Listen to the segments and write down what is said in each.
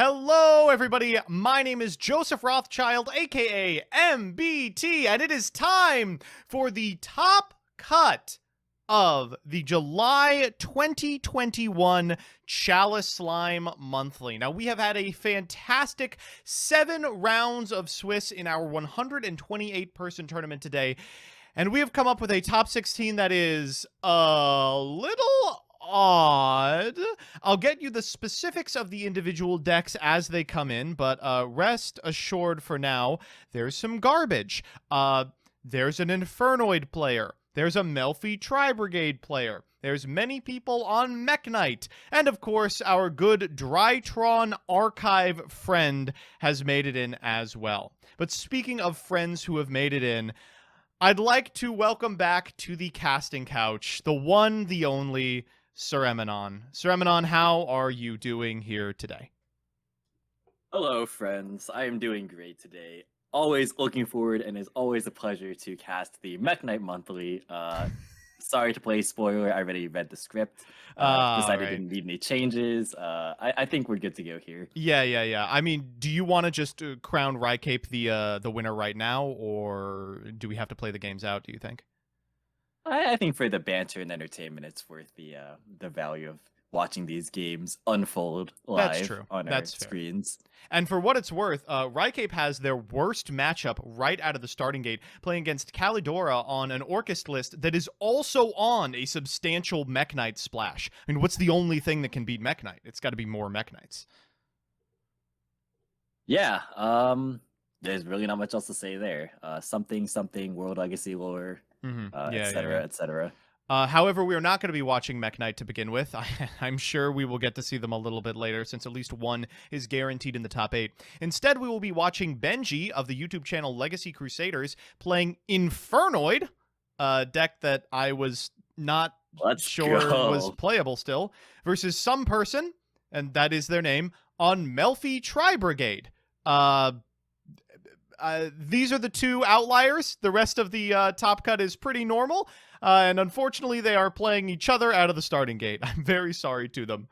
Hello, everybody. My name is Joseph Rothschild, aka MBT, and it is time for the top cut of the July 2021 Chalislime Monthly. Now, we have had a fantastic 7 rounds of Swiss in our 128-person tournament today, and we have come up with a top 16 that is a little odd. I'll get you the specifics of the individual decks as they come in, but rest assured for now, there's some garbage. There's an Infernoid player. There's a Melfi Tri-Brigade player. There's many people on Mech Knight. And of course, our good Drytron archive friend has made it in as well. But speaking of friends who have made it in, I'd like to welcome back to the casting couch, the one, the only, Sir Eminon. Sir Eminon, how are you doing here today? Hello, friends. I am doing great today. Always looking forward, and it's always a pleasure to cast the Mech Knight Monthly. Sorry to play spoiler. I already read the script. Decided right. didn't need any changes. I think we're good to go here. Yeah. I mean, do you want to just crown Rycape the winner right now, or do we have to play the games out, do you think? I think for the banter and entertainment, it's worth the value of watching these games unfold That's live true. on our That's fair. screens. And for what it's worth, Rycape has their worst matchup right out of the starting gate, playing against Calidora on an Orcust list that is also on a substantial Mech Knight splash. I mean, what's the only thing that can beat Mech Knight? It's got to be more Mech Knights. Yeah, there's really not much else to say there. Something, World Legacy lore, etc., etc. However, we are not going to be watching Mech Knight to begin with. I'm sure we will get to see them a little bit later, since at least one is guaranteed in the top 8. Instead, we will be watching Benji of the YouTube channel Legacy Crusaders playing Infernoid, a deck that I was not sure was playable still, versus some person, and that is their name, on Melfi Tri-Brigade. These are the two outliers. The rest of the top cut is pretty normal. And unfortunately, they are playing each other out of the starting gate. I'm very sorry to them.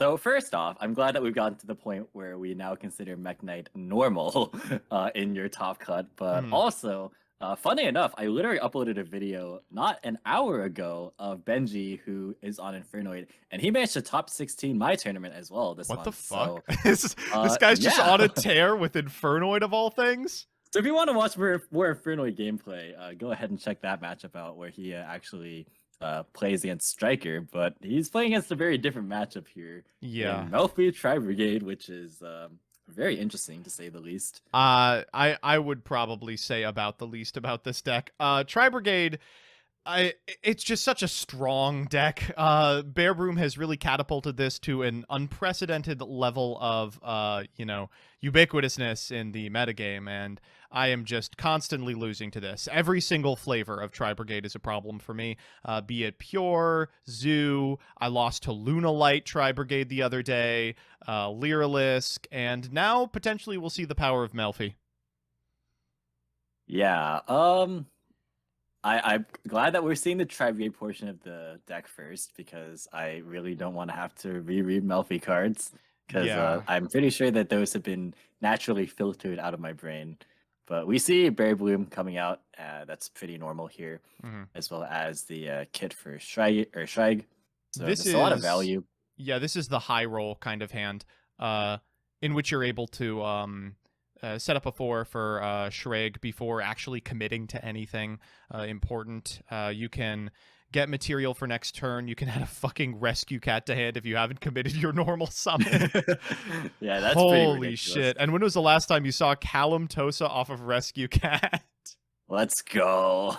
So first off, I'm glad that we've gotten to the point where we now consider Mech Knight normal in your top cut. But also, funny enough, I literally uploaded a video not an hour ago of Benji, who is on Infernoid, and he managed to top 16 my tournament as well this month. What the fuck? So, this guy's just on a tear with Infernoid of all things? So if you want to watch more Infernoid gameplay, go ahead and check that matchup out where he actually plays against Striker, but he's playing against a very different matchup here. Yeah. Melfi Tri-Brigade, which is very interesting to say the least. I would probably say about the least about this deck. Tri-Brigade, it's just such a strong deck. Bear Broom has really catapulted this to an unprecedented level of, ubiquitousness in the metagame, and I am just constantly losing to this. Every single flavor of Tri-Brigade is a problem for me, be it Pure, Zoo, I lost to Lunalight Tri-Brigade the other day, Lyralisk, and now potentially we'll see the power of Melfi. Yeah, I'm glad that we're seeing the Tri-Brigade portion of the deck first, because I really don't want to have to reread Melfi cards, because I'm pretty sure that those have been naturally filtered out of my brain. But we see Berry Bloom coming out. That's pretty normal here, as well as the kit for Shreg. So there's a lot of value. Yeah, this is the high roll kind of hand, in which you're able to set up a 4 for Shreg before actually committing to anything important. You can get material for next turn. You can add a fucking Rescue Cat to hand if you haven't committed your normal summon. Yeah, that's holy pretty shit. And when was the last time you saw Callum Tosa off of Rescue Cat? Let's go.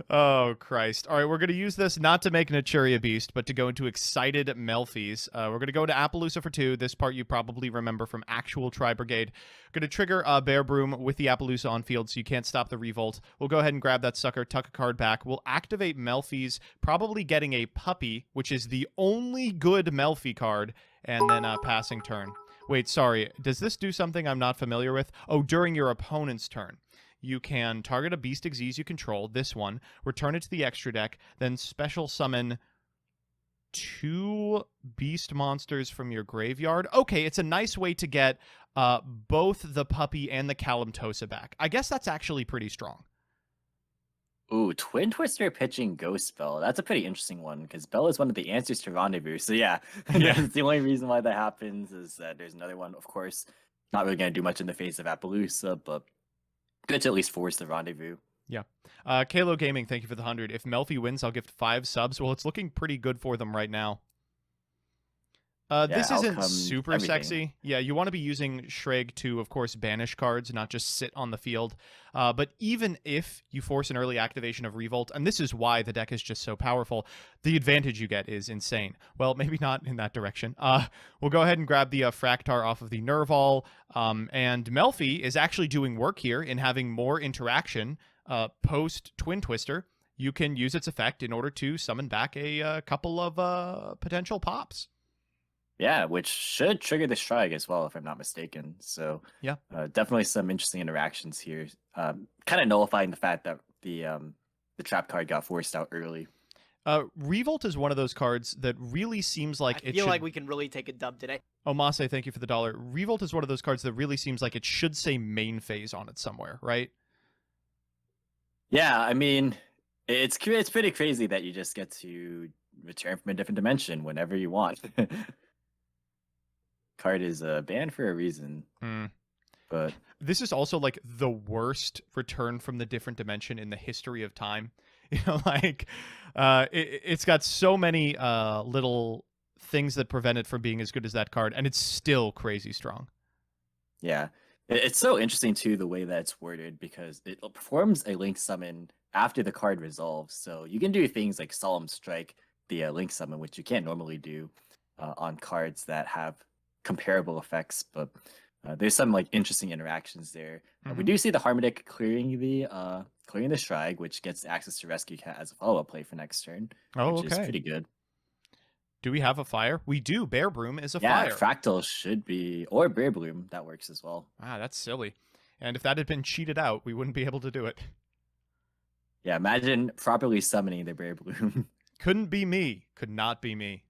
Oh, Christ. All right, we're going to use this not to make Naturia Beast, but to go into Excited Melfis. We're going to go into Appaloosa for 2. This part you probably remember from actual Tri-Brigade. We're going to trigger Bear Broom with the Appaloosa on field, so you can't stop the Revolt. We'll go ahead and grab that sucker, tuck a card back. We'll activate Melfis, probably getting a Puppy, which is the only good Melfi card, and then passing turn. Wait, sorry. Does this do something I'm not familiar with? Oh, during your opponent's turn. You can target a Beast Xyz you control, this one, return it to the extra deck, then special summon 2 beast monsters from your graveyard. Okay, it's a nice way to get both the puppy and the Calamtosa back. I guess that's actually pretty strong. Ooh, Twin Twister pitching Ghost Bell. That's a pretty interesting one because Bell is one of the answers to Rendezvous. So yeah, Yeah. the only reason why that happens is that there's another one. Of course, not really going to do much in the face of Appaloosa, but good to at least force the Rendezvous. Yeah. Kalo Gaming, thank you for the 100. If Melfi wins, I'll gift 5 subs. Well, it's looking pretty good for them right now. This isn't super everything. sexy. Yeah, you want to be using Shreg to, of course, banish cards, not just sit on the field. But even if you force an early activation of Revolt, and this is why the deck is just so powerful, the advantage you get is insane. Well, maybe not in that direction. We'll go ahead and grab the Fractar off of the Nerval. And Melfi is actually doing work here in having more interaction post Twin Twister. You can use its effect in order to summon back a couple of potential pops. Yeah, which should trigger the Shrike as well, if I'm not mistaken. So yeah, definitely some interesting interactions here. Kind of nullifying the fact that the trap card got forced out early. Revolt is one of those cards that really seems like I feel like we can really take a dub today. Omase, thank you for the $1. Revolt is one of those cards that really seems like it should say main phase on it somewhere, right? Yeah, I mean, it's pretty crazy that you just get to return from a different dimension whenever you want. Card is banned for a reason. But this is also like the worst return from the different dimension in the history of time. You know, like it's got so many little things that prevent it from being as good as that card, and it's still crazy strong. Yeah, it's so interesting too the way that it's worded because it performs a link summon after the card resolves. So you can do things like Solemn Strike, the link summon, which you can't normally do on cards that have comparable effects, but there's some like interesting interactions there. We do see the Harmonic clearing the Shrike, which gets access to Rescue Cat as a follow-up play for next turn, which is pretty good. Do we have a fire? We do. Bear Broom is a fire. Yeah, Fractal should be, or Bear Bloom, that works as well. Ah, that's silly. And if that had been cheated out, we wouldn't be able to do it. Yeah, imagine properly summoning the Bear Bloom. Couldn't be me. Could not be me.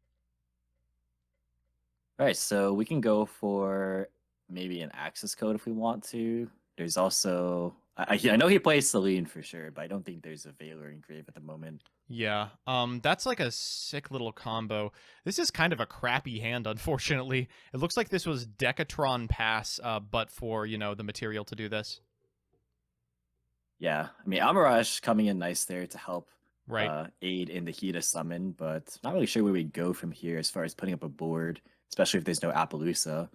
All right, so we can go for maybe an access code if we want to. There's also, I know he plays Celine for sure, but I don't think there's a Valor Engrave at the moment. Yeah, that's like a sick little combo. This is kind of a crappy hand, unfortunately. It looks like this was Decatron Pass, but for, you know, the material to do this. Yeah, I mean, Amaraj coming in nice there to help right. Aid in the Hida summon, but not really sure where we go from here as far as putting up a board, especially if there's no Appaloosa.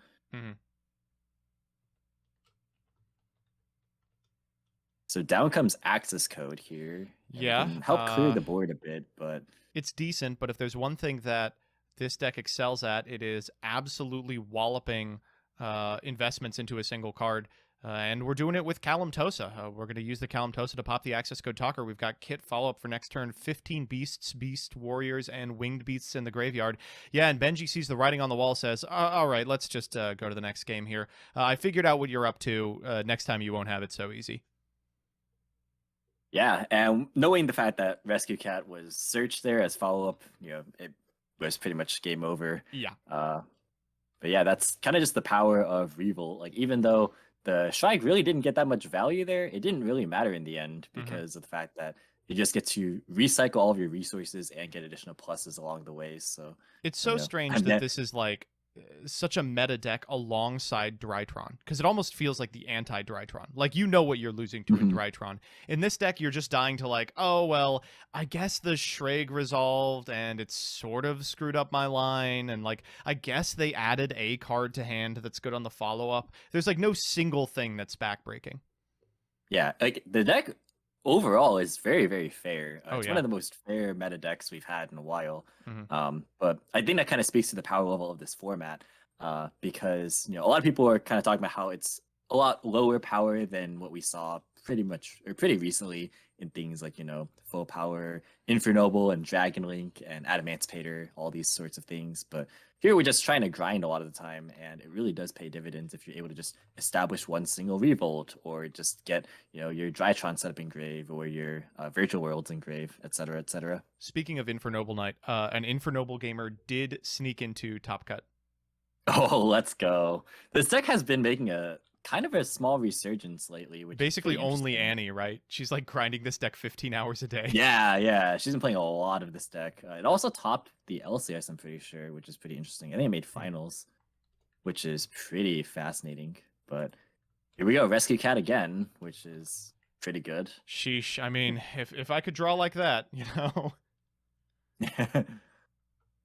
So down comes access code here. Yeah. Help clear the board a bit, but it's decent, but if there's one thing that this deck excels at, it is absolutely walloping investments into a single card. And we're doing it with Calamtosa. We're going to use the Calamtosa to pop the access code talker. We've got Kit follow-up for next turn, 15 beasts, beast warriors, and winged beasts in the graveyard. Yeah, and Benji sees the writing on the wall, says, all right, let's just go to the next game here. I figured out what you're up to. Next time you won't have it so easy. Yeah, and knowing the fact that Rescue Cat was searched there as follow-up, you know, it was pretty much game over. Yeah. But yeah, that's kind of just the power of Revolt. Like, even though the Shrike really didn't get that much value there, it didn't really matter in the end because of the fact that you just get to recycle all of your resources and get additional pluses along the way. So it's so strange that this is like such a meta deck alongside Drytron, because it almost feels like the anti-Drytron. Like, you know what you're losing to in Drytron. In this deck, you're just dying to like, oh, well, I guess the Shreg resolved and it's sort of screwed up my line, and like, I guess they added a card to hand that's good on the follow-up. There's like no single thing that's backbreaking. Yeah, like the deck overall is very, very fair. It's yeah. one of the most fair meta decks we've had in a while. But I think that kind of speaks to the power level of this format because, you know, a lot of people are kind of talking about how it's a lot lower power than what we saw pretty recently in things like, Full Power, Infernoble, and Dragon Link, and Adamantipator, all these sorts of things. But here we're just trying to grind a lot of the time, and it really does pay dividends if you're able to just establish one single Revolt, or just get, your Drytron set up in Grave, or your Virtual Worlds in Grave, etc., etc. Speaking of Infernoble Knight, an Infernoble gamer did sneak into Top Cut. Oh, let's go. This deck has been making a kind of a small resurgence lately, which Basically is pretty only interesting. Annie, right? She's like grinding this deck 15 hours a day. Yeah. She's been playing a lot of this deck. It also topped the LCS, I'm pretty sure, which is pretty interesting. I think it made finals, which is pretty fascinating. But here we go, Rescue Cat again, which is pretty good. Sheesh. I mean, if I could draw like that,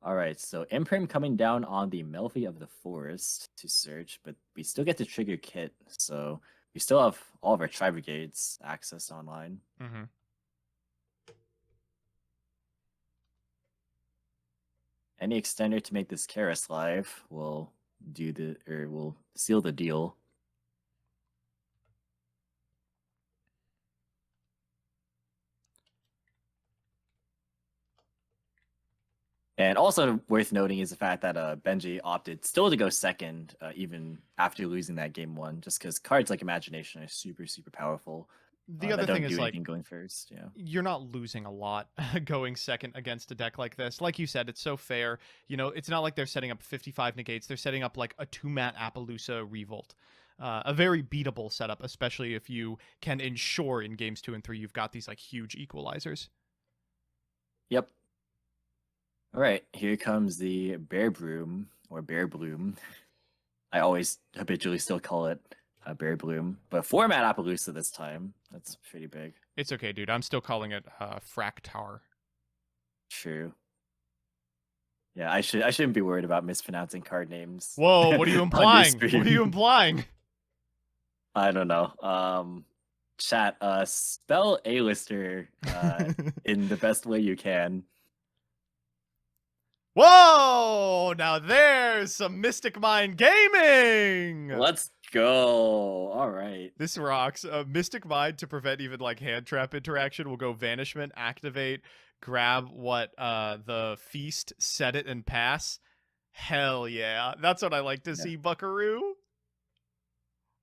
All right, so Imprim coming down on the Melfi of the Forest to search, but we still get to trigger Kit, so we still have all of our Tri-Brigades accessed online. Mm-hmm. Any extender to make this Karis live will will seal the deal. And also worth noting is the fact that Benji opted still to go second, even after losing that game one, just because cards like Imagination are super, super powerful. The other thing is, like, going first. Yeah, you're not losing a lot going second against a deck like this. Like you said, it's so fair. It's not like they're setting up 55 negates. They're setting up like a 2-mat Appaloosa Revolt. A very beatable setup, especially if you can ensure in games 2 and 3 you've got these like huge equalizers. Yep. All right, here comes the Bear Broom, or Bear Bloom. I always habitually still call it Bear Bloom, but 4-mat Appaloosa this time. That's pretty big. It's okay, dude. I'm still calling it Fractar. True. Yeah, I shouldn't be worried about mispronouncing card names. Whoa, what are you implying? What are you implying? I don't know. Chat, spell A-lister in the best way you can. Whoa! Now there's some Mystic Mind gaming! Let's go. All right. This rocks. Mystic Mind, to prevent even like hand trap interaction, will go Vanishment, activate, grab the Feast, set it, and pass. Hell yeah. That's what I like to see, Buckaroo.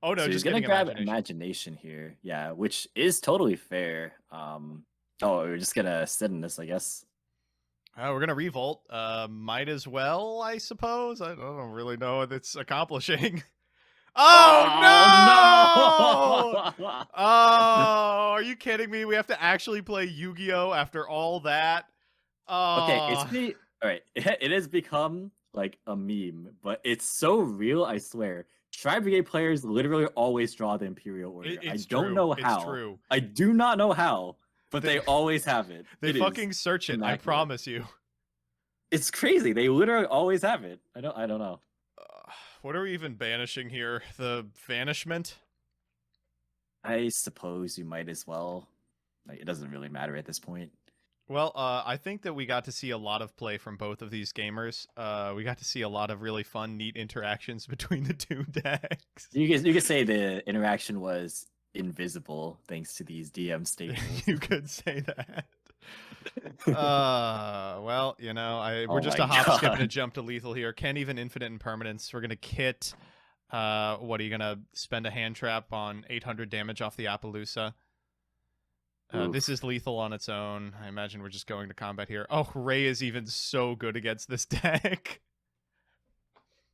Oh no, so just he's gonna grab Imagination here. Yeah, which is totally fair. Oh, we're just gonna sit in this, I guess. We're gonna revolt. Might as well, I suppose. I don't really know what it's accomplishing. Oh no! Oh, are you kidding me? We have to actually play Yu-Gi-Oh after all that. Okay, all right. It has become like a meme, but it's so real. I swear. Tri-Brigade players literally always draw the Imperial Order. I don't know how. It's true. I do not know how, but they always have it. They fucking search it. I promise you. It's crazy. They literally always have it. I don't know. What are we even banishing here? The Vanishment? I suppose you might as well. Like, it doesn't really matter at this point. Well, I think that we got to see a lot of play from both of these gamers. We got to see a lot of really fun, neat interactions between the two decks. You could say the interaction was invisible thanks to these DM staples. You could say that. Well, we're just a hop, skip, and a jump to lethal here. Can't even infinite impermanence. We're gonna kit. What are you gonna spend a hand trap on 800 damage off the Appaloosa? This is lethal on its own. I imagine we're just going to combat here. Oh, Ray is even so good against this deck.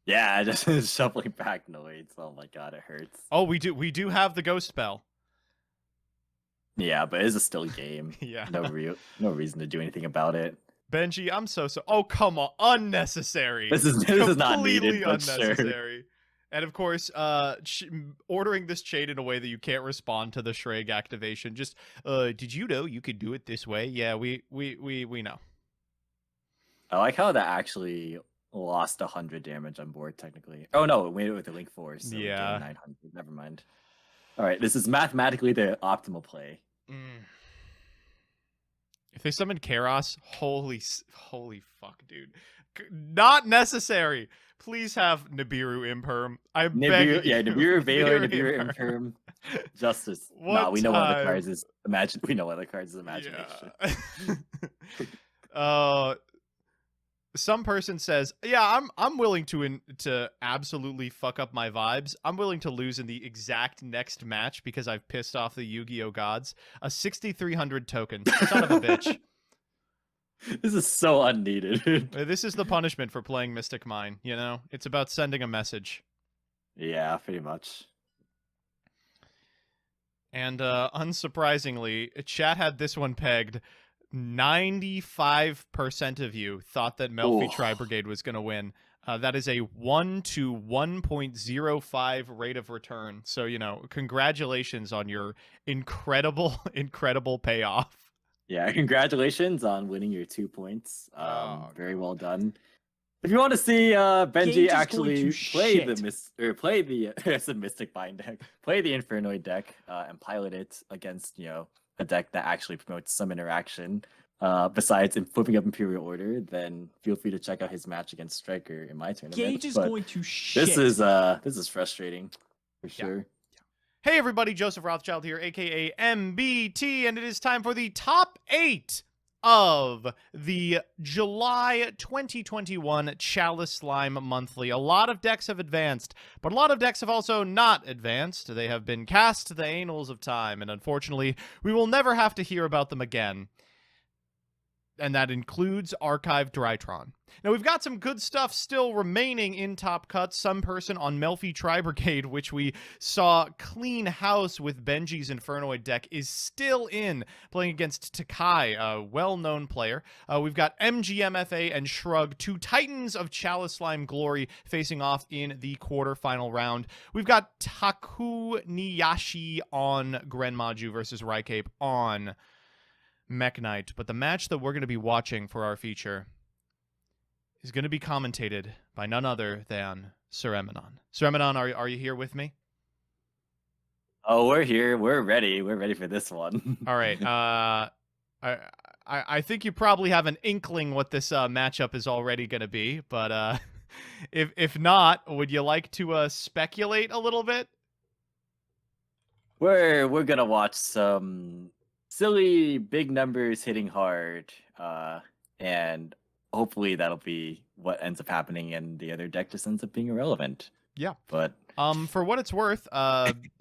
Yeah, just shuffling back noids. Oh my god, it hurts. Oh, we do have the ghost spell. Yeah, but it's a still game. Yeah. No reason to do anything about it. Benji, I'm so. Oh, come on. Unnecessary. This is not needed, but unnecessary. Sure. And of course, ordering this chain in a way that you can't respond to the Shreg activation. Just, did you know you could do it this way? Yeah, we know. I like how that actually lost 100 damage on board, technically. Oh no, it went with the Link Force. So yeah. 900. Never mind. All right, this is mathematically the optimal play. If they summon Karos, holy fuck, dude. Not necessary. Please have Nibiru Imperm. I'm begging you. Nibiru Valor, Nibiru Nibiru Imperm, Justice. What We know one of the time? cards is imagine. We know one of the cards is Imagination. Yeah. Some person says, "Yeah, I'm willing to absolutely fuck up my vibes. I'm willing to lose in the exact next match because I've pissed off the Yu-Gi-Oh gods. A 6,300 token, son of a bitch. This is so unneeded. This is the punishment for playing Mystic Mine. You know, it's about sending a message." Yeah, pretty much. And unsurprisingly, chat had this one pegged. 95% of you thought that Melfi Tri-Brigade was going to win. That is a 1 to 1.05 rate of return. So, you know, congratulations on your incredible, incredible payoff. Yeah, congratulations on winning your 2 points. Very well done. If you want to see Benji actually play the Mystic Bind deck, play the Infernoid deck, and pilot it against, you know, a deck that actually promotes some interaction, besides flipping up Imperial Order, then feel free to check out his match against Striker in my tournament. Gage is going to shit. This is frustrating for sure. Hey everybody, Joseph Rothschild here, aka MBT, and it is time for the top 8 of the July 2021 Chalislime Monthly. A lot of decks have advanced, but a lot of decks have also not advanced. They have been cast to the annals of time, and unfortunately, we will never have to hear about them again. And that includes Archived Drytron. Now, we've got some good stuff still remaining in Top Cuts. Some person on Melfi Tri-Brigade, which we saw clean house with Benji's Infernoid deck, is still in, playing against Takai, a well-known player. We've got MGMFA and Shrug, 2 titans of Chalislime glory, facing off in the quarterfinal round. We've got Taku Niyashi on Grenmaju versus Raikape on Mech Knight, but the match that we're going to be watching for our feature is going to be commentated by none other than Sir Eminon. Sir Eminon, are you here with me? Oh, we're here. We're ready. We're ready for this one. All right. I think you probably have an inkling what this matchup is already going to be, but if not, would you like to speculate a little bit? We're gonna watch some silly big numbers hitting hard, and hopefully that'll be what ends up happening, and the other deck just ends up being irrelevant. Yeah. But for what it's worth,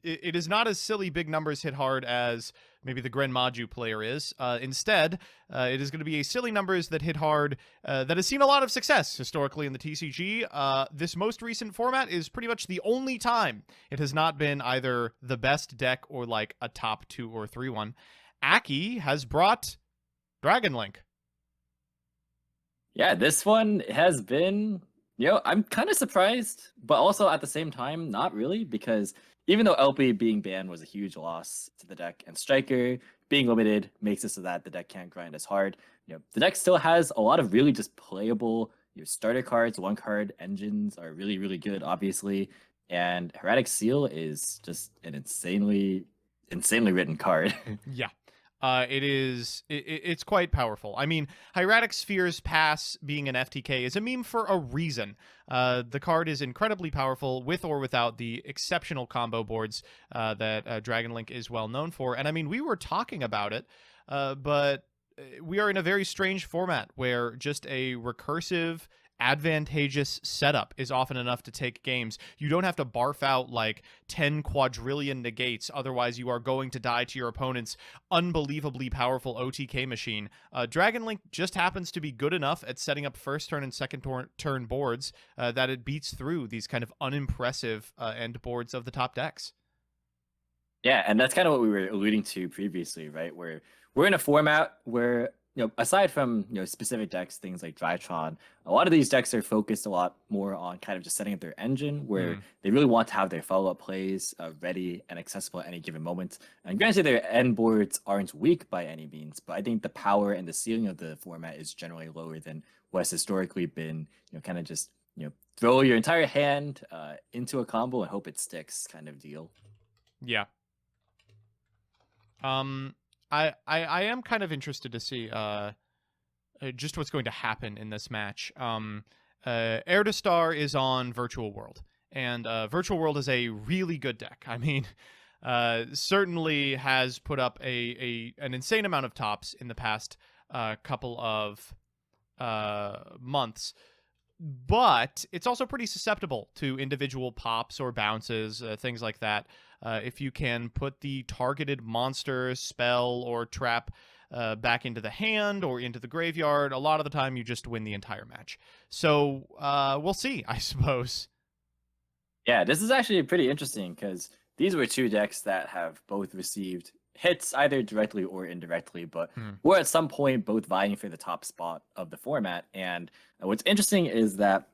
it is not as silly big numbers hit hard as maybe the Grenmaju player is. Instead, it is going to be a silly numbers that hit hard that has seen a lot of success historically in the TCG. This most recent format is pretty much the only time it has not been either the best deck or like a top 2 or 3 one. Aki has brought Dragon Link. Yeah, this one has been, you know, I'm kind of surprised, but also at the same time, not really, because even though LP being banned was a huge loss to the deck, and Striker being limited makes it so that the deck can't grind as hard, you know, the deck still has a lot of really just playable, you know, starter cards, 1-card engines are really, really good, obviously, and Heretic Seal is just an insanely written card. Yeah. It's quite powerful. I mean, Hieratic Sphere's pass being an FTK is a meme for a reason. The card is incredibly powerful with or without the exceptional combo boards that Dragon Link is well known for. And I mean, we were talking about it, but we are in a very strange format where just a recursive, advantageous setup is often enough to take games. You don't have to barf out like 10 quadrillion negates, otherwise you are going to die to your opponent's unbelievably powerful OTK machine. Dragon Link just happens to be good enough at setting up first turn and second turn boards that it beats through these kind of unimpressive end boards of the top decks. Yeah, and that's kind of what we were alluding to previously, right? Where we're in a format where, you know, aside from, you know, specific decks, things like Drytron, a lot of these decks are focused a lot more on kind of just setting up their engine, where they really want to have their follow-up plays ready and accessible at any given moment. And granted, their end boards aren't weak by any means, but I think the power and the ceiling of the format is generally lower than what has historically been, you know, kind of just, you know, throw your entire hand into a combo and hope it sticks kind of deal. Yeah. I am kind of interested to see just what's going to happen in this match. Air to Star is on Virtual World, and Virtual World is a really good deck. I mean, certainly has put up an insane amount of tops in the past couple of months. But it's also pretty susceptible to individual pops or bounces, things like that. If you can put the targeted monster, spell, or trap back into the hand or into the graveyard, a lot of the time you just win the entire match. So we'll see, I suppose. Yeah, this is actually pretty interesting because these were two decks that have both received hits either directly or indirectly, but were at some point both vying for the top spot of the format. And what's interesting is that,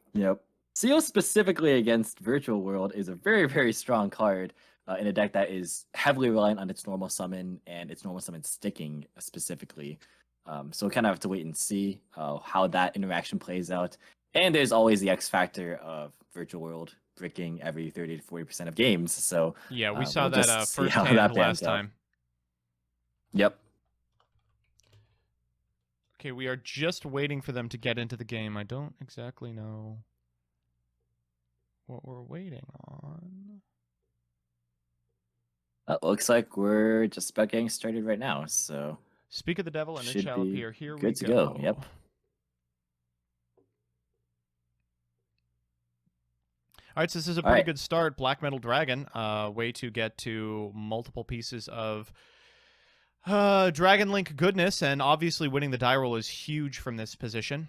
Seal specifically against Virtual World is a very, very strong card in a deck that is heavily reliant on its normal summon and its normal summon sticking specifically. So we kind of have to wait and see how that interaction plays out. And there's always the X factor of Virtual World bricking every 30 to 40% of games. So yeah, we saw we'll that see how firsthand that last pans out. time. Yep. Okay, we are just waiting for them to get into the game. I don't exactly know what we're waiting on. Looks like we're just about getting started right now. So Speak of the devil and it should shall be appear. Here we good to go. Yep. All right, so this is a pretty good start. Black Metal Dragon, way to get to multiple pieces of Dragon Link goodness, and obviously winning the die roll is huge from this position.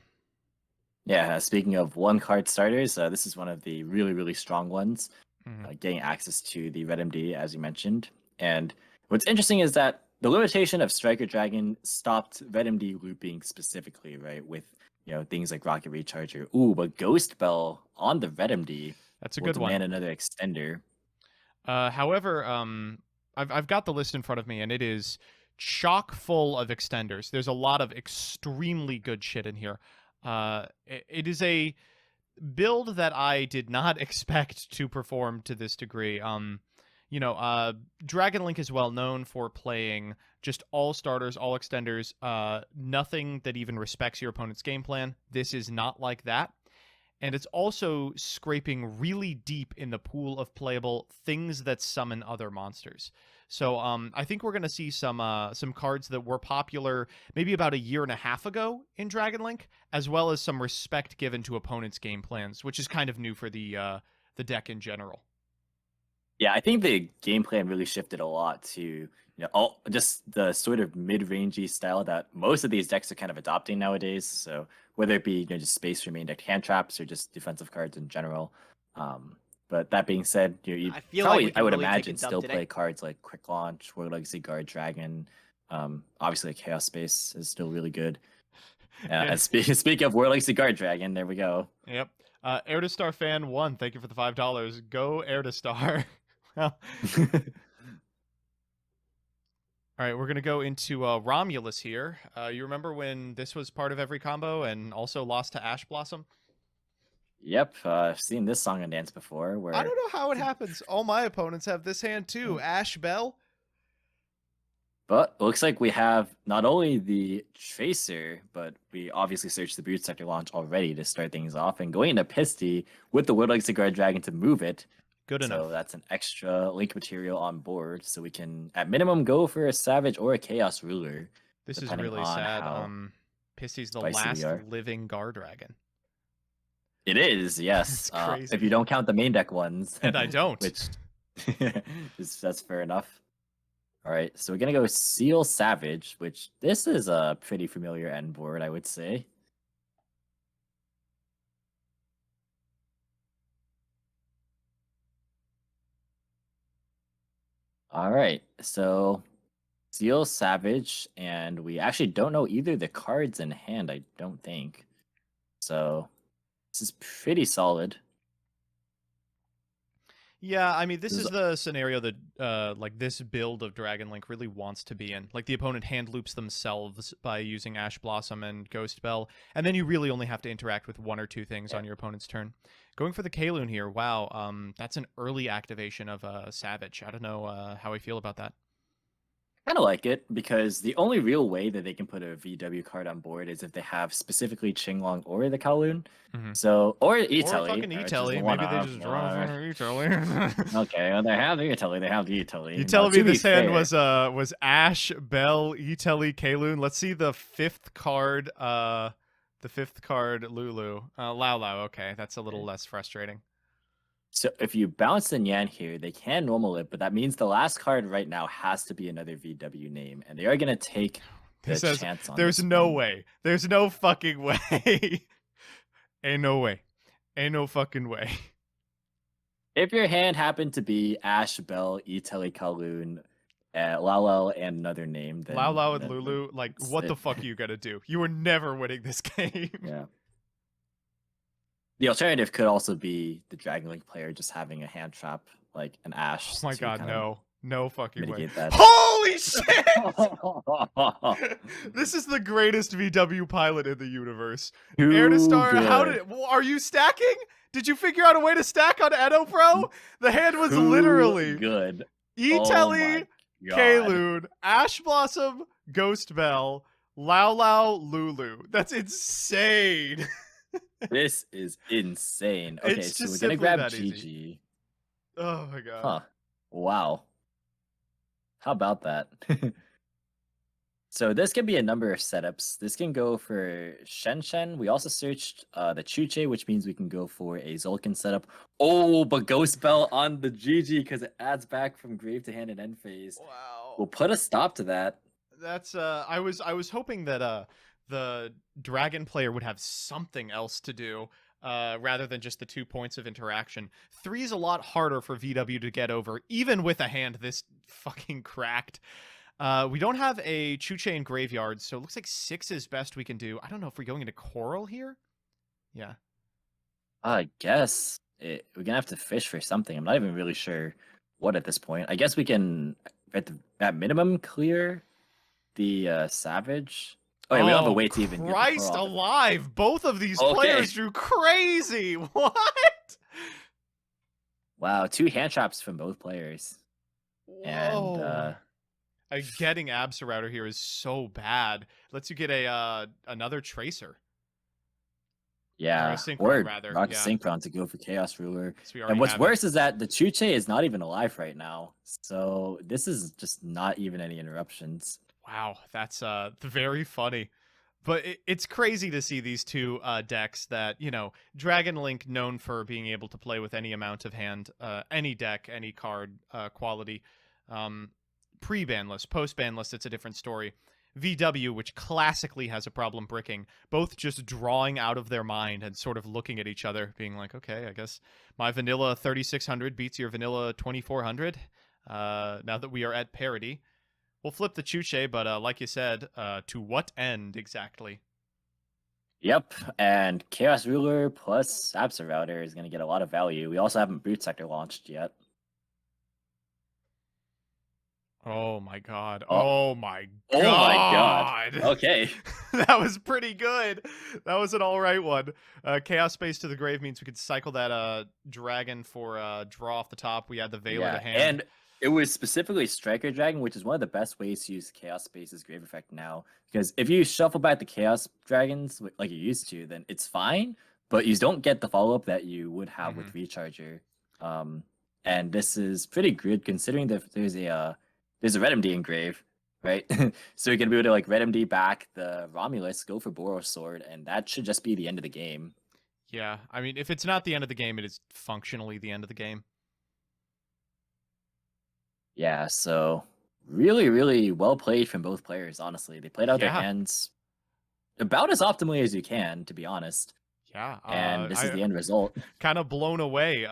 Yeah, speaking of one-card starters, this is one of the really, really strong ones, getting access to the Red MD, as you mentioned. And what's interesting is that the limitation of Striker Dragon stopped Red MD looping specifically, right, with things like Rocket Recharger. Ooh, but Ghost Bell on the Red MD. That's a good one. Demand another extender. However, I've got the list in front of me, and it is chock full of extenders. There's a lot of extremely good shit in here. It is a build that I did not expect to perform to this degree. Dragon Link is well known for playing just all starters, all extenders, nothing that even respects your opponent's game plan. This is not like that. And it's also scraping really deep in the pool of playable things that summon other monsters. So I think we're going to see some cards that were popular maybe about a year and a half ago in Dragon Link, as well as some respect given to opponents' game plans, which is kind of new for the deck in general. Yeah, I think the game plan really shifted a lot to just the sort of mid-rangey style that most of these decks are kind of adopting nowadays. So whether it be just space remain deck hand traps or just defensive cards in general. But that being said, you I feel probably, like I would really imagine, still today. play cards like Quick Launch, World Legacy Guard Dragon. Obviously, Chaos Space is still really good. And speak of World Legacy Guard Dragon, there we go. Yep. Air to Star fan 1, thank you for the $5. Go Air to Star. Well. All right, we're going to go into Romulus here. You remember when this was part of every combo and also lost to Ash Blossom? Yep, I've seen this song and dance before. Where I don't know how it happens. All my opponents have this hand too. Ash Bell. But looks like we have not only the Tracer, but we obviously searched the Boot Sector launch already to start things off. And going into Pisty with the World Legacy Guard Dragon to move it. Good enough. So that's an extra link material on board. So we can, at minimum, go for a Savage or a Chaos Ruler. This is really sad. Pisty's the last living Guard Dragon. It is, yes. If you don't count the main deck ones. And I don't. Which that's fair enough. All right, so we're going to go Seal Savage, which this is a pretty familiar end board, I would say. All right, so Seal Savage, and we actually don't know either the cards in hand, I don't think. So this is pretty solid. Yeah, I mean, this is the scenario that like this build of Dragon Link really wants to be in. Like the opponent hand loops themselves by using Ash Blossom and Ghost Bell, and then you really only have to interact with one or two things on your opponent's turn. Going for the Kaloon here, wow, that's an early activation of Savage. I don't know how I feel about that. Kind of like it because the only real way that they can put a VW card on board is if they have specifically Qinglong or the Kowloon. So, or Or Italy, fucking which is the Italy. one Maybe they I just draw for Italy. Okay, well, they have the Italy. They have the Italy. You Now, telling me to be this hand fair, was Ash, Bell, Italy, Kaloon? Let's see the fifth card. The fifth card, Lulu. Lao Lao. Okay, that's a little less frustrating. so if you bounce the Yan here, they can normal it, but that means the last card right now has to be another VW name, and they are going to take the chance on There's this no one. way. There's no fucking way. Ain't no way. Ain't no fucking way. If your hand happened to be Ash, Bell, Italy, Kowloon, Lalel, and another name, then Lao Lao and Lulu, like, that's what the it. fuck are you gonna do? You are never winning this game. Yeah. The alternative could also be the Dragon Link player just having a hand trap like an Ash. Oh my to god, kind of no. No fucking way. mitigate that. Holy shit! This is the greatest VW pilot in the universe. Air to Too Star, how good. did are you stacking? Did you figure out a way to stack on Edo Pro? The hand was Too literally good. Oh Italy, my god. Kaloon, Ash Blossom, Ghost Bell, Lao Lao, Lulu. That's insane. This is insane. Okay, It's so just we're gonna simply grab that GG. easy. Oh my god. Huh. Wow. How about that? So this can be a number of setups. This can go for Shen Shen. We also searched the Chuche, which means we can go for a Zolkin setup. Oh, but Ghost Bell on the GG because it adds back from grave to hand and end phase. Wow. We'll put a stop to that. That's I was hoping that the dragon player would have something else to do rather than just the 2 points of interaction. 3 is a lot harder for VW to get over, even with a hand this fucking cracked. We don't have a Chuche in graveyard, so it looks like 6 is best we can do. I don't know if we're going into Coral here. Yeah. I guess we're gonna have to fish for something. I'm not even really sure what at this point. I guess we can at minimum clear the Savage. Oh yeah, we don't have a way to even get the Christ Coral. alive! Both of these Okay. players drew crazy. What? Wow, 2 hand traps from both players. Whoa. And Getting Absa Router here is so bad. Lets you get a another Tracer. yeah, Or a Synchron, rather. Rock Yeah. Synchron to go for Chaos Ruler. So we And already what's have worse is that the Chuche is not even alive right now. So this is just not even any interruptions. Wow, that's very funny. But it's crazy to see these two decks that, you know, Dragon Link known for being able to play with any amount of hand, any deck, any card quality. Pre-ban list, post-ban list, it's a different story. VW, which classically has a problem bricking, both just drawing out of their mind and sort of looking at each other, being like, okay, I guess my vanilla 3600 beats your vanilla 2400. Now that we are at parity. We'll flip the Chuche, but like you said, to what end exactly? Yep, and Chaos Ruler plus Absa Router is going to get a lot of value. We also haven't Brute Sector launched yet. Oh my god. Oh. Oh my god. Oh my god. Okay. That was pretty good. That was an alright one. Chaos Space to the grave means we could cycle that dragon for draw off the top. We had the Veiler to hand. And it was specifically Striker Dragon, which is one of the best ways to use Chaos Space's Grave Effect now. Because if you shuffle back the Chaos Dragons like you used to, then it's fine, but you don't get the follow-up that you would have with Recharger. And this is pretty good considering that there's a Red MD in Grave, right? So you can be able to like Red MD back the Romulus, go for Boros Sword, and that should just be the end of the game. Yeah, I mean, if it's not the end of the game, it is functionally the end of the game. Yeah, so really, really well played from both players, honestly. They played out their hands about as optimally as you can, to be honest. Yeah. And this is the end result. Kind of blown away.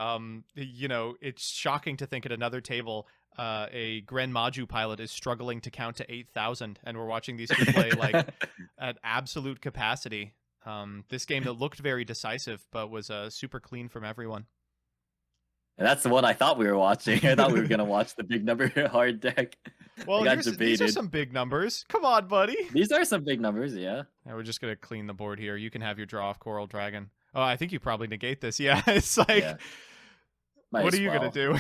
You know, it's shocking to think at another table, a Gren Maju pilot is struggling to count to 8,000, and we're watching these two play like at absolute capacity. This game that looked very decisive, but was super clean from everyone. And that's the one I thought we were watching. I thought we were going to watch the big number hard deck. Well, these are some big numbers. Come on, buddy. These are some big numbers, yeah. Yeah, we're just going to clean the board here. You can have your draw off Coral Dragon. Oh, I think you probably negate this. Yeah, it's like, what are you going to do?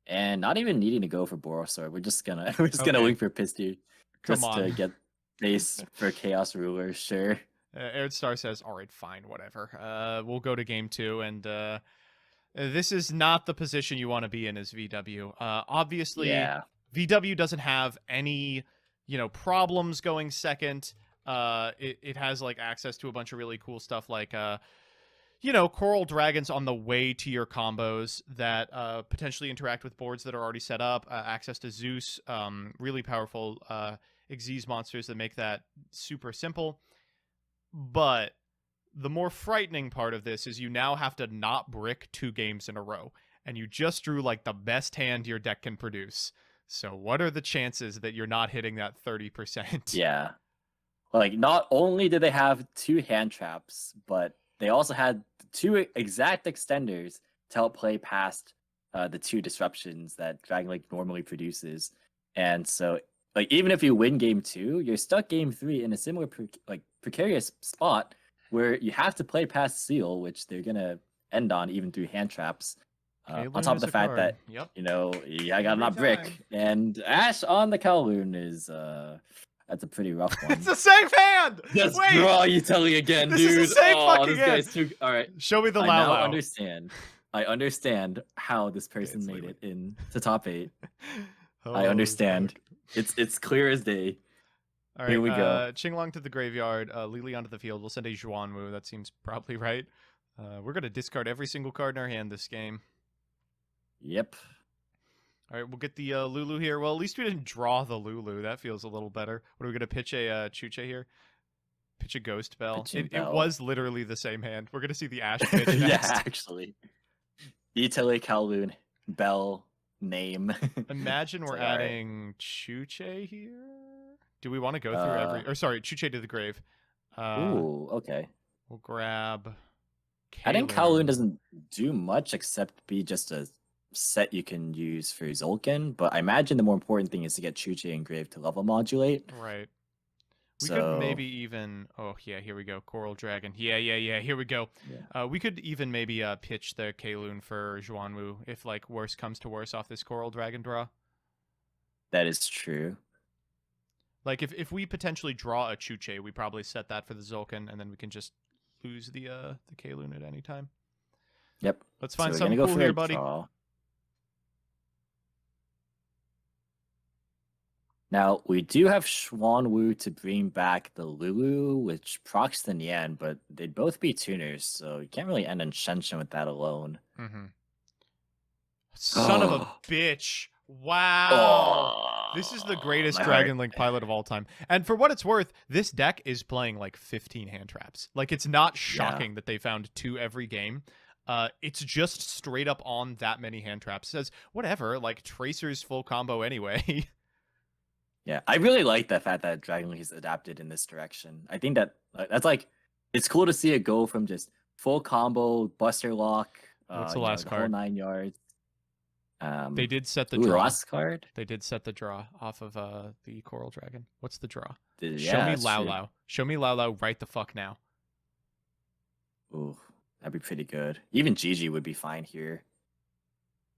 And not even needing to go for Borosaur. We're just gonna wait for Pisty Come just on. to get base for Chaos Ruler. Sure. Airdstar says, all right, fine, whatever. We'll go to game 2, and this is not the position you want to be in as VW. Obviously, Yeah. VW doesn't have any, problems going second. It has like access to a bunch of really cool stuff like Coral Dragons on the way to your combos that potentially interact with boards that are already set up, access to Zeus, really powerful Xyz monsters that make that super simple. But the more frightening part of this is you now have to not brick 2 games in a row, and you just drew like the best hand your deck can produce. So what are the chances that you're not hitting that 30%? Yeah. Like, not only did they have 2 hand traps, but they also had 2 exact extenders to help play past the 2 disruptions that Dragon Link normally produces. And so, like, even if you win game 2, you're stuck game 3 in a similar precarious spot where you have to play past Seal, which they're gonna end on even through hand traps. On top of the fact that I got not brick, and Ash on the Kowloon is that's a pretty rough one. It's the same hand. Just Wait, draw Utility again, this dude. is the same fucking this hand. guy's too. All right, Show me the I now Lao. understand. I understand how this person made it in to top 8. I understand. Fuck. It's clear as day. All right, Here we go. Qinglong to the graveyard, Lily onto the field. We'll send a Zhuanwu. That seems probably right. We're going to discard every single card in our hand this game. Yep. All right, we'll get the Lulu here. Well, at least we didn't draw the Lulu. That feels a little better. What are we going to pitch a Chuche here? Pitch a Ghost Bell. It was literally the same hand. We're going to see the Ash pitch next. Yeah, actually. Utility Kowloon, Bell, name. Imagine we're adding Chuche here. Do we want to go through every... Or sorry, Chuche to the grave. Ooh, okay. We'll grab... Adding Kowloon doesn't do much except be just a set you can use for Zolkin, but I imagine the more important thing is to get Chuche engraved to level modulate. Right. We could maybe even... Oh, yeah, here we go. Coral Dragon. Yeah, here we go. Yeah. We could even maybe pitch the Kowloon for Zhuanwu if, like, worse comes to worse off this Coral Dragon draw. That is true. Like, if we potentially draw a Chuche, we probably set that for the Zolkin, and then we can just lose the Kowloon at any time. Yep. Let's find something cool here, buddy. Draw. Now, we do have Xuanwu to bring back the Lulu, which procs the Nian, but they'd both be tuners, so you can't really end on Shenshin with that alone. Mm-hmm. Son of a bitch. Wow. This is the greatest Dragon Link pilot of all time. And for what it's worth, this deck is playing like 15 hand traps. Like, it's not shocking that they found 2 every game. It's just straight up on that many hand traps. It says, whatever, like, Tracer's full combo anyway. Yeah, I really like the fact that Dragon Link has adapted in this direction. I think that that's like, it's cool to see it go from just full combo, Buster Lock, What's the last card? Whole 9 yards. They did set the draw. Last card? They did set the draw off of the Coral Dragon. What's the draw? Show me Lao Lao. Show me Lao Lao right the fuck now. Ooh, that'd be pretty good. Even Gigi would be fine here.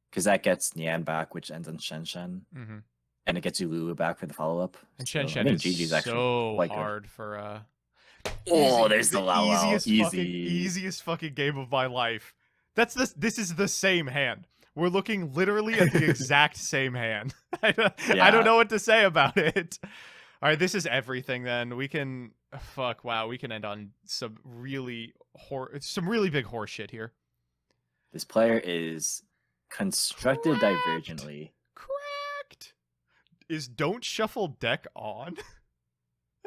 Because that gets Nian back, which ends on Shenshin. Mm-hmm. And it gets you Lulu back for the follow-up. And Shenshin is Gigi's actually so quite hard for... there's the Lao Lao. Easiest fucking game of my life. This is the same hand. We're looking literally at the exact same hand. I don't know what to say about it. All right, this is everything then. We can... Fuck, wow. We can end on some really big horse shit here. This player is constructed divergently. Cracked! Is Don't Shuffle deck on?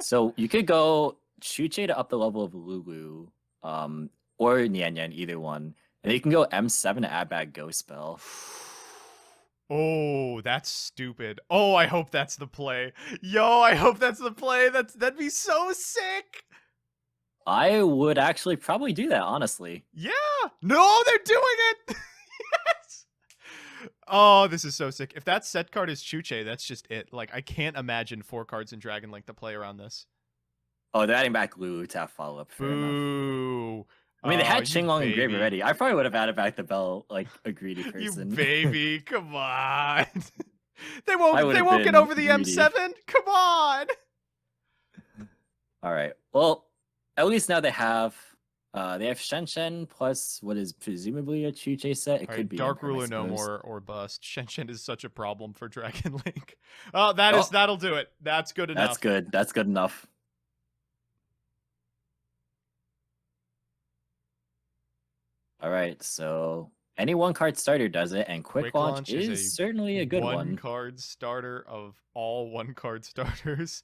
So you could go Chuche to up the level of Lulu, or Nian Nian, either one. And you can go M7 to add back Ghost Spell. Oh, that's stupid. Oh, I hope that's the play. Yo, I hope that's the play. That'd be so sick. I would actually probably do that, honestly. Yeah. No, they're doing it. Yes. Oh, this is so sick. If that set card is Chuche, that's just it. Like, I can't imagine 4 cards in Dragon Link to play around this. Oh, they're adding back Lulu to have follow-up. Boo. I mean, they had you Qinglong engraved baby. already. I probably would have added back the bell like a greedy You person. baby, come on. They I won't would have get been over the greedy. M7? Come on. All right. Well, at least now they have Shen plus what is presumably a Chuche set. It All could right, be Dark Imperm, I Ruler no suppose. more or bust. Shen is such a problem for Dragon Link. Oh, that'll do it. That's good enough. That's good. That's good enough. All right, so any one card starter does it, and quick launch is certainly a good one. One card starter of all one card starters.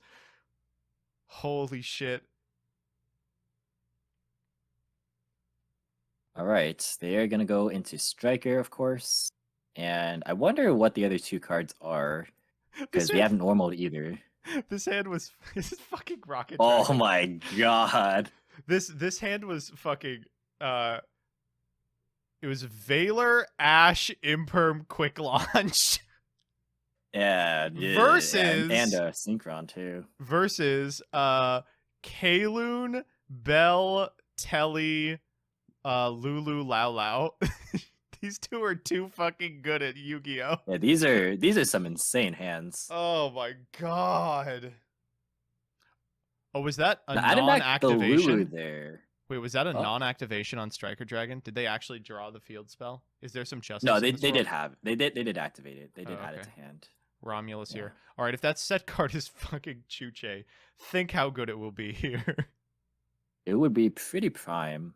Holy shit. All right, they are gonna go into Striker, of course, and I wonder what the other two cards are because we haven't normaled either. This hand was this is fucking Rocket Oh Dragon. my god. This hand was fucking it was Valor, Ash, Imperm, Quick Launch. Yeah, Versus and Synchron too. Versus Kaloon, Bell, Telly, Lulu, Lao Lao. These two are too fucking good at Yu-Gi-Oh. Yeah, these are some insane hands. Oh my god. Oh, was that a Now, adding back the Lulu non-activation? there. Wait, was that a non-activation on Striker Dragon? Did they actually draw the field spell? Is there some justice? No, they in this world? did have they did activate it. They did add it okay. to hand. Romulus here. All right, if that set card is fucking Chuche, think how good it will be here. It would be pretty prime.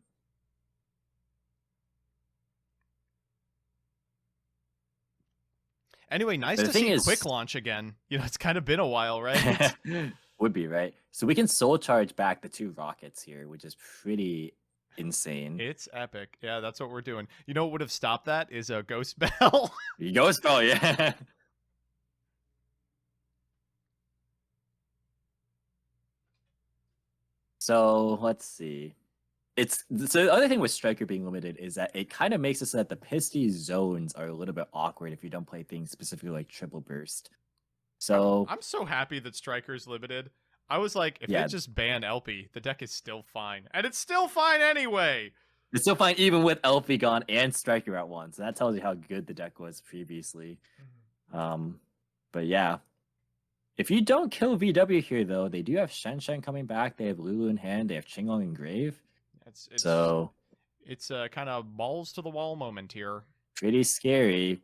Anyway, nice to see Quick Launch again. You know, it's kind of been a while, right? Would be, right? So we can soul charge back the two rockets here, which is pretty insane. It's epic. Yeah, that's what we're doing. You know what would have stopped that is a Ghost Bell. Ghost Bell, yeah. So let's see. So the other thing with Striker being limited is that it kind of makes it so that the Pisty zones are a little bit awkward if you don't play things specifically like Triple Burst. So I'm so happy that Striker's limited. I was like, if they just ban LP, the deck is still fine. And it's still fine anyway. It's still fine even with LP gone and Striker at once. That tells you how good the deck was previously. But yeah. If you don't kill VW here, though, they do have Shen coming back. They have Lulu in hand. They have Qinglong engrave. It's a kind of balls to the wall moment here. Pretty scary.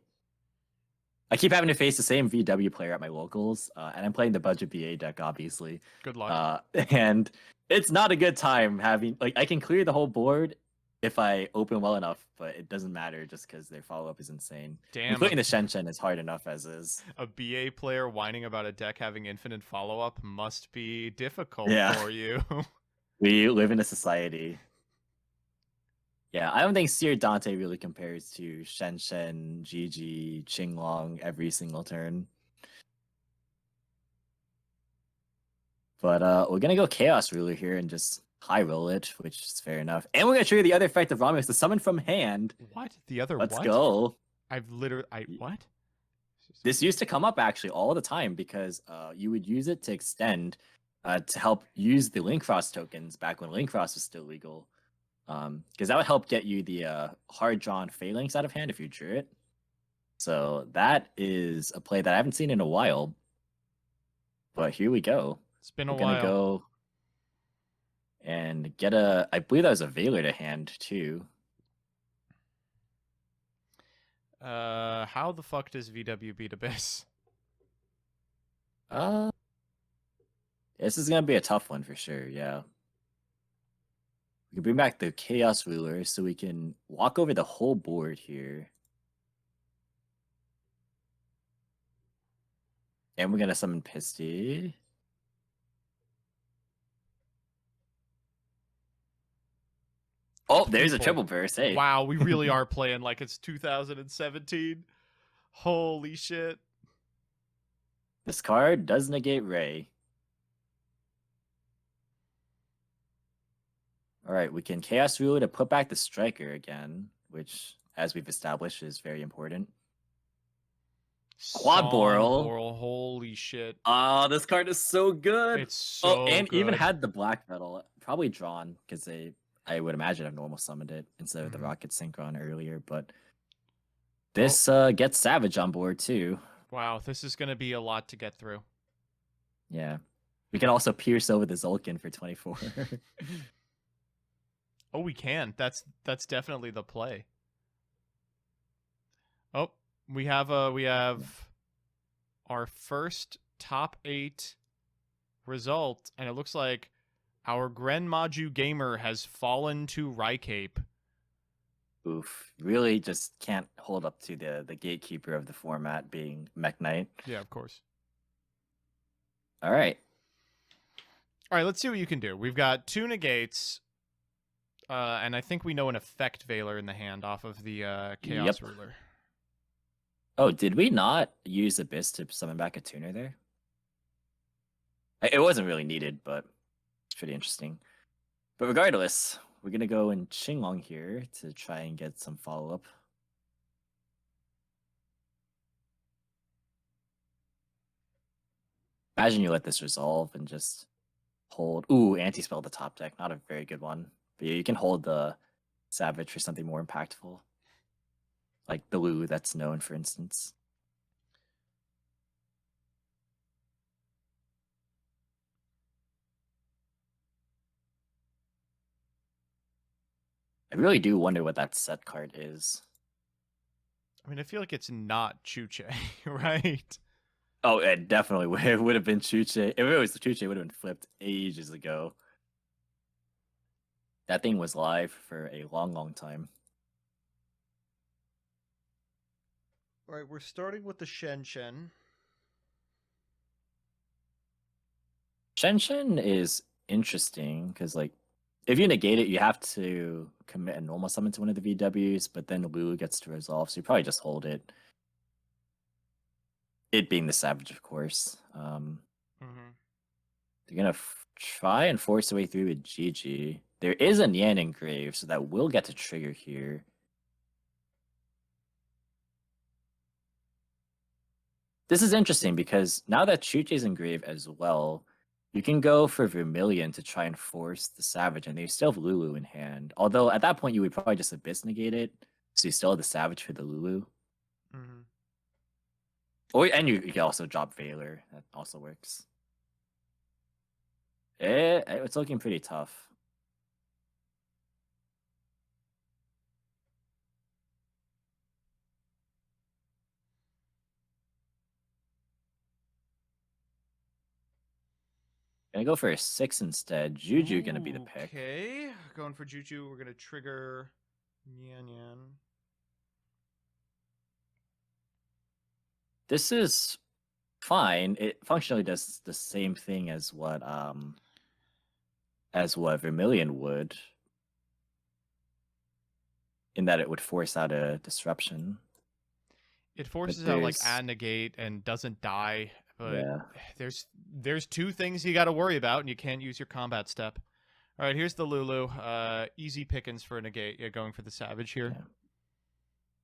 I keep having to face the same VW player at my locals, and I'm playing the budget BA deck, obviously. Good luck. And it's not a good time having I can clear the whole board if I open well enough, but it doesn't matter just because their follow-up is insane. Damn. Including the Shen is hard enough as is. A BA player whining about a deck having infinite follow-up must be difficult for you. We live in a society. Yeah, I don't think Seer Dante really compares to Shen, Gigi, Qinglong every single turn. But we're going to go Chaos Ruler here and just high roll it, which is fair enough. And we're going to trigger the other effect of Romulus, the summon from hand. What? The other Let's what? go. What? This used to come up actually all the time because you would use it to extend to help use the Link Frost tokens back when Link Frost was still legal. Because that would help get you the hard-drawn Phalanx out of hand if you drew it. So that is a play that I haven't seen in a while. But here we go. It's been a while. We're gonna go and get I believe that was a Valor to hand, too. How the fuck does VW beat Abyss? This is going to be a tough one for sure, yeah. We can bring back the Chaos Ruler so we can walk over the whole board here. And we're going to summon Pisty. Oh, there's a triple burst. Hey. Wow, we really are playing like it's 2017. Holy shit. This card does negate Ray. All right, we can Chaos Ruler to put back the Striker again, which, as we've established, is very important. Quad Boral. Holy shit. Oh, this card is so good. It's so and good. even had the black metal. Probably drawn, because I would imagine I've normal summoned it instead of the Rocket Synchron earlier, but Oh. this gets Savage on board too. Wow, this is going to be a lot to get through. Yeah. We can also pierce over the Zulkin for 24. Oh, we can. That's definitely the play. Oh, we have our first top 8 result, and it looks like our Grenmaju gamer has fallen to Rycape. Oof. Really just can't hold up to the gatekeeper of the format being Mech Knight. Yeah, of course. All right. All right, let's see what you can do. We've got 2 negates, and I think we know an effect Veiler in the hand off of the Chaos Ruler. Oh, did we not use Abyss to summon back a tuner there? It wasn't really needed, but it's pretty interesting. But regardless, we're going to go in Qinglong here to try and get some follow-up. Imagine you let this resolve and just hold... Ooh, anti-spell the top deck. Not a very good one. But yeah, you can hold the Savage for something more impactful. Like the Lulu that's known, for instance. I really do wonder what that set card is. I mean, I feel like it's not Chuche, right? Oh, it definitely would have been Chuche. If it was Chuche, it would have been flipped ages ago. That thing was live for a long, long time. All right, we're starting with the Shen. Shen is interesting because, like, if you negate it, you have to commit a normal summon to one of the VWs, but then Lulu gets to resolve, so you probably just hold it. It being the Savage, of course. They're going to try and force their way through with GG. There is a Nian Engrave, so that will get to trigger here. This is interesting because now that Chuche's Engrave as well, you can go for Vermilion to try and force the Savage, and they still have Lulu in hand. Although at that point, you would probably just Abyss negate it, so you still have the Savage for the Lulu. And you can also drop Veiler. That also works. It's looking pretty tough. Gonna go for a 6 instead. Juju gonna be the pick. Okay, going for Juju. We're gonna trigger Nyan. This is fine. It functionally does the same thing as what Vermilion would, in that it would force out a disruption. It forces out like add negate and doesn't die. But yeah. there's 2 things you got to worry about, and you can't use your combat step. All right, here's the Lulu. Easy pickings for a negate. Yeah, going for the Savage here. Yeah.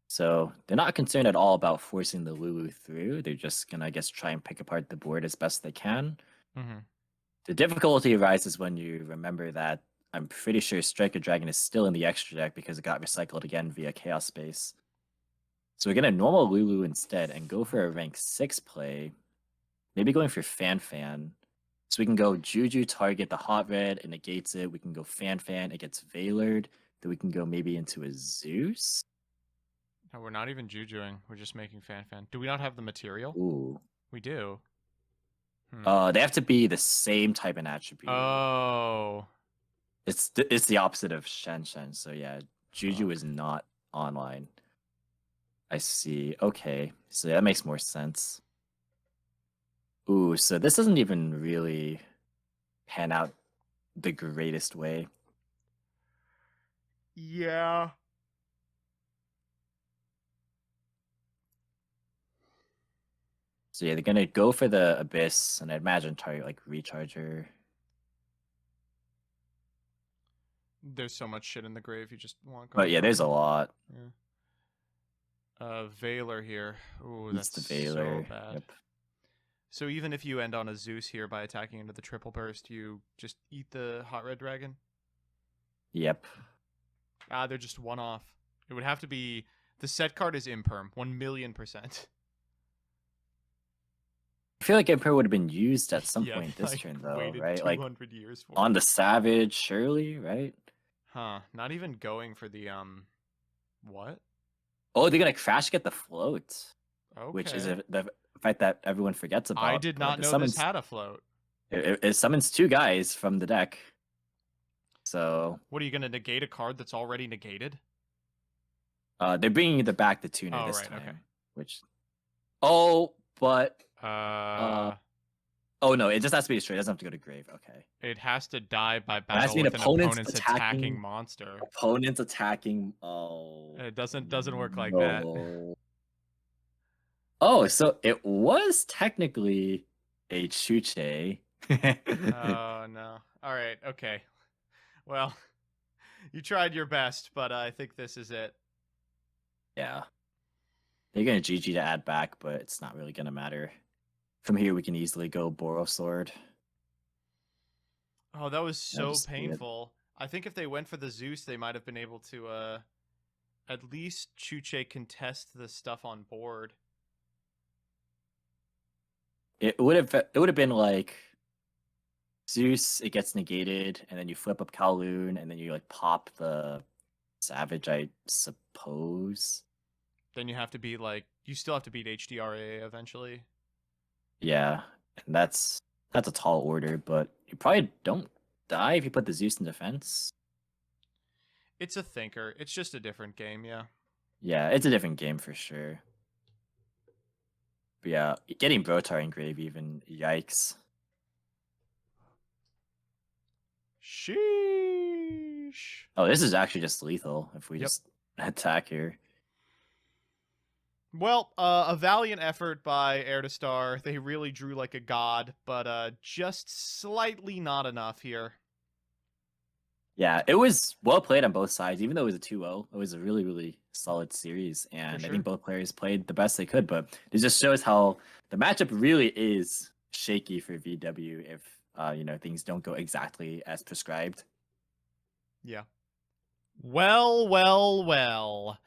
So they're not concerned at all about forcing the Lulu through. They're just gonna, I guess, try and pick apart the board as best they can. The difficulty arises when you remember that I'm pretty sure Striker Dragon is still in the extra deck because it got recycled again via Chaos Space. So we're gonna normal Lulu instead and go for a rank 6 play. Maybe going for Fan. So we can go Juju, target the hot red, it negates it. We can go Fan, it gets Veilered. Then we can go maybe into a Zeus. No, we're not even Jujuing. We're just making Fan. Do we not have the material? Ooh. We do. They have to be the same type and attribute. Oh. It's the opposite of Shen. So yeah, Juju is not online. I see. Okay. So that makes more sense. Ooh, so this doesn't even really pan out the greatest way. Yeah. So yeah, they're gonna go for the Abyss, and I imagine target like Recharger. There's so much shit in the grave you just want. But yeah, there's a lot. Yeah. Veiler here. Ooh, that's the Veiler. So bad. Yep. So even if you end on a Zeus here by attacking into the triple burst, you just eat the hot red dragon? Yep. They're just one off. It would have to be the set card is imperm, 1,000,000%. I feel like Emperor would have been used at some Yeah, point this like, turn, though, waited right? Like 200 years for on it. the Savage, surely, right? Huh? Not even going for the what? Oh, they're gonna crash get the float, Okay. which is the fact that everyone forgets about. I did but, like, not it know summons, this had a float. it summons 2 guys from the deck. So What are you gonna negate a card that's already negated? they're bringing the back the tuner Oh, this right, time, okay. which but oh no, it just has to be straight. It doesn't have to go to grave. Okay. It has to die by It has to battle be an with an opponent's opponent's attacking attacking monster. Opponents attacking. Oh. It doesn't work like no. Oh, so it was technically a Chuche. that. Oh no. All right. Okay. Well, you tried your best, but I think this is it. Yeah. They're gonna GG to add back, but it's not really gonna matter. From here, we can easily go Boro Sword. Oh, that was so just do it. painful. I think if they went for the Zeus, they might have been able to at least Chuche contest the stuff on board. It would have been like Zeus, it gets negated, and then you flip up Kowloon, and then you like pop the Savage, I suppose. Then you have to be like, you still have to beat HDRA eventually. Yeah, and that's a tall order, but you probably don't die if you put the Zeus in defense. It's a thinker. It's just a different game, yeah. Yeah, it's a different game for sure. But yeah, getting Brotar in grave even, yikes. Sheesh. Oh, this is actually just lethal if we Yep. just attack here. Well, a valiant effort by Air to Star. They really drew like a god, but just slightly not enough here. Yeah, it was well played on both sides. Even though it was a 2-0, it was a really, really solid series. And sure. I think both players played the best they could. But it just shows how the matchup really is shaky for VW if things don't go exactly as prescribed. Yeah. Well, well, well.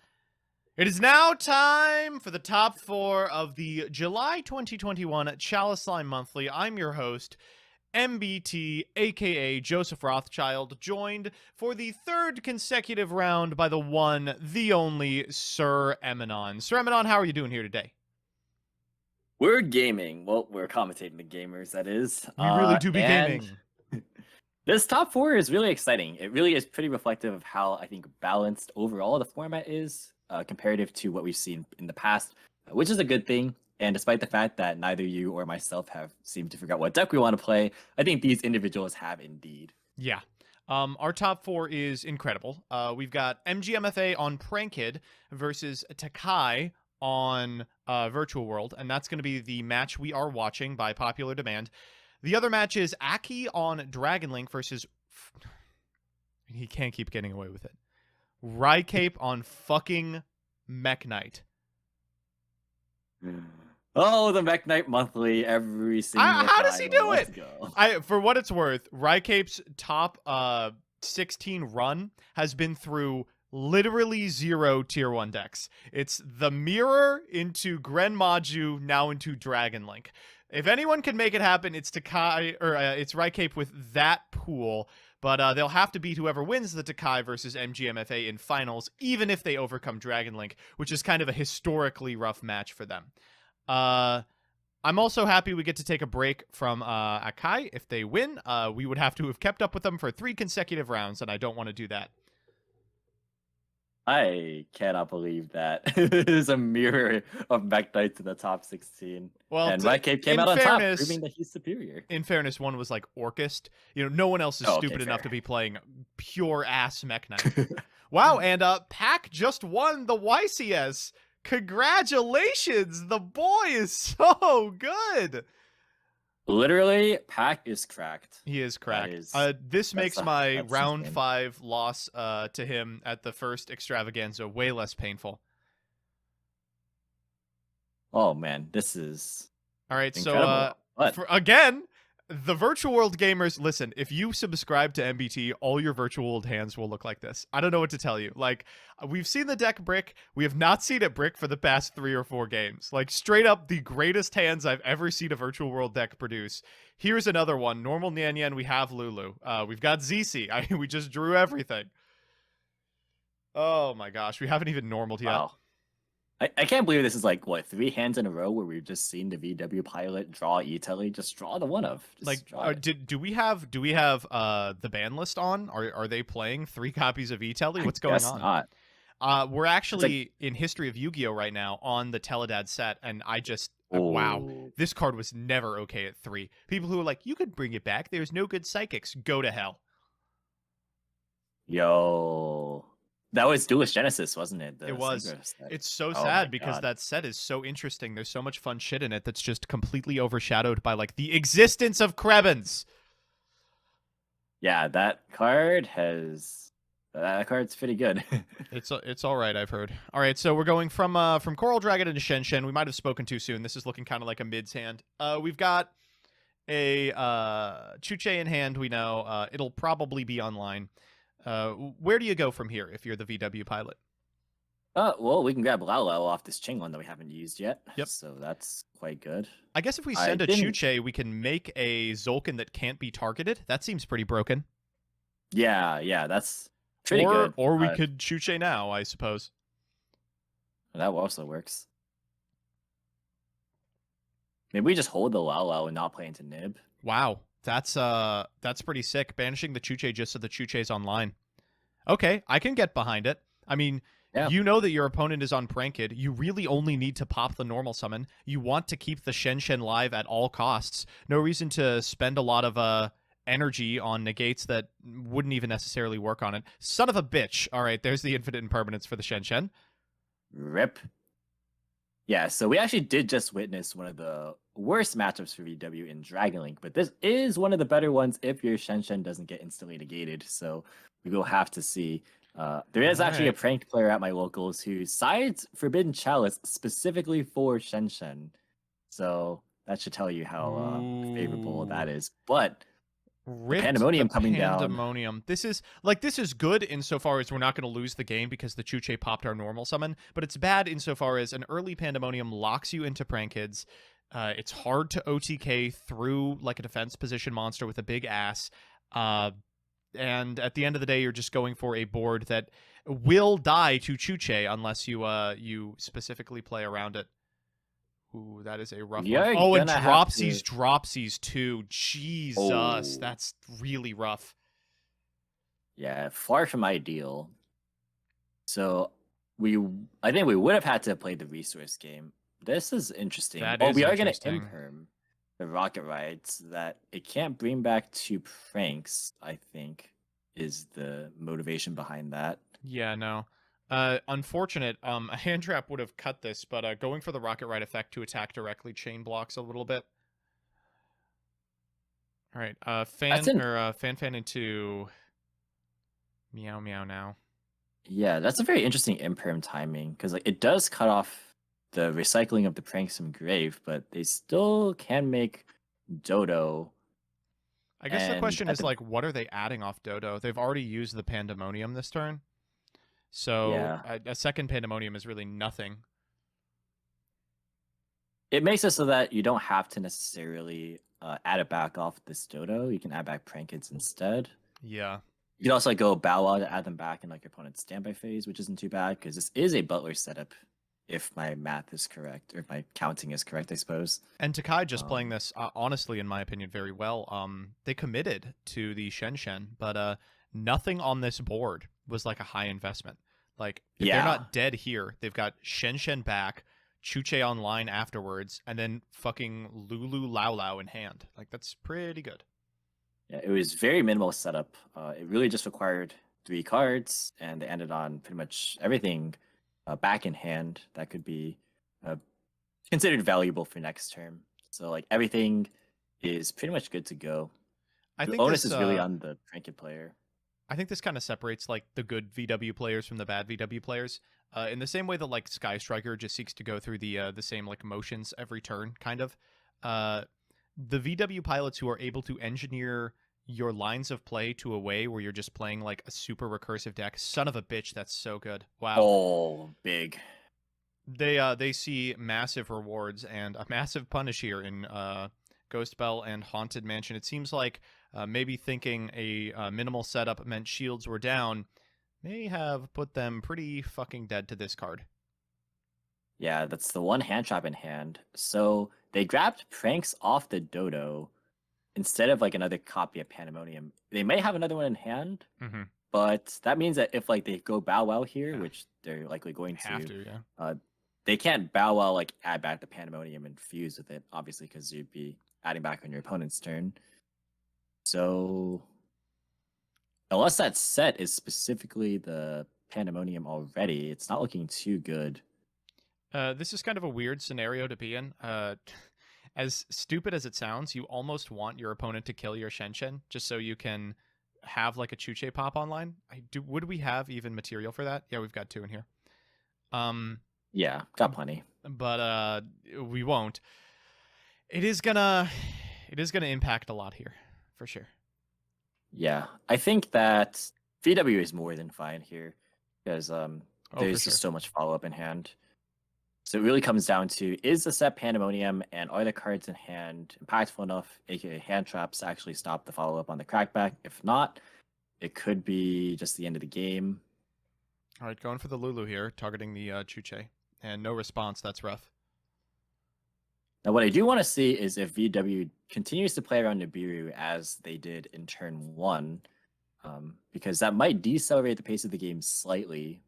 It is now time for the top 4 of the July 2021 Chalislime Monthly. I'm your host, MBT, aka Joseph Rothschild, joined for the 3rd consecutive round by the one, the only Sir Eminon. Sir Eminon, how are you doing here today? We're gaming. Well, we're commentating the gamers, that is. We really do be gaming. This top 4 is really exciting. It really is pretty reflective of how I think balanced overall the format is, comparative to what we've seen in the past, which is a good thing. And despite the fact that neither you or myself have seemed to forget what deck we want to play, I think these individuals have indeed. Yeah. Our top 4 is incredible. We've got MGMFA on Prankid versus Takai on Virtual World, and that's going to be the match we are watching by popular demand. The other match is Aki on Dragon Link versus... He can't keep getting away with it. Rycape on fucking Mech Knight. Oh, the Mech Knight Monthly every single time. How does he do Let's it? go. For what it's worth, Rycape's top 16 run has been through literally 0 tier 1 decks. It's the Mirror into Gren Maju, now into Dragon Link. If anyone can make it happen, it's Takai, or it's Rycape with that pool. But they'll have to beat whoever wins the Takai versus MGMFA in finals, even if they overcome Dragon Link, which is kind of a historically rough match for them. I'm also happy we get to take a break from Akai. If they win, we would have to have kept up with them for 3 consecutive rounds, and I don't want to do that. I cannot believe that it is a mirror of Mech Knight to the top 16. Well, and Rycape came out on top, proving that he's superior. In fairness, one was like Orcust. No one else is stupid enough to be playing pure ass Mech Knight. Wow, and Pac just won the YCS. Congratulations! The boy is so good. Literally, Pac is cracked. He is cracked. This makes my round 5 loss to him at the first extravaganza way less painful. Oh man, this is all right. incredible. So again, The virtual world gamers, listen, if you subscribe to MBT, all your virtual world hands will look like this. I don't know what to tell you. Like, we've seen the deck brick. We have not seen it brick for the past 3 or 4 games. Like, straight up the greatest hands I've ever seen a virtual world deck produce. Here's another one. Normal Nyan Nyan, we have Lulu. We've got ZC. We just drew everything. Oh my gosh, we haven't even normaled yet. Wow. I can't believe this is like, what, 3 hands in a row where we've just seen the VW pilot draw E-Telly? Just draw the one of. Just like, do we have the ban list on? Are they playing 3 copies of E-Telly? What's going on? Not. We're actually in History of Yu-Gi-Oh right now on the Teledad set, and I just wow, this card was never okay at 3. People who are like, you could bring it back. There's no good psychics. Go to hell. Yo. That was Duelist Genesis, wasn't it? It was. It's so sad because that set is so interesting. There's so much fun shit in it that's just completely overshadowed by like the existence of Krebens. Yeah, that card's pretty good. It's all right, I've heard. All right, so we're going from Coral Dragon into Shen Shen. We might have spoken too soon. This is looking kind of like a mid's hand. We've got a Chuche in hand. We know it'll probably be online. Where do you go from here if you're the VW pilot? Well, we can grab Lao Lao off this Ching one that we haven't used yet. Yep. So that's quite good. I guess if we send a Chuche, we can make a Zolkin that can't be targeted. That seems pretty broken. Yeah, that's pretty good. Or we could Chuche now, I suppose. That also works. Maybe we just hold the Lao Lao and not play into Nib. Wow. That's pretty sick. Banishing the Chuche just so the Chuche's online. Okay, I can get behind it. I mean, you know that your opponent is on Pranked. You really only need to pop the normal summon. You want to keep the Shen Shen live at all costs. No reason to spend a lot of energy on negates that wouldn't even necessarily work on it. Son of a bitch. All right, there's the infinite impermanence for the Shen Shen. Rip. Yeah, so we actually did just witness one of the worst matchups for VW in Dragon Link, but this is one of the better ones if your Shen Shen doesn't get instantly negated, so we will have to see. There is actually a pranked player at my locals who sides Forbidden Chalice specifically for Shen Shen, so that should tell you how favorable that is. But Pandemonium coming down. Pandemonium. This is good insofar as we're not going to lose the game because the Chuche popped our normal summon, but it's bad insofar as an early Pandemonium locks you into Prankids. It's hard to OTK through like a defense position monster with a big ass. And at the end of the day, you're just going for a board that will die to Chuche unless you specifically play around it. Ooh, that is a rough one. Oh, and Dropsies too. Jesus, that's really rough. Yeah, far from ideal. So I think we would have had to play the resource game. This is interesting. We are going to imperm the rocket rides that it can't bring back 2 pranks, I think, is the motivation behind that. Yeah, no. Unfortunate. A hand trap would have cut this, but going for the rocket ride effect to attack directly chain blocks a little bit. All right. Fan into Meow Meow now. Yeah, that's a very interesting imperm timing because like it does cut off the recycling of the pranks from Grave, but they still can make Dodo. I guess the question is like, what are they adding off Dodo? They've already used the Pandemonium this turn. So a second Pandemonium is really nothing. It makes it so that you don't have to necessarily add it back off this Dodo. You can add back Prankids instead. Yeah. You can also go Bow Wow to add them back in like your opponent's standby phase, which isn't too bad because this is a Butler setup, if my math is correct, or if my counting is correct, I suppose. And Takai just playing this, honestly, in my opinion, very well. They committed to the Shen Shen, but nothing on this board was like a high investment. Like, if they're not dead here, they've got Shen Shen back, Chuche online afterwards, and then fucking Lulu Lao Lao in hand. Like, that's pretty good. Yeah, it was very minimal setup. It really just required 3 cards, and they ended on pretty much everything back in hand that could be considered valuable for next term. So, like, everything is pretty much good to go. I think the onus is really on the Pranked player. I think this kind of separates like the good VW players from the bad VW players. In the same way that like Sky Striker just seeks to go through the same like motions every turn, kind of. the VW pilots who are able to engineer your lines of play to a way where you're just playing like a super recursive deck. Son of a bitch, that's so good. Wow. Oh, big. They see massive rewards and a massive punish here in Ghost Bell and Haunted Mansion. It seems like maybe thinking a minimal setup meant shields were down may have put them pretty fucking dead to this card. Yeah, that's the one hand trap in hand. So they grabbed Pranks off the Dodo instead of like another copy of Pandemonium. They may have another one in hand, Mm-hmm. but that means that if like they go Bow Wow here, Yeah. which they're likely going Have to, yeah. they can't Bow Wow like add back the Pandemonium and fuse with it, obviously, because you'd be adding back on your opponent's turn. So unless that set is specifically the Pandemonium already, it's not looking too good. This is kind of a weird scenario to be in. As stupid as it sounds, you almost want your opponent to kill your Shenshen just so you can have like a Chuche pop online. Would we have even material for that? Yeah, we've got 2 in here. Yeah, got plenty. But we won't. It is gonna impact a lot here, for sure. Yeah, I think that VW is more than fine here because there's just so much follow up in hand. So it really comes down to, is the set Pandemonium and are the cards in hand impactful enough, aka hand traps, to actually stop the follow up on the crackback? If not, it could be just the end of the game. All right, going for the Lulu here, targeting the Chuche, and no response. That's rough. Now, what I do want to see is if VW continues to play around Nibiru as they did in turn 1, because that might decelerate the pace of the game slightly,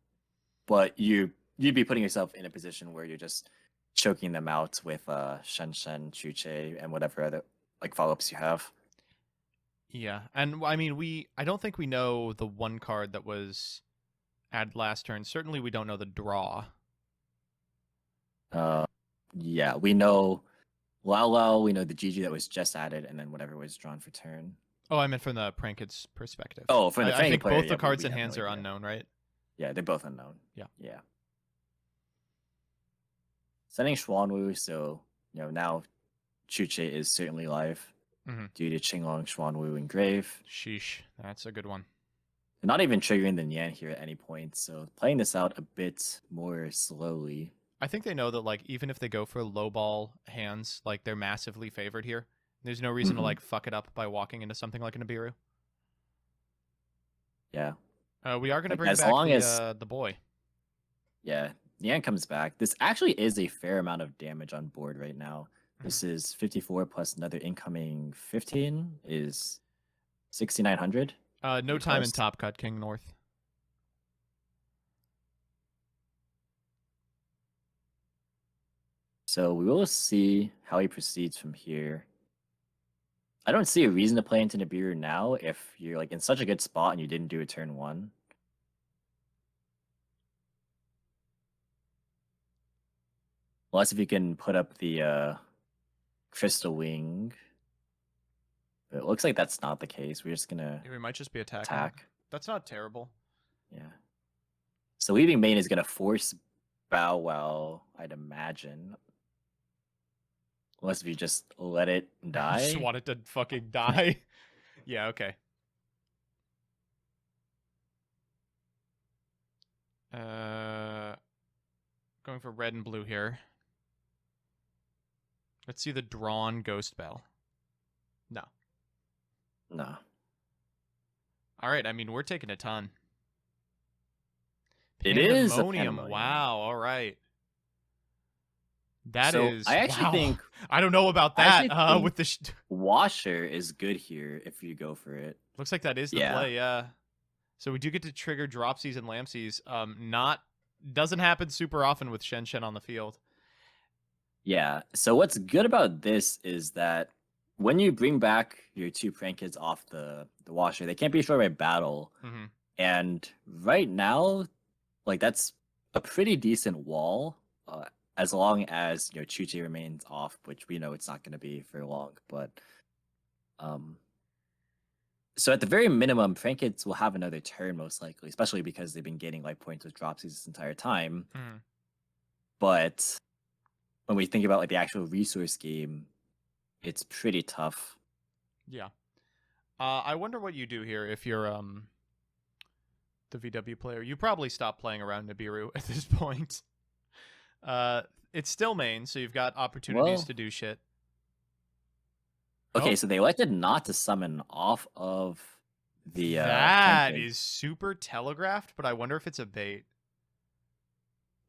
but you'd be putting yourself in a position where you're just choking them out with Shenshen, Chuche, and whatever other like follow-ups you have. Yeah, and I mean, I don't think we know the one card that was added last turn. Certainly, we don't know the draw. Yeah, we know Lao, we know the GG that was just added, and then whatever was drawn for turn. Oh, I meant from the Prankid's perspective. Oh, from the I think player, both the cards in hands are unknown, right? Yeah, they're both unknown. Yeah. Yeah. Sending Xuanwu, so now Chuche is certainly live due to Qinglong, Xuanwu, and Grave. Sheesh, that's a good one. They're not even triggering the Nian here at any point, so playing this out a bit more slowly. I think they know that like even if they go for low ball hands, like they're massively favored here. There's no reason to like fuck it up by walking into something like an Nibiru. Yeah. We are going to bring back the boy. Yeah, Nian comes back. This actually is a fair amount of damage on board right now. This is 54 plus another incoming 15 is 6,900. No time in Top Cut, King North. So we will see how he proceeds from here. I don't see a reason to play into Nibiru now if you're like in such a good spot and you didn't do a turn 1. Unless if you can put up the Crystal Wing. But it looks like that's not the case. We're just gonna we might just be attack. That's not terrible. Yeah. So leaving main is gonna force Bow Wow, I'd imagine. Unless if you just let it die. Just want it to fucking die. Yeah, okay. Going for red and blue here. Let's see the drawn Ghost Bell. No. No. All right, I mean, we're taking a ton. It is a Pandemonium. Wow, all right. That so is. I actually think. I don't know about that. With the Washer is good here if you go for it. Looks like that is the play. Yeah. So we do get to trigger Dropsies and Lampsies. Doesn't happen super often with Shenshen on the field. Yeah. So what's good about this is that when you bring back your 2 prank kids off the Washer, they can't be destroyed by battle. And right now, like that's a pretty decent wall. As long as Chuche remains off, which we know it's not going to be for long, but so at the very minimum, Prankids will have another turn most likely, especially because they've been getting life points with Dropsies this entire time. But when we think about like the actual resource game, it's pretty tough. Yeah. I wonder what you do here if you're the VW player. You probably stop playing around Nibiru at this point. It's still main, so you've got opportunities Well, to do shit. okay, Oh. so they elected not to summon off of the That Trinket. is super telegraphed, but I wonder if it's a bait.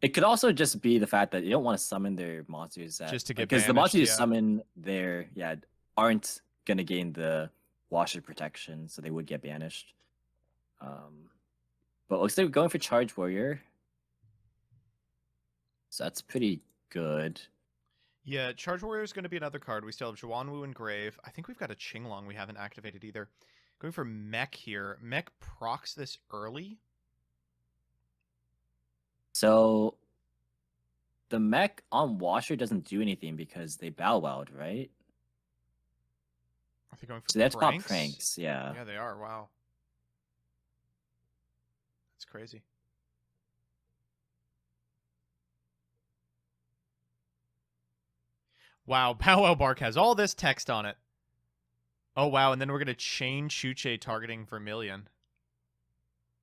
It could also just be the fact that you don't want to summon their monsters Just to get because the banished, monsters you yeah. summon there, aren't gonna gain the washer protection, so they would get banished. But looks like we're going for Charge Warrior, so that's pretty good. Yeah, Charge Warrior is going to be another card. We still have Zhuanwu and Grave. I think we've got a Qinglong we haven't activated either. Going for Mech here. Mech procs this early. So the mech on Washer doesn't do anything because they Bow Wowed, right? Are they going for So that's pranks? pop pranks, yeah. Yeah, they are. Wow. That's crazy. Wow, Bow Wow Bark has all this text on it. Oh, wow, and then we're going to chain Chuche targeting Vermilion.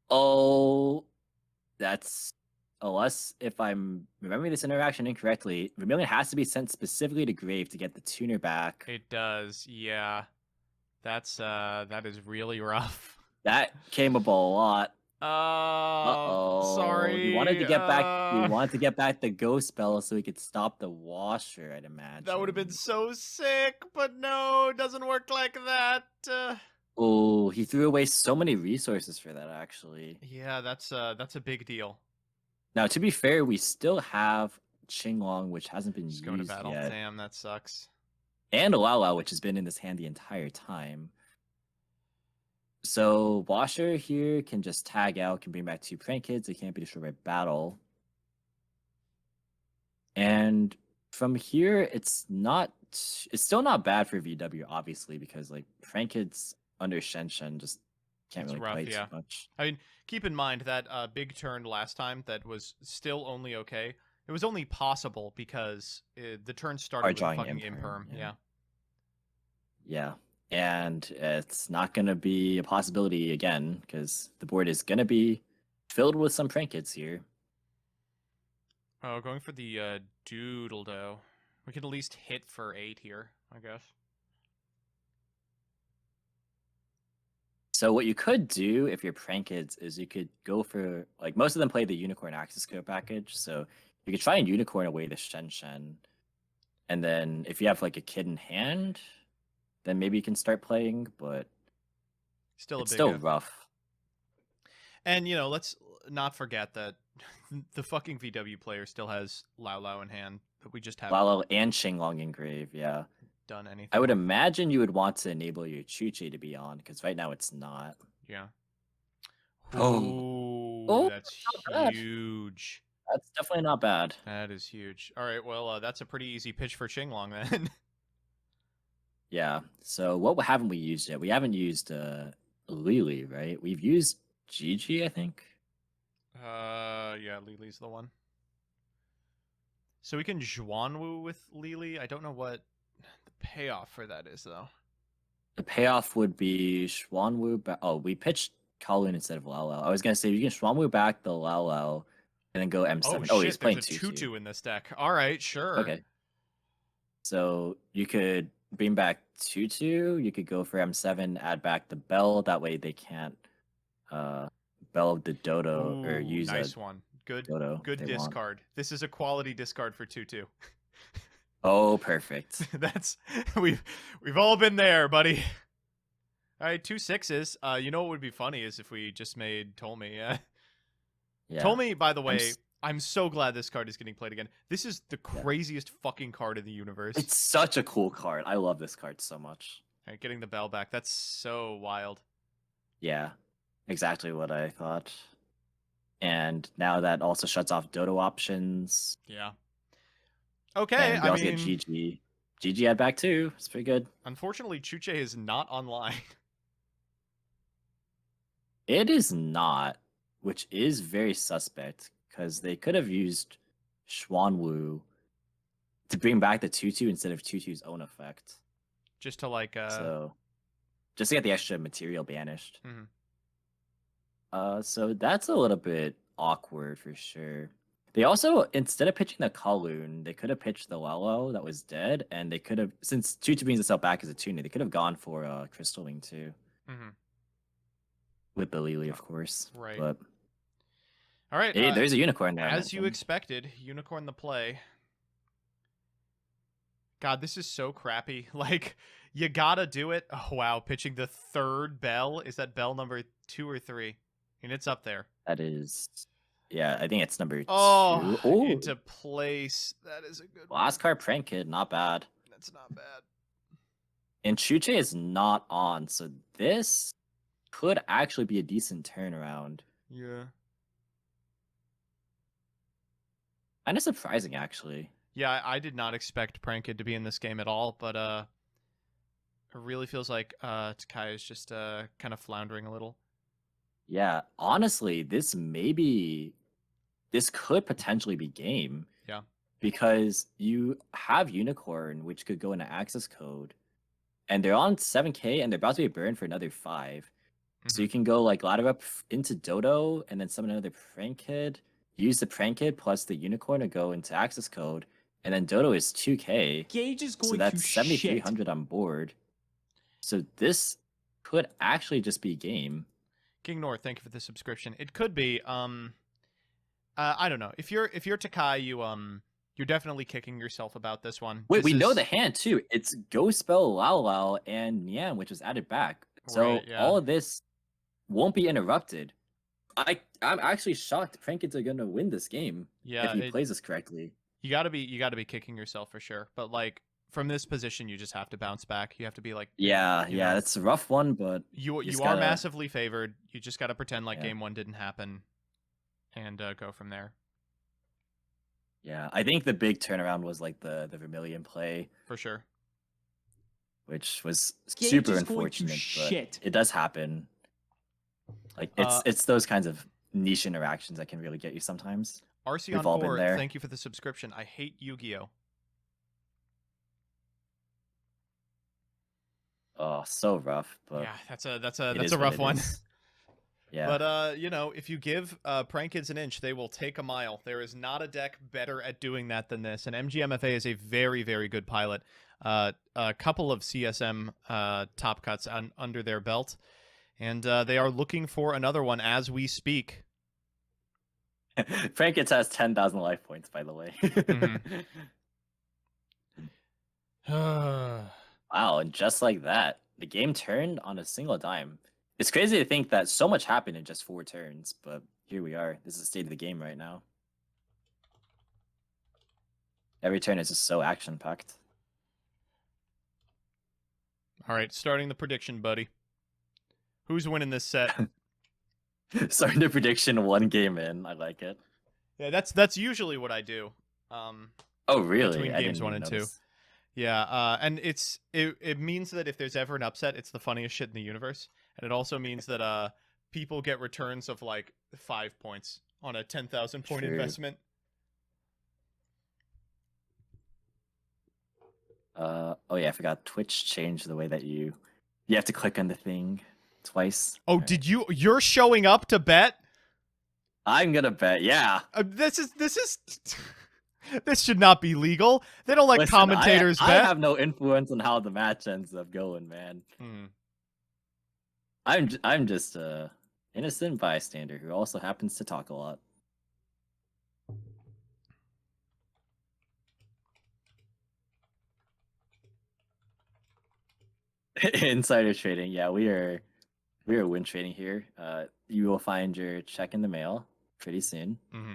Oh, that's... Unless, if I'm remembering this interaction incorrectly, Vermilion has to be sent specifically to Grave to get the tuner back. It does, yeah. That is really rough. That came up a lot. Oh, sorry. He wanted to get back. He wanted to get back the ghost spell so he could stop the washer. I'd imagine that would have been so sick, but no, it doesn't work like that. Oh, he threw away so many resources for that. Actually, yeah, that's a big deal. now to be fair, we still have Qinglong, which hasn't been Just used going to battle. yet, Damn, that sucks. and Lao, which has been in this hand the entire time. So Washer here can just tag out, can bring back 2 prank kids. They can't be destroyed by battle. And from here, it's still not bad for VW, obviously, because like prank kids under Shenshen just can't It's really rough, play yeah. too much. I mean, keep in mind that big turn last time that was still only okay. It was only possible because the turn started with a drawing fucking Imperm, Imperm. Yeah. Yeah. And it's not going to be a possibility again because the board is going to be filled with some prank kids here. Oh, going for the Doodle Doe. We can at least hit for 8 here, I guess. So what you could do if you're prank kids is you could go for, like, most of them play the Unicorn Access Code package, so you could try and Unicorn away the Shenshen. And then if you have like a kid in hand, then maybe you can start playing, but Still it's a big still F. rough. And, let's not forget that the fucking VW player still has Lao in hand, but we just haven't Lalo and Qinglong Engrave, yeah. done anything. I would imagine you would want to enable your Chuche to be on, because right now it's not. Yeah. Oh. Ooh, that's not bad. huge. That's definitely not bad. That is huge. All right, well, that's a pretty easy pitch for Qinglong then. Yeah, so what haven't we used yet? We haven't used Lily, right? We've used Gigi, I think. Yeah, Lily's the one. So we can Zhuanwu with Lily. I don't know what the payoff for that is, though. The payoff would be Xuanwu. Oh, we pitched Kowloon instead of Lao Lao. I was gonna say you can Xuanwu back the Lao Lao and then go M7. Oh, shit, he's playing there's a 2-2. Tutu in this deck. All right, sure. Okay. So you could bring back Tutu. You could go for M7, add back the Bell. That way they can't Bell the Dodo or Ooh, use nice a one. Good, Dodo. good discard. This is a quality discard for Tutu. Oh, perfect. That's we've all been there, buddy. All right, 2 6s. You know what would be funny is if we just made Tolmi. Yeah. Tolmi, by the way, I'm so glad this card is getting played again. This is the craziest fucking card in the universe. It's such a cool card. I love this card so much. All right, getting the bell back. That's so wild. Yeah, exactly what I thought. And now that also shuts off Dodo options. Yeah. Okay, and we also get GG. GG add back too. It's pretty good. Unfortunately, Chuche is not online. It is not, which is very suspect because they could have used Xuanwu to bring back the Tutu instead of Tutu's own effect. just to like So just to get the extra material banished. Mhm. So that's a little bit awkward for sure. They also, instead of pitching the Kowloon, they could have pitched the Lelo that was dead, and they could have, since Choo-Choo brings itself back as a tuner, they could have gone for Crystal Wing too. With the Lily, of course. Right. But all right. hey, there's a unicorn there. As you expected, unicorn the play. God, this is so crappy. Like, you gotta do it. Oh, wow. Pitching the third bell. Is that bell number 2 or 3? And it's up there. That is, yeah, I think it's number 2. Oh, into place. That is a good last card prank kid, not bad. That's not bad. And Chuche is not on, so this could actually be a decent turnaround. Yeah. Kind of surprising, actually. Yeah, I did not expect Prank Kid to be in this game at all, but it really feels like Takai is just kind of floundering a little. Yeah, honestly, this could potentially be game. Yeah. Because you have Unicorn, which could go into access code, and they're on 7k, and they're about to be burned for another 5. So you can go like ladder up into Dodo, and then summon another Prank Kid, use the Prank Kid plus the Unicorn to go into access code, and then Dodo is 2k. Gage is going So that's to 7,300 on board. So this could actually just be game. King North, thank you for the subscription. It could be. I don't know. If you're Takai, you're definitely kicking yourself about this one. Wait, we know the hand too. It's Ghost Spell, Lao Lao, and Nian, which was added back. So Right, yeah. all of this won't be interrupted. I'm actually shocked Prank Kids are gonna win this game. Yeah, if he plays this correctly. You gotta be kicking yourself for sure. But like from this position, you just have to bounce back. You have to be like, Yeah, you know, it's a rough one, but you just are gotta- massively favored. You just gotta pretend like Yeah. game 1 didn't happen, and go from there. Yeah, I think the big turnaround was like the Vermilion play, For sure. which was Gage super is going to unfortunate, but shit. it does happen. Like it's those kinds of niche interactions that can really get you sometimes. RC We've on all been 4, there. thank you for the subscription. I hate Yu-Gi-Oh. Oh, so rough, but Yeah, that's a it is what rough it one. is. Yeah. But you know, if you give Prank Kids an inch, they will take a mile. There is not a deck better at doing that than this. And MGMFA is a very, very good pilot. A couple of CSM top cuts under their belt, and they are looking for another one as we speak. Prank Kids has 10,000 life points, by the way. Wow, and just like that, the game turned on a single dime. It's crazy to think that so much happened in just 4 turns, but here we are. This is the state of the game right now. Every turn is just so action-packed. All right, starting the prediction, buddy. Who's winning this set? Starting the prediction 1 game in. I like it. Yeah, that's usually what I do. Oh, really? Between I games didn't 1 even and 2. notice. Yeah, and it means that if there's ever an upset, it's the funniest shit in the universe. And it also means that people get returns of like 5 points on a 10,000 point True. investment. Oh yeah, I forgot Twitch changed the way that you have to click on the thing twice. Oh, All right. you're showing up to bet? I'm gonna bet, yeah. This is this should not be legal. They don't let Listen, commentators I bet. have no influence on how the match ends up going, man. Hmm. I'm just a innocent bystander who also happens to talk a lot. Insider trading, yeah, we are win trading here. You will find your check in the mail pretty soon. Mm-hmm.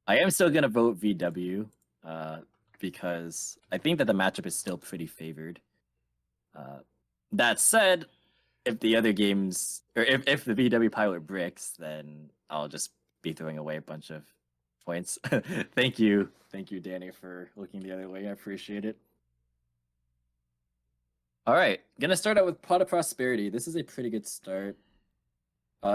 I am still gonna vote VW, because I think that the matchup is still pretty favored. That said, if the other games, or if the VW pilot bricks, then I'll just be throwing away a bunch of points. Thank you, Danny, for looking the other way. I appreciate it. All right, gonna start out with Pot of Prosperity. This is a pretty good start.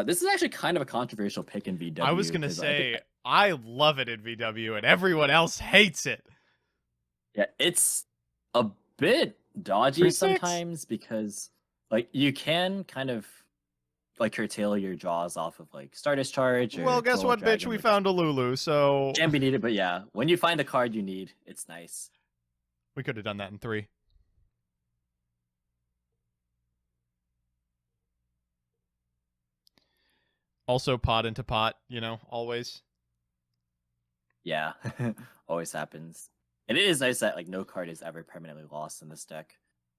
This is actually kind of a controversial pick in VW. I was gonna say I love it in VW, and everyone else hates it. Yeah, it's a bit dodgy 3-6? sometimes because like you can kind of like curtail your draws off of like Star Discharge Well, or guess Coral what, bitch? Dragon, We which found a Lulu, so can be needed, but yeah, when you find the card you need, it's nice. we could have done that in 3. Also, pot into pot, you know, always. Yeah, always happens. And it is nice that like no card is ever permanently lost in this deck.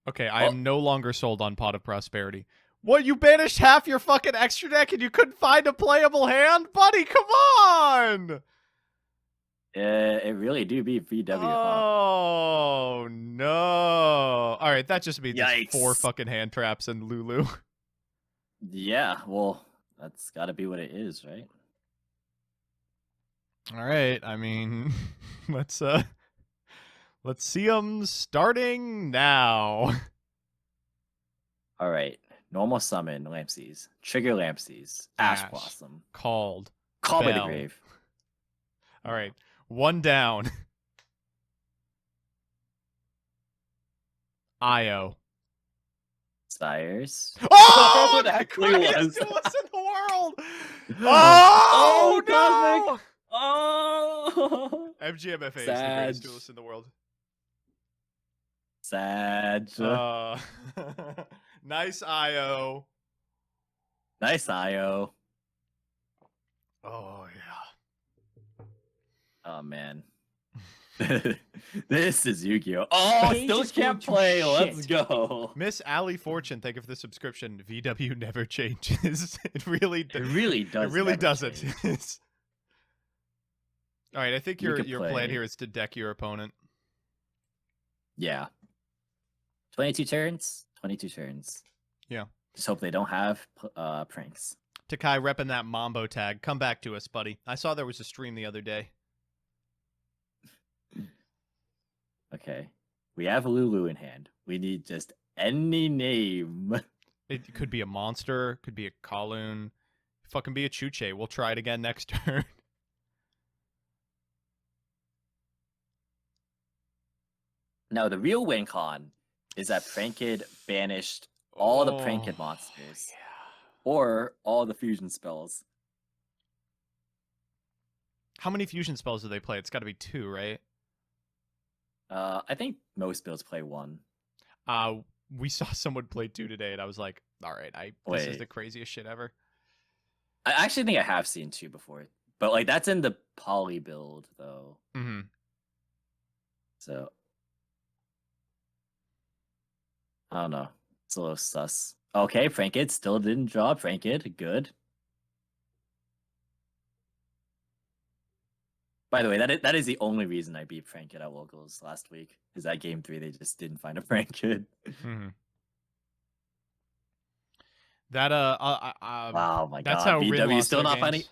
Okay, I Oh. am no longer sold on Pot of Prosperity. What, you banished half your fucking extra deck and you couldn't find a playable hand? Buddy, come on! It really do be VW, huh? Oh, no. All right, that just means it's 4 Yikes. fucking hand traps and Lulu. Yeah, well, that's gotta be what it is, right? All right, I mean, let's see them starting now. All right. Normal summon Lampsies. Trigger Lampsies. Ash Ash. Blossom. Called. Call by the Bell. Grave. All right, 1 down. Io. Sires. Oh, That the actually greatest was. duelist in the world! Oh, no! Oh! MGMFA is the Sad. greatest duelist in the world. Sad. Nice Io. Nice Io. Oh, yeah. Oh, man. This is Yu-Gi-Oh! Oh, Cage still is can't going to play. Let's shit. go. Miss Allie Fortune, thank you for the subscription. VW never changes. It really It really does. It really never doesn't. change. All right, I think You your could plan play- here is to deck your opponent. Yeah. 22 turns. 22 turns. Yeah. Just hope they don't have pranks. Takai repping that Mambo tag. Come back to us, buddy. I saw there was a stream the other day. Okay. We have a Lulu in hand. We need just any name. It could be a monster, could be a Kowloon, fucking be a Chuche. We'll try it again next turn. Now, the real win con is that Prankid banished all the Oh, Prankid monsters. yeah. Or all the fusion spells. How many fusion spells do they play? It's got to be 2, right? I think most builds play 1. We saw someone play 2 today, and I was like, all right, this is Wait. the craziest shit ever. I actually think I have seen 2 before. But like that's in the poly build though. Mm-hmm. So I don't know. It's a little sus. Okay, Prankid still didn't draw. Prankid, good. By the way, that is the only reason I beat Prankid at locals last week. Is that game 3 they just didn't find a Prankid. Mm-hmm. That Wow, my that's god. how Rin BW lost still their not finding. games.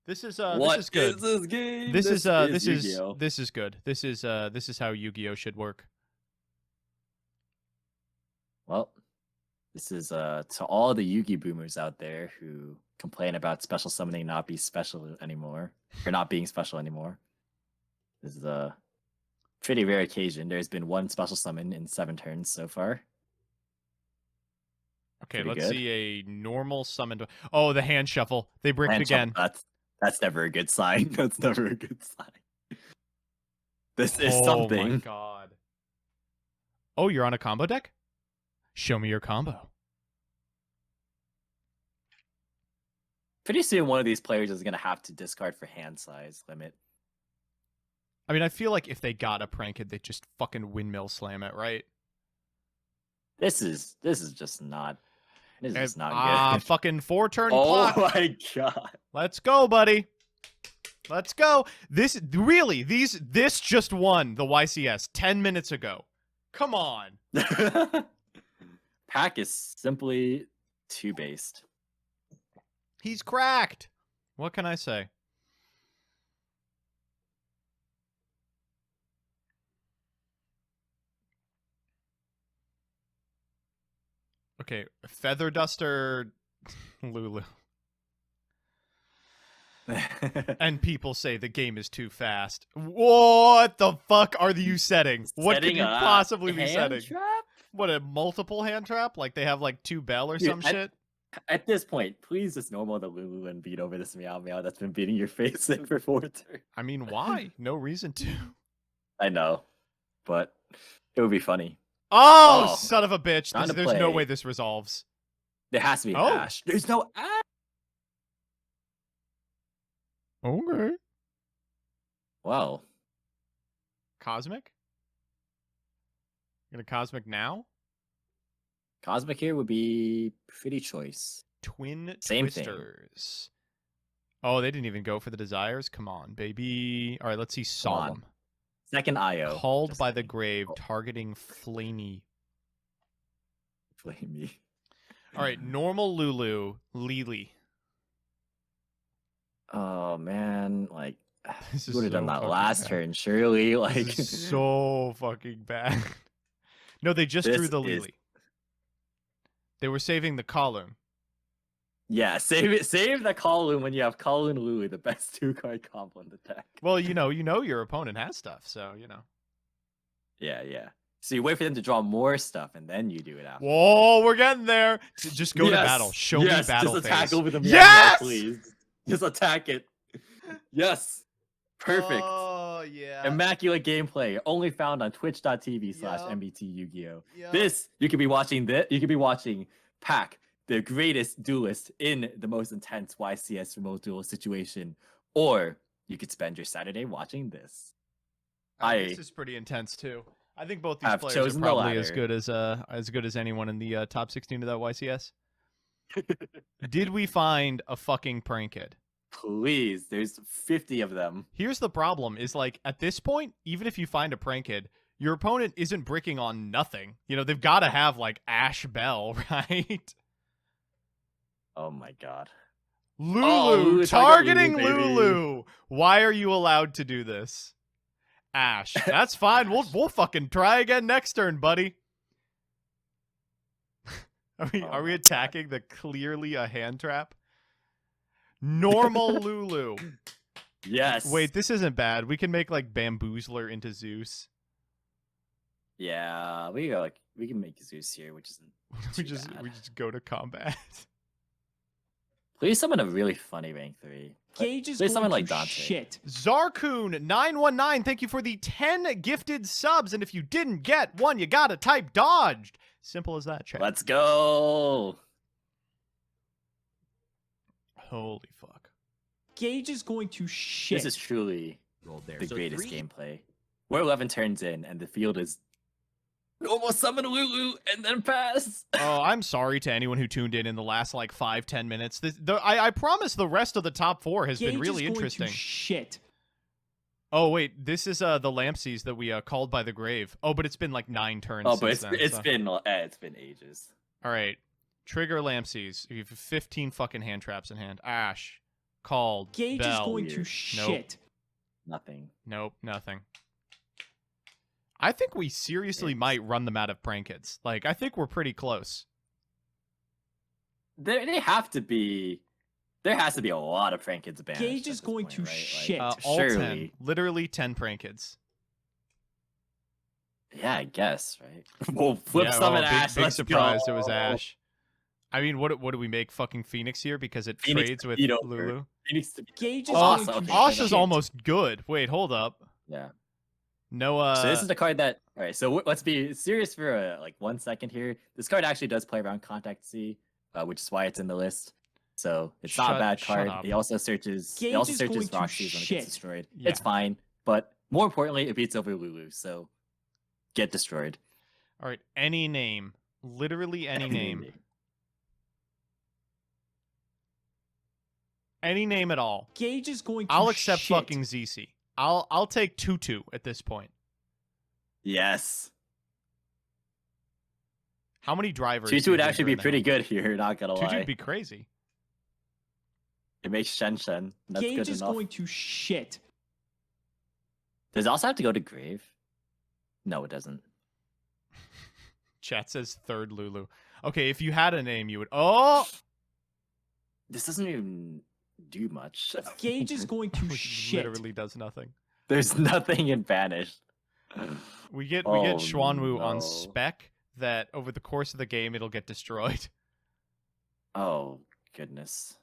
This is What this is good. this game? This is Yu-Gi-Oh! this is good. This is how Yu-Gi-Oh should work. Well, this is to all the Yu-Gi boomers out there who complain about special summoning not be special anymore, or not being special anymore. This is a pretty rare occasion. There's been 1 special summon in 7 turns so far. Okay, Pretty let's good. see a normal summon. Oh, the hand shuffle. They bricked Hand again. shuffle, that's never a good sign. That's never a good sign. This is Oh something. my god. Oh, you're on a combo deck? Show me your combo. Pretty soon, one of these players is gonna have to discard for hand size limit. I mean, I feel like if they got a Prankid, they'd just fucking windmill slam it, right? This is just not. This is just not good. Fucking 4-turn Oh clock. my god. Let's go, buddy. Let's go. This just won the YCS 10 minutes ago. Come on. Pack is simply too based. He's cracked. What can I say? Okay, Feather Duster Lulu. And people say the game is too fast. What the fuck are you setting? What could Setting you a possibly be hand setting? trap? What, a multiple hand trap? Like they have like 2 bell or Dude, some shit? At this point, please just normal the Lulu and beat over this Meow Meow that's been beating your face in for 4 turns. I mean, why? No reason to. I know, but it would be funny. Oh, Oh, son of a bitch. trying to There's no play. way this resolves. There has to be an Oh. Ash. There's no Ash. Okay. Wow. Cosmic? Gonna Cosmic now? Cosmic here would be pretty choice. Twin Same thing. Twisters. Oh, they didn't even go for the desires? Come on, baby. All right, let's see Come on. Solemn. Second IO. Called Just by the kidding. grave, Oh. targeting Flamey. Blame me. All right, normal Lulu, Lily. Oh man, like This you is would have done so that fucking last bad. turn, surely. Like This is so fucking bad. No, they just drew This the is- Lily. They were saving the column. yeah, save the Kowloon when you have Kowloon and Lulu, the best 2-card combo in the deck. Well, you know your opponent has stuff, so you know. Yeah. So you wait for them to draw more stuff and then you do it after. Whoa, we're getting there. Just go to Yes, battle. Show me battle just attack phase. over the Meow Yes! Meow, please. Just attack it. Yes. Perfect. Oh yeah. Immaculate gameplay, only found on twitch.tv/MBT Yu-Gi-Oh. This, you could be watching Pack, the greatest duelist in the most intense YCS remote duel situation, or you could spend your Saturday watching this. This is pretty intense too. I think both these have players are chosen the probably as latter. good as anyone in the top 16 of that YCS. Did we find a fucking prank kid? Please, there's 50 of them. Here's the problem: is like at this point, even if you find a prank kid, your opponent isn't bricking on nothing. You know, they've got to have like Ash Bell, right? Oh my god. Lulu, Lulu, targeting target Lulu, baby. Lulu. Why are you allowed to do this? Ash, that's fine. We'll fucking try again next turn, buddy. Are we Oh are we my attacking the clearly a hand trap? Normal Lulu. Yes. Wait, this isn't bad. We can make like Bamboozler into Zeus. Yeah, we can make Zeus here, which isn't. we too just bad. we just go to combat. Please summon a really funny rank 3. Gage is Please going summon to like Dante. shit. Zarkoon919, thank you for the 10 gifted subs. And if you didn't get one, you gotta type dodged. Simple as that, chat. Let's go. Holy fuck. Gage is going to shit. This is truly Rolled there. the So greatest 3 gameplay. We're 11 turns in, and the field is almost summon Lulu and then pass. Oh, I'm sorry to anyone who tuned in the last like 5-10 minutes. I promise the rest of the top 4 has Gage been really is going interesting. To shit. Oh wait, this is the Lampsies that we called by the grave. Oh, but it's been like 9 turns. Oh, but since then, it's so. been ages. All right, trigger Lampsies. You have 15 fucking hand traps in hand. Ash, called. Gage Bell. is going to Weird. shit. Nothing. Nope, nothing. I think we seriously might run them out of prank kids. Like, I think we're pretty close. They have to be. There has to be a lot of prank kids banned. Gage at is this going point, to right? shit. All surely. 10. Literally 10 prank kids. Yeah, I guess, right? We'll flip Yeah, summon big, Ash. Big Let's surprise, go. it was Ash. I mean, what do we make fucking Phoenix here? Because it Phoenix trades to with beat over. Lulu. Phoenix to beat- Gage is Oh, going to okay. Osh shit. is almost good. Wait, hold up. Yeah. No, So this is the card that. All right. So let's be serious for like 1 second here. This card actually does play around Contact C, which is why it's in the list. So it's not a bad Shut card. up. He also searches. Gage He also is searches going to Roxy's when it shit. gets destroyed. Yeah. It's fine, but more importantly, it beats over Lulu. So get destroyed. All right, any name. Literally any name. Any name at all. Gage is going to I'll accept shit. fucking ZC. I'll take Tutu at this point. Yes. How many drivers? Tutu do you would think actually are be in the pretty house? good here. Not gonna Tutu lie. would be crazy. It makes Shen Shen. That's Gage good is enough. going to shit. Does it also have to go to grave? No, it doesn't. Chat says third Lulu. Okay, if you had a name, you would. Oh, This doesn't even do much. Gage is going to Which shit. literally does nothing. There's nothing in banished. We get Oh, Xuanwu on no. spec that over the course of the game it'll get destroyed. Oh goodness.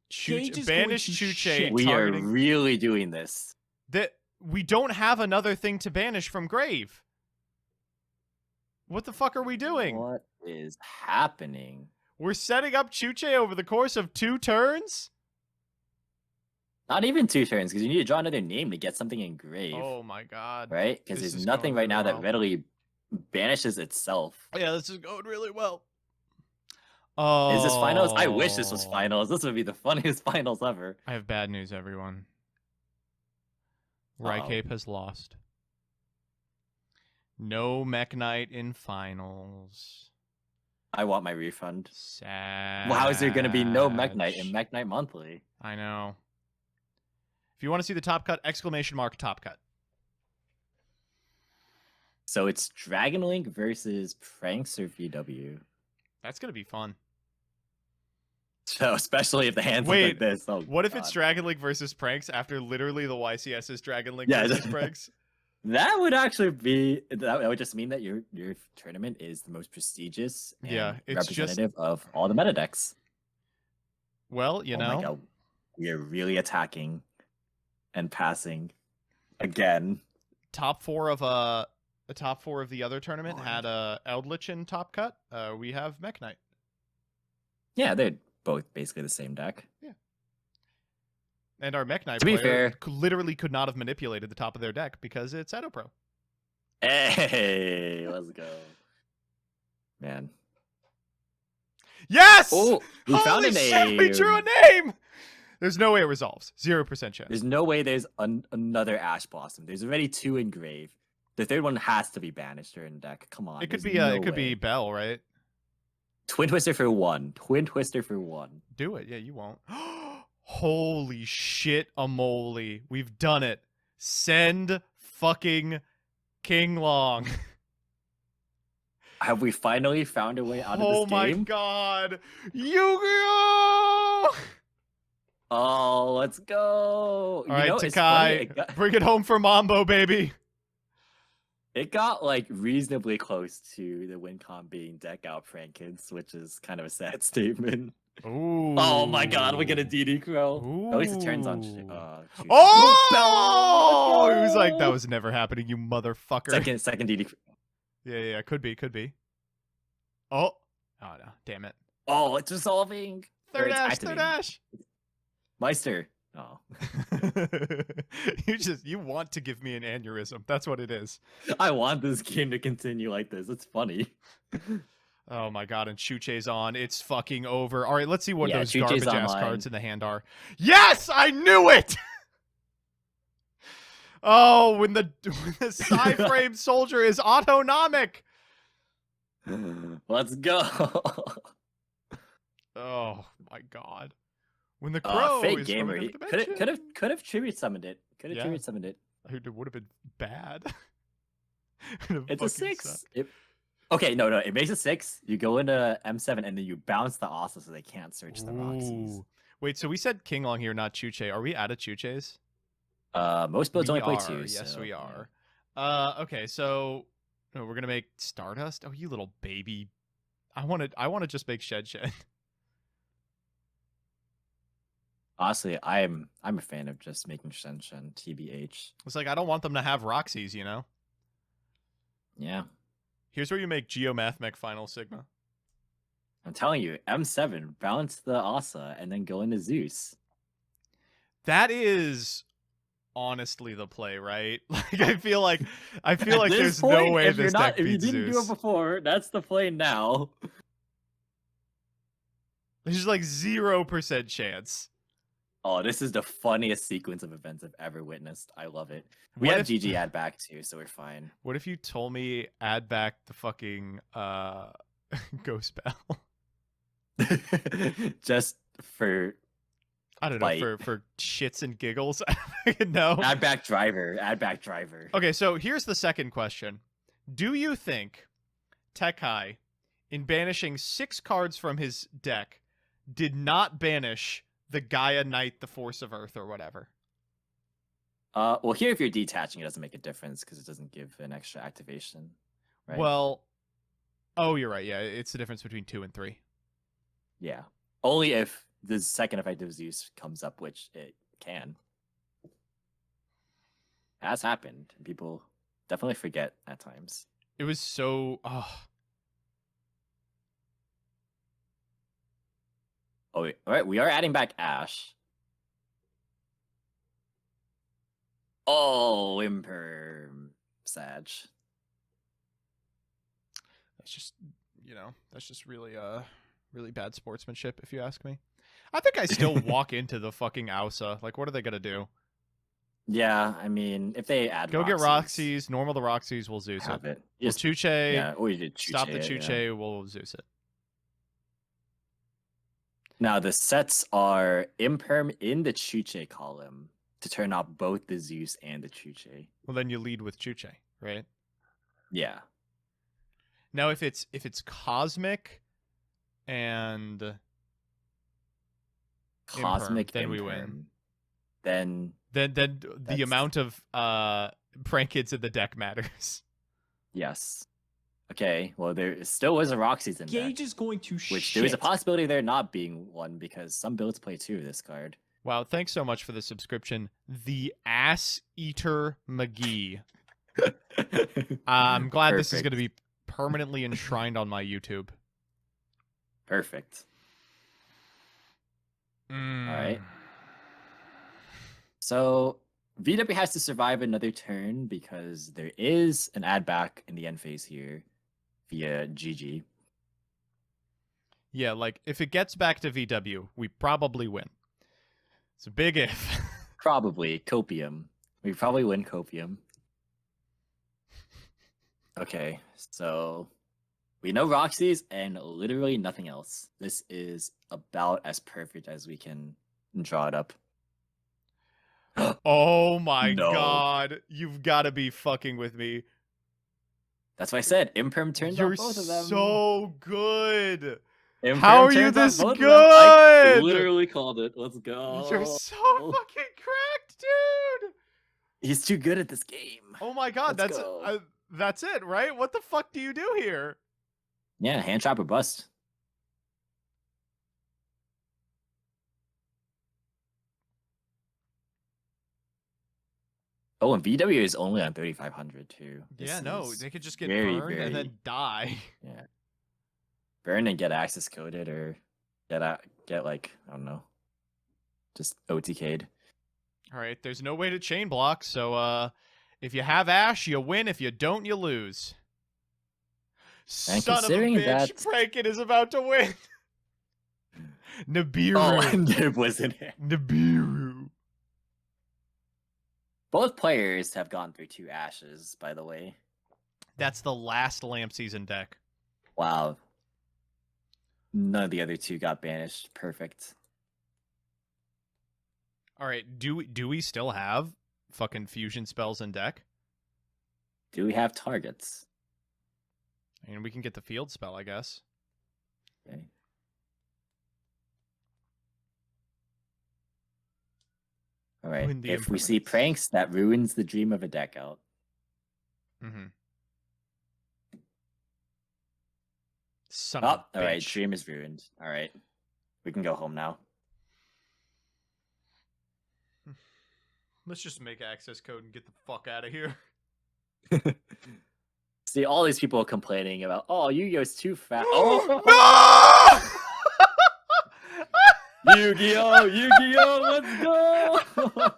Gage is Banish going to Chuche shit. We are targeting really doing this. that we don't have another thing to banish from Grave. What the fuck are we doing? What is happening? We're setting up Chuche over the course of 2 turns? Not even 2 turns, because you need to draw another name to get something engraved. Oh my god. Right? Because This there's is nothing going right now really that well. readily banishes itself. Yeah, this is going really well. Oh. Is this finals? I wish this was finals. This would be the funniest finals ever. I have bad news, everyone. Rycape has lost. No Mech Knight in finals. I want my refund. Sad. Well, how is there going to be no Mech Knight in Mech Knight Monthly? I know. If you want to see the top cut, exclamation mark top cut. So it's Dragon Link versus Pranks or VW. That's going to be fun. So especially if the hands look Wait, like this. Oh, What if it's God. Dragon Link versus Pranks after literally the YCS's Dragon Link Yeah, versus Pranks? That would actually be, that would just mean that your tournament is the most prestigious and Yeah, it's just- representative of all the meta decks. Well, you Oh my know, God. We are really attacking and passing again. top 4 of the top 4 of the other tournament had Eldritch in top cut. We have Mech Knight. Yeah, they're both basically the same deck. And our Mech Knight To be player fair- literally could not have manipulated the top of their deck because it's Edo Pro. Hey, let's go. Man. Yes! Oh, we found Holy a shit, name. we drew a name! There's no way it resolves. 0% chance. There's no way there's another Ash Blossom. There's already 2 engraved. The third one has to be banished or in deck. Come on. It could there's be no it could be way. Bell, right? Twin Twister for 1. Twin Twister for 1. Do it. Yeah, you won't. Holy shit, Amoli. We've done it. Send fucking King Long. Have we finally found a way out Oh of this my game? god. Yu-Gi-Oh! Oh, let's go. All right, it's funny, Takai. Bring it home for Mambo, baby. it got like reasonably close to the WinCon being deck out Frankins, which is kind of a sad statement. Ooh. Oh my god, we get a DD Crow. At least it turns on. Ooh. Shoot. Oh! Bell! He was like, that was never happening, you motherfucker. Second DD. Yeah, could be. Oh. Oh, no. Damn it. Oh, it's resolving. Or Third it's Ash, activating. third Ash. Meister. Oh, you want to give me an aneurysm. That's what it is. I want this game to continue like this. It's funny. Oh my god, and Chuche's on. It's fucking over. All right, let's see what Yeah, those Chuche's garbage ass online. cards in the hand are. Yes, I knew it. Oh, when the Psy-Frame soldier is autonomic. Let's go. Oh my god. When the crow Fake is gamer. from He another dimension. could have tribute summoned it. Could have Yeah. tribute summoned it. It would have been bad. It'd It's a fucking 6. suck. Okay, no. It makes a 6. You go into M7 and then you bounce the Asa so they can't search the Roxys. Ooh. Wait, so we said King Long here, not Chuche. Are we out of Chuches? Most builds We only play are, 2. Yes, so, we yeah. are. Okay, so we're gonna make Stardust. Oh, you little baby! I want to just make Shed. Honestly, I'm a fan of just making Shen TBH. It's like I don't want them to have Roxy's, you know. Yeah. Here's where you make Geomath Mech Final Sigma. I'm telling you, M7, bounce the Asa and then go into Zeus. That is honestly the play, right? Like I feel like At there's this no point, way if this you're not, deck if you beats didn't do Zeus. it before, that's the play now. There's just like 0% chance. Oh, this is the funniest sequence of events I've ever witnessed. I love it. We What have if- GG add back too, so we're fine. What if you told me add back the fucking Ghost Bell? Just for I don't know, Bite. for shits and giggles. No. add back driver. Add back driver. Okay, so here's the second question. Do you think Tekai, in banishing 6 cards from his deck, did not banish the Gaia Knight, the Force of Earth, or whatever. Well, here if you're detaching, it doesn't make a difference because it doesn't give an extra activation. Right? Well, oh, you're right. Yeah, it's the difference between 2 and 3. Yeah. Only if the second effective Zeus comes up, which it can. Has happened. People definitely forget at times. It was so. Oh, all right. We are adding back Ash. Oh, Imperm. Sag. that's just, that's just really really bad sportsmanship, if you ask me. I think I still walk into the fucking Ausa. Like, what are they gonna do? Yeah, I mean, if they add Go get Roxy's, Roxy's, normal the Roxy's, we'll Zeus have it. it. We'll Just, Chuche, yeah, or you did Chuche stop the it, Chuche, yeah. we'll Zeus it. Now the sets are Imperm in the Chuche column to turn off both the Zeus and the Chuche. Well, then you lead with Chuche, right? Yeah. Now, if it's cosmic and Cosmic then Imperm, we win. Then the That's- amount of prank kids in the deck matters. yes. Okay, well there still was a Roxy's in Gage deck, is going to which shit. there is a possibility of there not being one because some builds play 2 of this card. Wow, thanks so much for the subscription. The Ass Eater McGee. I'm glad this is going to be permanently enshrined on my YouTube. Perfect. All right. So VW has to survive another turn because there is an add back in the end phase here via GG. Yeah, like, if it gets back to VW, we probably win. It's a big if. Probably Copium. We probably win Copium. Okay, so we know Roxy's and literally nothing else. This is about as perfect as we can draw it up. Oh my No. god. You've got to be fucking with me. That's why I said Imperm turns You're off both of them. so good. Imperm How are you turns off this both of them. I good? literally called it. Let's go. You're so fucking cracked, dude. He's too good at this game. Oh my god, Let's go. that's it, right? What the fuck do you do here? Yeah, hand trap or bust. Oh, and VW is only on 3,500 too. Yeah, This no, is they could just get very, burned and then die. Yeah. Burn and get access coded or get like, I don't know. Just OTK'd. All right, there's no way to chain block, so if you have Ash, you win. If you don't, you lose. And Son of a considering bitch, that- Franken is about to win. Nibiru. Oh, Nib was in it. Nibiru. Both players have gone through 2 ashes, by the way. That's the last Lamp Season deck. Wow. None of the other 2 got banished. Perfect. All right, do we still have fucking fusion spells in deck? Do we have targets? I mean, we can get the field spell, I guess. Okay. All right. Win the If we see impermanence. pranks, that ruins the dream of a deck out. Mm-hmm. Son Oh, of a all right. bitch. Dream is ruined. All right. We can go home now. Let's just make access code and get the fuck out of here. See all these people complaining about, oh, Yu-Gi-Oh's too fast. No! Yu-Gi-Oh! Yu-Gi-Oh! Let's go!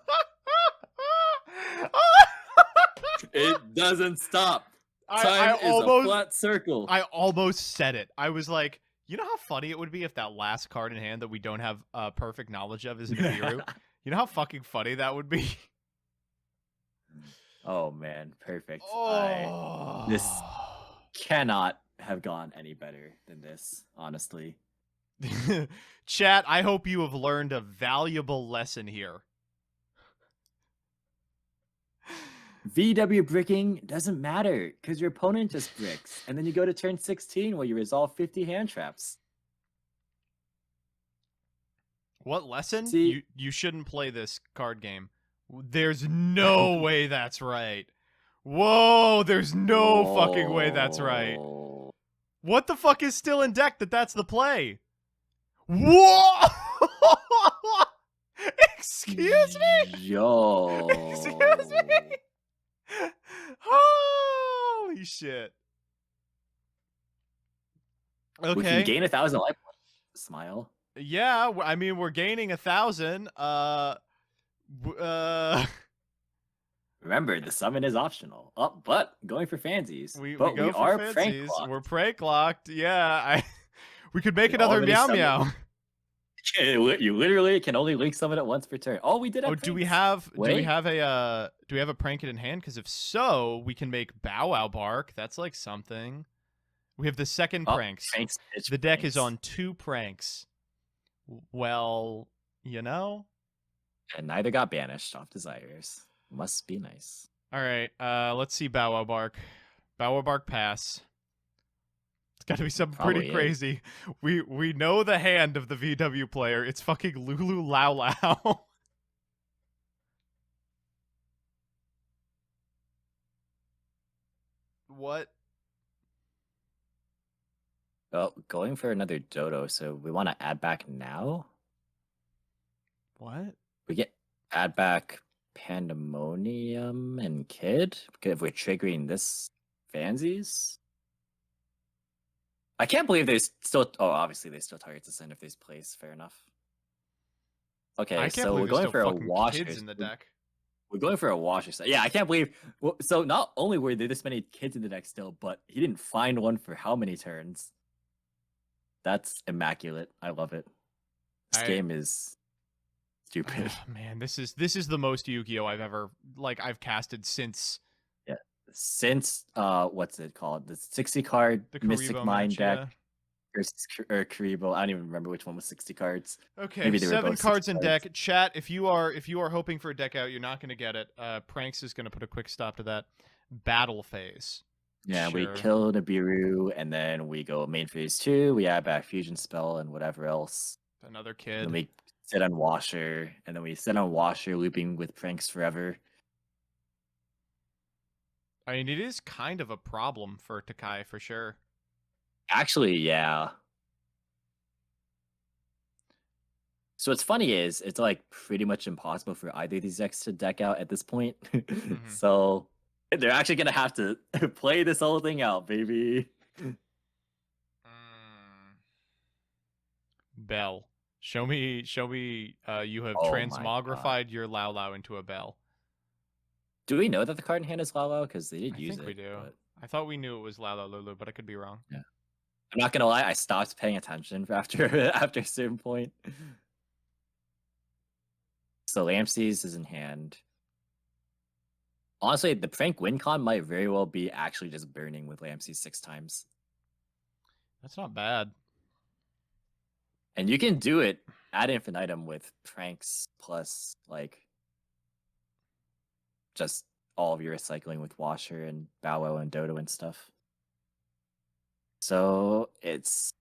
It doesn't stop. Time is a flat circle. I almost said it. I was like, you know how funny it would be if that last card in hand that we don't have perfect knowledge of is Nibiru? You know how fucking funny that would be? Oh man, perfect. Oh. This cannot have gone any better than this, honestly. Chat, I hope you have learned a valuable lesson here. VW bricking doesn't matter because your opponent just bricks, and then you go to turn 16 where you resolve 50 hand traps. What lesson? See- You shouldn't play this card game. There's no way that's right. Whoa, there's no fucking way that's right. Whoa. What the fuck is still in deck that's the play? Whoa! Excuse me? Yo. Excuse me? Holy shit. We can Okay. gain 1,000 life points. Smile. Yeah, I mean, we're gaining 1,000. Remember, the summon is optional. Oh, but going for fansies. We but go we for are fancies. prank clocked. We're prank locked. Yeah, we could make We another already meow summoned- meow. You literally can only link summon it once per turn. Oh, we did have Oh, do we pranks. have Wait. a prank it in hand? Because if so, we can make Bow Wow bark. That's like something. We have the second Oh, pranks. pranks, bitch, The deck is pranks. on 2 pranks. Well, you know. And neither got banished off desires. Must be nice. All right. Let's see Bow Wow bark. Bow Wow bark pass. It's got to be something pretty Probably crazy. We know the hand of the VW player. It's fucking Lulu Lao Lao. What? Oh, going for another Dodo. So we want to add back now. What? We get add back Pandemonium and Kid if we're triggering this Fansies. I can't believe there's still. Oh, obviously they still target to send if there's place. Fair enough. Okay, I can't so we're believe there's going still for a fucking washer. kids in the deck. We're going for a washer. Yeah, I can't believe. Well, so not only were there this many kids in the deck still, but he didn't find one for how many turns? That's immaculate. I love it. This game is stupid. Oh, man, this is the most Yu-Gi-Oh I've casted since Since what's it called? The 60 card the Mystic Karibo Mind match, deck yeah. versus Karibo. I don't even remember which one was 60 cards. Okay, Maybe they were 7 both cards 60 in deck. Chat, if you are hoping for a deck out, you're not going to get it. Pranks is going to put a quick stop to that. Battle phase. Yeah, we Sure. kill Nibiru, and then we go main phase 2. We add back Fusion Spell and whatever else. Another And kid. then we sit on Washer, and then we sit on Washer, looping with Pranks forever. I mean, it is kind of a problem for Takai for sure. Actually, yeah. So what's funny is it's like pretty much impossible for either of these decks to deck out at this point. So they're actually gonna have to play this whole thing out, baby. Bell. Show me you have Oh my transmogrified your Lao Lao into a bell. Do we know that the card in hand is Lalo? Because they did I use think it. we do. But I thought we knew it was Lao Lao Lulu, but I could be wrong. I'm not gonna lie, I stopped paying attention after after a certain point. So Lampsies is in hand. Honestly, the prank win con might very well be actually just burning with Lampsies 6 times. That's not bad. And you can do it ad infinitum with pranks plus like just all of your recycling with Washer and Bow Wow and Dodo and stuff. So it's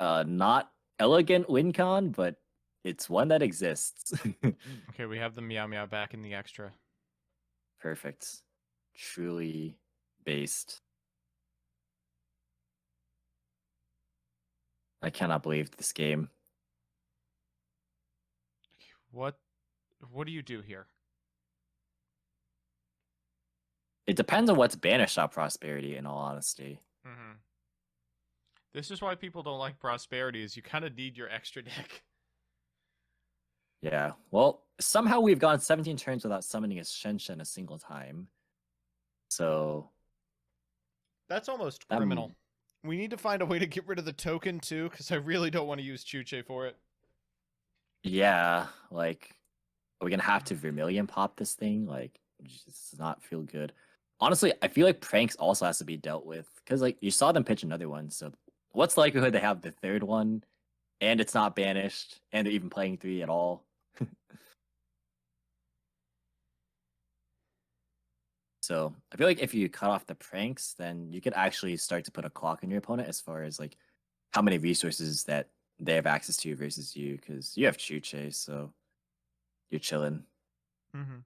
not elegant win con, but it's one that exists. Okay, we have the Meow Meow back in the extra. Perfect. Truly based. I cannot believe this game. What do you do here? It depends on what's banished out Prosperity, in all honesty. Mm-hmm. This is why people don't like Prosperity, is you kind of need your extra deck. Yeah. Well, somehow we've gone 17 turns without summoning a Shenshen a single time. So That's almost criminal. We need to find a way to get rid of the token too, because I really don't want to use Chuche for it. yeah, like, are we gonna have to Vermilion pop this thing? Like, it just does not feel good. Honestly, I feel like Pranks also has to be dealt with because, like, you saw them pitch another one. So, what's the likelihood they have the third one, and it's not banished, and they're even playing 3 at all? So, I feel like if you cut off the Pranks, then you could actually start to put a clock on your opponent as far as like how many resources that they have access to versus you because you have Chuche, so you're chilling. Mm-hmm.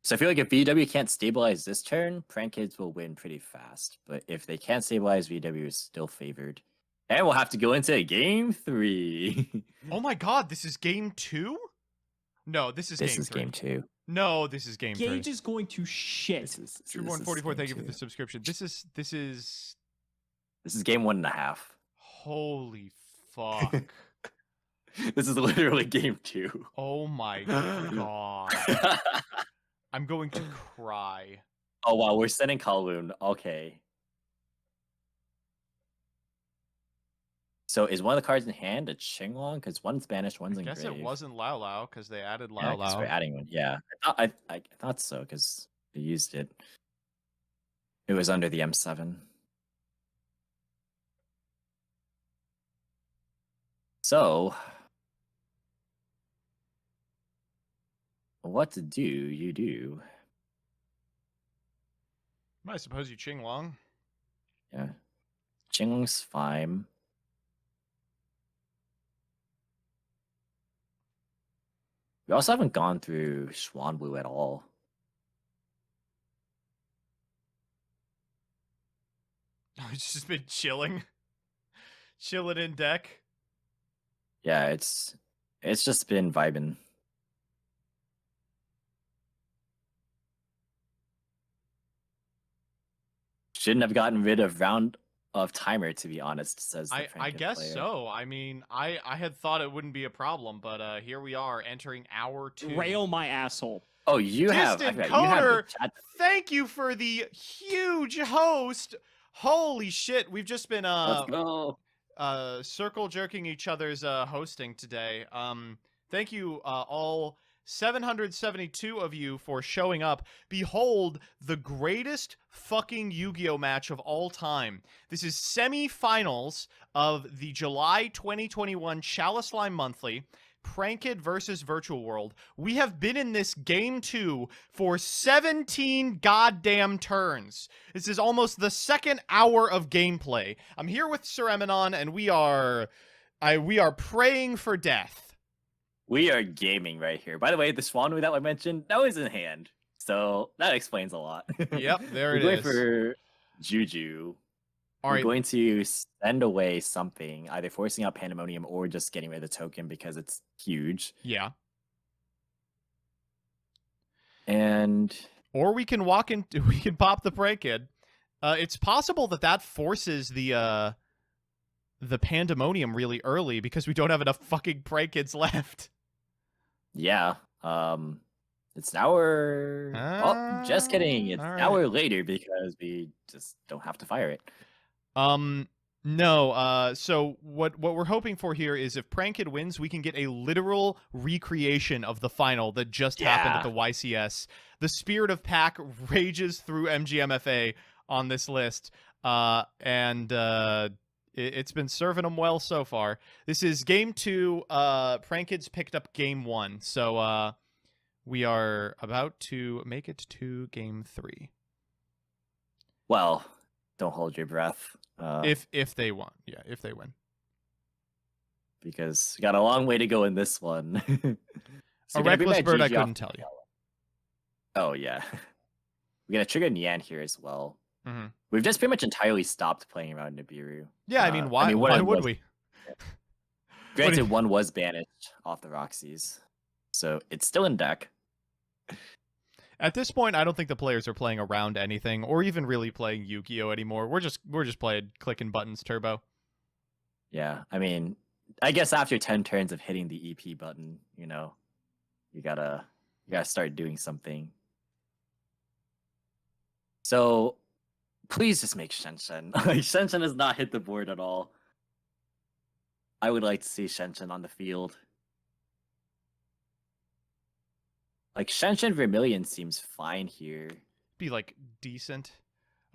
So I feel like if VW can't stabilize this turn, Prank Kids will win pretty fast. But if they can't stabilize, VW is still favored. And we'll have to go into game 3. Oh my god, this is game 2? No, this is This game is 3. game 2. No, this is game 3. Gage is going to shit. This Trueborn is 44, game thank you for 2. the subscription. This is This is game 1.5. holy fuck. This is literally game 2. Oh my god. I'm going to cry. Oh wow, we're sending Kowloon. Okay. So is one of the cards in hand a Qinglong? Because one's banished, one's I engraved. guess it wasn't Lao Lao because they added Yeah, Lao 'cause Lao. we're adding one. Yeah, I thought so because they used it. It was under the M7. So, what to do? You do. I suppose you Ching Long. Yeah, Qinglong's fine. We also haven't gone through Swan Blue at all. It's just been chilling. Chilling in deck. Yeah, it's just been vibing. Shouldn't have gotten rid of round of timer, to be honest, says the I Franken guess player. so. I mean, I had thought it wouldn't be a problem, but here we are entering hour 2. Rail my asshole. Oh, you have, I Distant forgot, you have the Coder, chat. thank you for the huge host. Holy shit, we've just been Let's go. circle jerking each other's hosting today. Thank you all 772 of you for showing up. Behold the greatest fucking Yu-Gi-Oh match of all time. This is semifinals of the July 2021 Chalislime Monthly. Pranked versus Virtual World. We have been in this game 2 for 17 goddamn turns. This is almost the second hour of gameplay. I'm here with Sir Eminon, and we are praying for death. We are gaming right here. By the way, the Swan that I mentioned, that was in hand. So that explains a lot. Yep, there it We're going is. for Juju. All We're right. going to send away something, either forcing out Pandemonium or just getting rid of the token because it's huge. Yeah. And Or we can we can pop the Prey Kid. It's possible that forces the Pandemonium really early because we don't have enough fucking Prey Kids left. yeah, it's an hour. Oh, just kidding. It's an hour later because we just don't have to fire it. No, so what we're hoping for here is if Pranked wins, we can get a literal recreation of the final that just happened at the YCS. The spirit of Pack rages through MGMFA on this list, and it's been serving them well so far. This is game 2. Prankeds picked up game 1, so we are about to make it to game 3. Well, don't hold your breath. If they won, yeah, if they win, because we got a long way to go in this one. So a reckless bird, I couldn't tell you. Oh yeah, we got to trigger Nian here as well. Mm-hmm. We've just pretty much entirely stopped playing around Nibiru. Yeah, I mean, why would we? Granted, one was banished off the Roxy's, so it's still in deck. At this point, I don't think the players are playing around anything or even really playing Yu-Gi-Oh anymore. We're just playing clicking buttons turbo. Yeah, I mean, I guess after 10 turns of hitting the EP button, you know, you gotta start doing something. So please just make Shenshen. Shenshen has not hit the board at all. I would like to see Shenshen on the field. Like, Shenshen Vermilion seems fine here. Be like decent.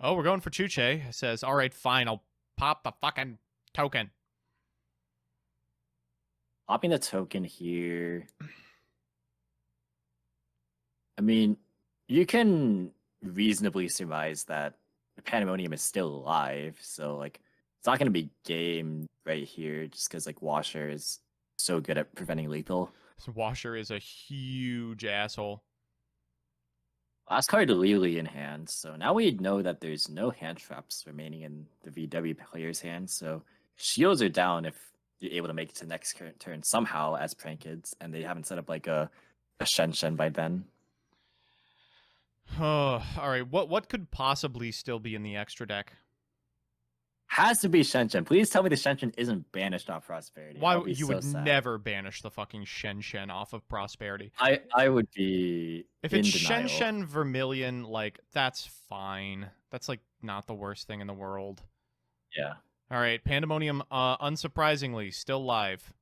Oh, we're going for Chuche. Says, all right, fine, I'll pop the fucking token. Popping the token here. I mean, you can reasonably surmise that the Pandemonium is still alive, so like it's not going to be game right here just because like Washer is so good at preventing lethal. This Washer is a huge asshole. Last card Lily in hand, so now we know that there's no hand traps remaining in the VW player's hand, so shields are down if you're able to make it to next turn somehow as prank kids, and they haven't set up like a Shen by then. Oh, all right. What could possibly still be in the extra deck? Has to be Shen. Please tell me the Shen isn't banished off Prosperity. Why I'll be you so would sad. never banish the fucking Shen off of Prosperity? I would be If in it's denial. Shen Vermilion, like that's fine. That's like not the worst thing in the world. Yeah. All right, Pandemonium, unsurprisingly, still live.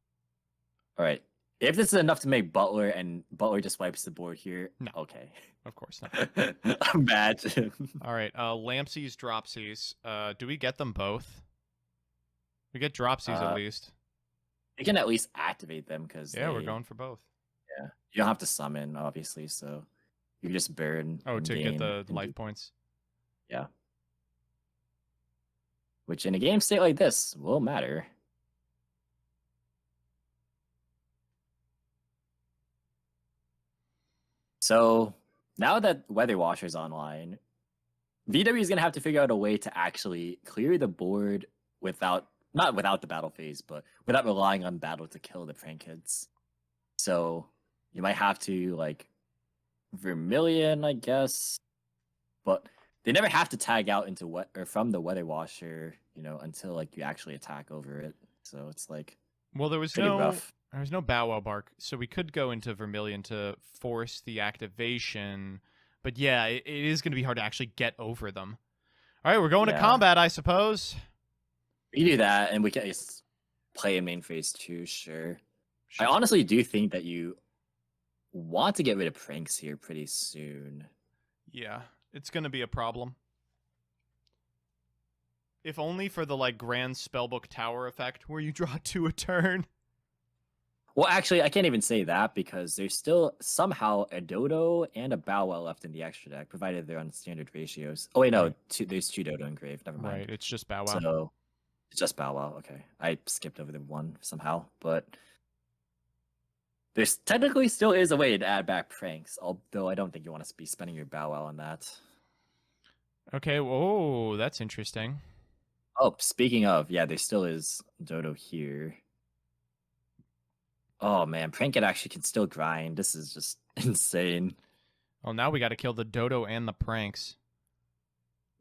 All right. If this is enough to make Butler and Butler just wipes the board here, No. okay. Of course not. Imagine. All right, Lampsies, Dropsies. Do we get them both? We get Dropsies at least. You can at least activate them because We're going for both. Yeah, you don't have to summon, obviously, so you can just burn. Oh, to get in-game the and life points. Yeah. Which in a game state like this will matter. So now that Weather Washer's online, VW is going to have to figure out a way to actually clear the board without, not without the battle phase, but without relying on battle to kill the prank kids. So you might have to like Vermilion, I guess, but they never have to tag out into what or from the Weather Washer, you know, until like you actually attack over it. So it's like Well, there was pretty no rough. Bow Wow Bark, so we could go into Vermilion to force the activation. But yeah, it is going to be hard to actually get over them. All right, we're going to Yeah. combat, I suppose. We can do that, and we can just play in main phase 2, sure. I honestly do think that you want to get rid of pranks here pretty soon. Yeah, it's going to be a problem. If only for the like grand spellbook tower effect where you draw 2 a turn. Well, actually, I can't even say that because there's still somehow a Dodo and a Bow Wow left in the extra deck, provided they're on standard ratios. Oh, wait, no. Right. There's 2 Dodo engraved. Never mind. Right, it's just Bow Wow. So it's just Bow Wow. Okay. I skipped over the one somehow, but there's technically still is a way to add back pranks, although I don't think you want to be spending your Bow Wow on that. Okay, whoa, that's interesting. Oh, speaking of, yeah, there still is Dodo here. Oh man, Prank It actually can still grind. This is just insane. Well, now we got to kill the Dodo and the pranks.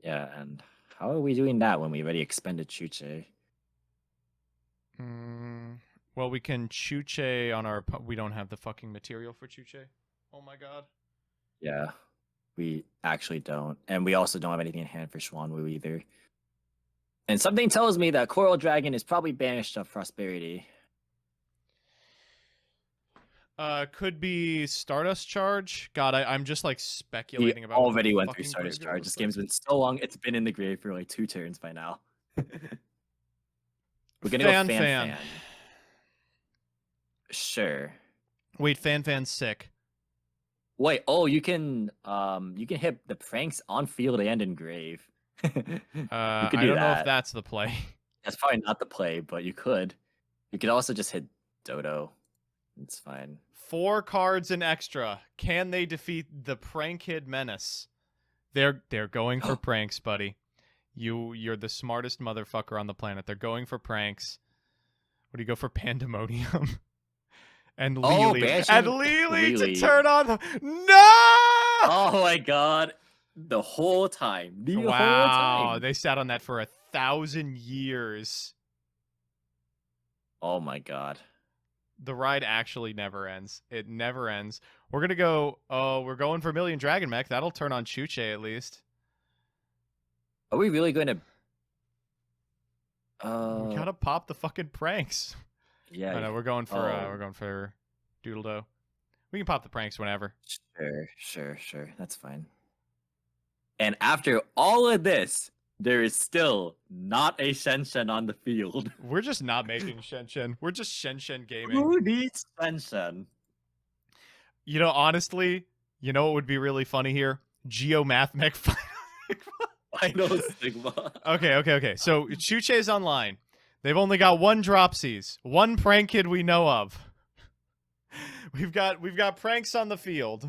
Yeah, and how are we doing that when we already expended Chuche? Well, we can Chuche on our... We don't have the fucking material for Chuche. Oh my god. Yeah, we actually don't. And we also don't have anything in hand for Schwanwu either. And something tells me that Coral Dragon is probably banished of Prosperity. Could be Stardust Charge. God, I'm just like speculating He about. what the already went through fucking Stardust graveyard Charge. This looks game's like. been so long. It's been in the grave for like 2 turns by now. We're gonna Fan go Fan. Fan. Sure. Wait, Fan's sick. Wait, oh, you can hit the pranks on field and in grave. You could I do don't know if that. that's the play. That's probably not the play, but you could. You could also just hit Dodo. It's fine. 4 cards in extra. Can they defeat the Prank Kid Menace? They're going for pranks, buddy. You're the smartest motherfucker on the planet. They're going for pranks. What do you go for? Pandemonium. And Oh, Lily. banishing And Lily to Lily. turn on the... No! Oh my god. The whole time. The whole Wow, time. they sat on that for 1,000 years. Oh my god. The ride actually never ends. It never ends. We're gonna go. Oh, we're going for Million Dragon Mech. That'll turn on Chuche at least. Are we really going to We gotta pop the fucking pranks. yeah. I know we're going for Doodle Doe. We can pop the pranks whenever. Sure. That's fine. And after all of this, there is still not a Shen on the field. We're just not making Shen. We're just Shen gaming. Who needs Shen? You know, honestly, you know what would be really funny here? Geomath Mech. Final Sigma. Okay. So Chuche's online. They've only got one Dropsies, one prank kid we know of. We've got pranks on the field.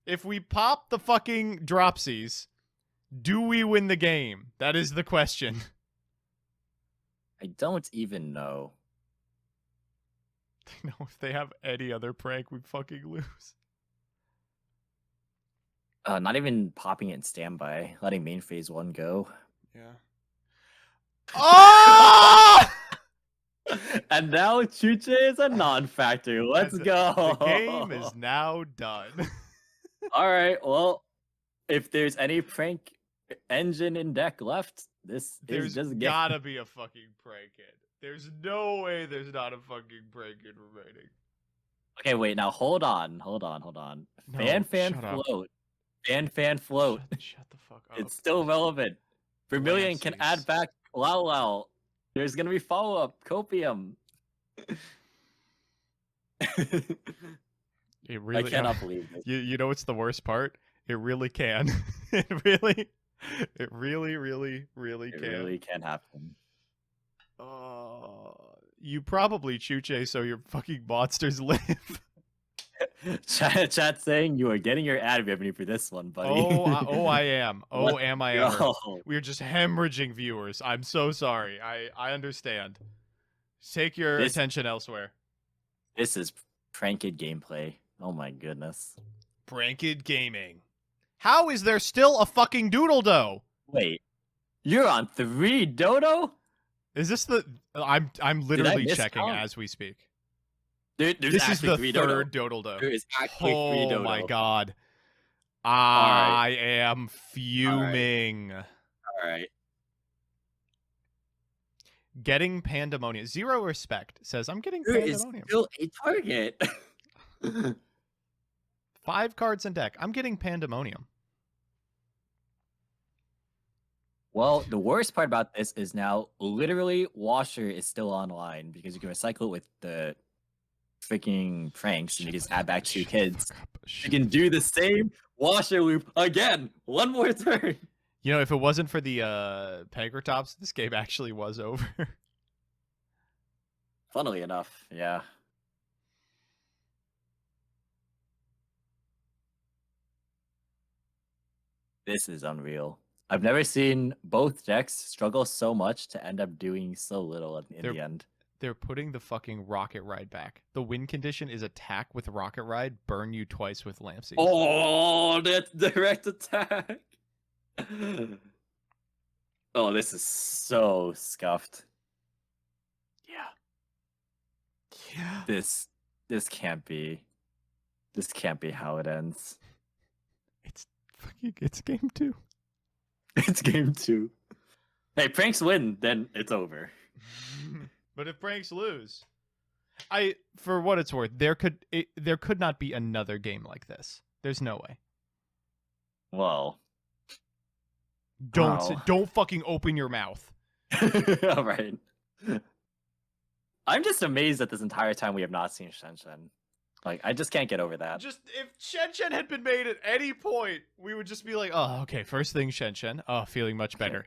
If we pop the fucking Dropsies, do we win the game? That is the question. I don't even know. No, if they have any other prank, we fucking lose. Not even popping it in standby, letting main phase 1 go. Yeah. Oh! And now Chuche is a non-factor. Let's go. The game is now done. All right. Well, if there's any prank engine in deck left, this There's is just gotta be a fucking prank kid. There's no way there's not a fucking prank kid remaining. Okay, wait. Now hold on. No, Fan shut up. float. Fan float. Shut the fuck up. It's still relevant. Vermilion can Lances. add back Lao. There's gonna be follow-up Copium. It really, I cannot believe this. You know what's the worst part? It really can. It really It can. really can happen. You probably Chuche so your fucking monsters live. Chat saying you are getting your ad revenue for this one, buddy. I am. Oh, Let's am I ever? go. We are just hemorrhaging viewers. I'm so sorry. I understand. Take your attention elsewhere. This is pranked gameplay. Oh my goodness. Pranked gaming. How is there still a fucking doodle dough? Wait, you're on 3 Dodo? Is this the? I'm literally miscount? checking as we speak. There's This is actually the 3 third Dodo. doodle dough. There is actually 3 Dodo. Oh my god. right. I am fuming. All right. Getting pandemonium. Zero respect says I'm getting There is pandemonium. still a target. 5 cards in deck. I'm getting pandemonium. Well, the worst part about this is now literally Washer is still online because you can recycle it with the freaking pranks and you just add back 2 kids. You can do the same Washer loop again. One more turn. You know, if it wasn't for the Pankratops, this game actually was over. Funnily enough, yeah. This is unreal. I've never seen both decks struggle so much to end up doing so little in the end. They're putting the fucking Rocket Ride back. The win condition is attack with Rocket Ride, burn you twice with Lampsey. Oh, that's direct attack. Oh, this is so scuffed. Yeah. This can't be. This can't be how it ends. It's game 2. It's game 2. Hey, pranks win, then it's over. But if pranks lose, for what it's worth, there could not be another game like this. There's no way. Well, Don't fucking open your mouth. all right. I'm just amazed that this entire time we have not seen Shenshen. Like, I just can't get over that. Just if Shenshen had been made at any point, we would just be like, oh, okay, first thing Shenshen. Oh, feeling much better.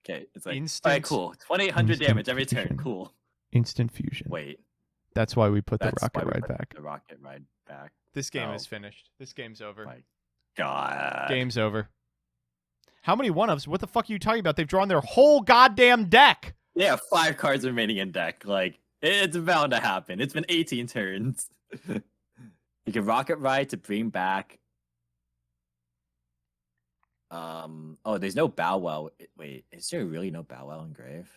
Okay, it's like, Instant- all right, cool. 2,800 instant damage every turn. fusion. Cool. Instant fusion. Wait, That's why we put the that's Rocket why we Ride put back. The Rocket Ride back. This game Oh. is finished. This game's over. My God. Game's over. How many one-ups? What the fuck are you talking about? They've drawn their whole goddamn deck. They have 5 cards remaining in deck. Like, it's bound to happen. It's been 18 turns. You can Rocket Ride to bring back. Oh, there's no Bow Wow. Wait, is there really no Bow Wow in Grave?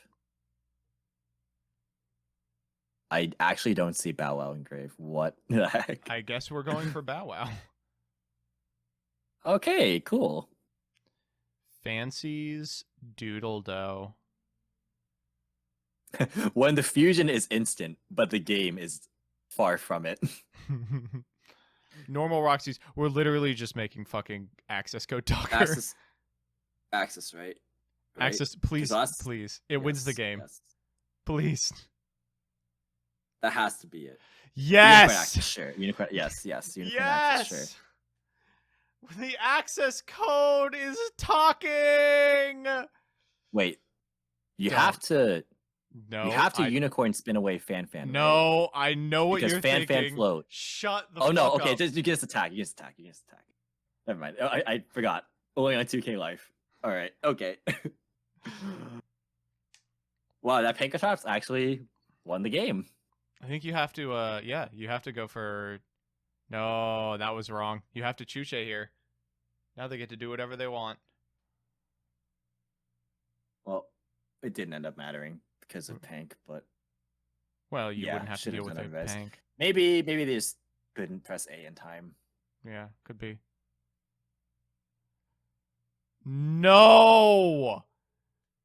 I actually don't see Bow Wow in Grave. What the heck? I guess we're going for Bow Wow. Okay, cool. Fancies Doodle Dough. When the fusion is instant, but the game is far from it. Normal Roxy's. We're literally just making fucking access code talker. Access, right? Access, please, us? please. It wins the Yes, game. yes. Please. That has to be it. Unicorn Yes. Access, sure. Unicorn, yes. Unicorn Yes. Access, sure. The access code is talking. Wait, you Don't. have to No. you have to unicorn spin away Fan Fan. Right? No, I know what Because you're Fan thinking. Fan float. Shut the Oh fuck no, up. okay, just you can just attack. You can just attack. You can just attack. Never mind. I forgot. Only on 2K life. All right. Okay. Wow, that Pankatrops actually won the game. I think you have to yeah, you have to go for No, that was wrong. You have to Chuche here. Now they get to do whatever they want. Well, it didn't end up mattering because of Pank, but Well, you yeah, wouldn't have to should've deal with done a our best. tank. Maybe they just couldn't press A in time. Yeah, could be. No!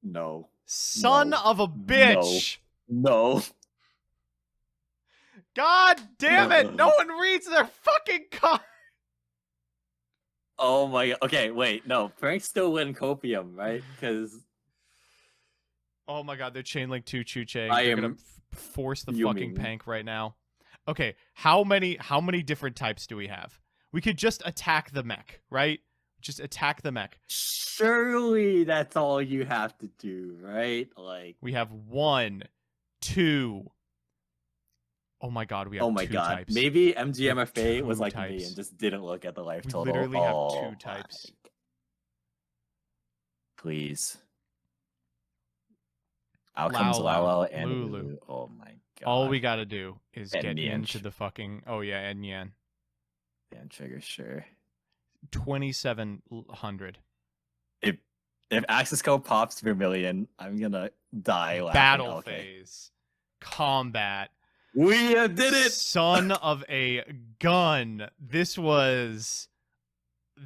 No. Son No. of a bitch! No. God damn it! No one reads their fucking card! Oh my god. Okay, wait. No, Frank still win Copium, right? Because Oh my god, they're chain link 2 Chuche. I They're am gonna force the fuming. fucking Pank right now. Okay, how many different types do we have? We could just attack the mech, right? Just attack the mech. surely that's all you have to do, right? Like, We have 1, 2. Oh my god, we have oh my 2 god. types. Maybe have MGMFA was 2 like me types. and just didn't look at the life We total. literally have 2 Oh types. my g- Please. Out comes Lao Lao and Lulu. Lulu. Oh my god. All we gotta do is And get Nianch. into the fucking... Oh yeah, and Yan. And trigger, sure. 2,700. If Access Code pops Vermilion, I'm gonna die laughing. Battle Okay. phase. Combat. We did it! Son of a gun. This was...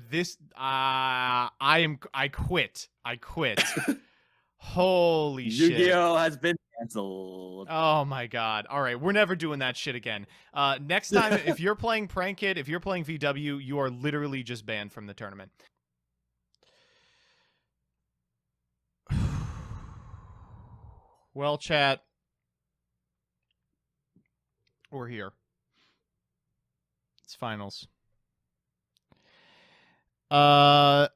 This... I quit. I quit. Holy shit. Yu-Gi-Oh! Has been canceled. Oh my god. All right, we're never doing that shit again. Next time, if you're playing Prank Kid, if you're playing VW, you are literally just banned from the tournament. Well, chat, we're here. It's finals. I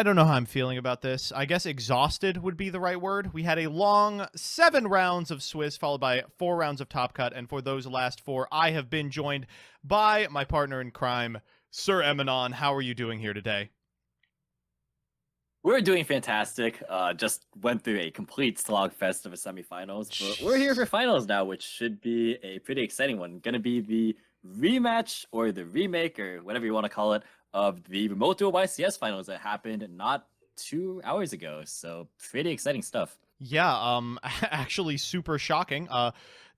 don't know how I'm feeling about this. I guess exhausted would be the right word. We had a long 7 rounds of Swiss, followed by 4 rounds of Top Cut, and for those last 4, I have been joined by my partner in crime, Sir Eminon. How are you doing here today? We're doing fantastic. Just went through a complete slogfest of a semifinals, but we're here for finals now, which should be a pretty exciting one. Gonna be the rematch or the remake or whatever you want to call it of the Remote Duel YCS finals that happened not 2 hours ago. So pretty exciting stuff. Yeah, actually super shocking.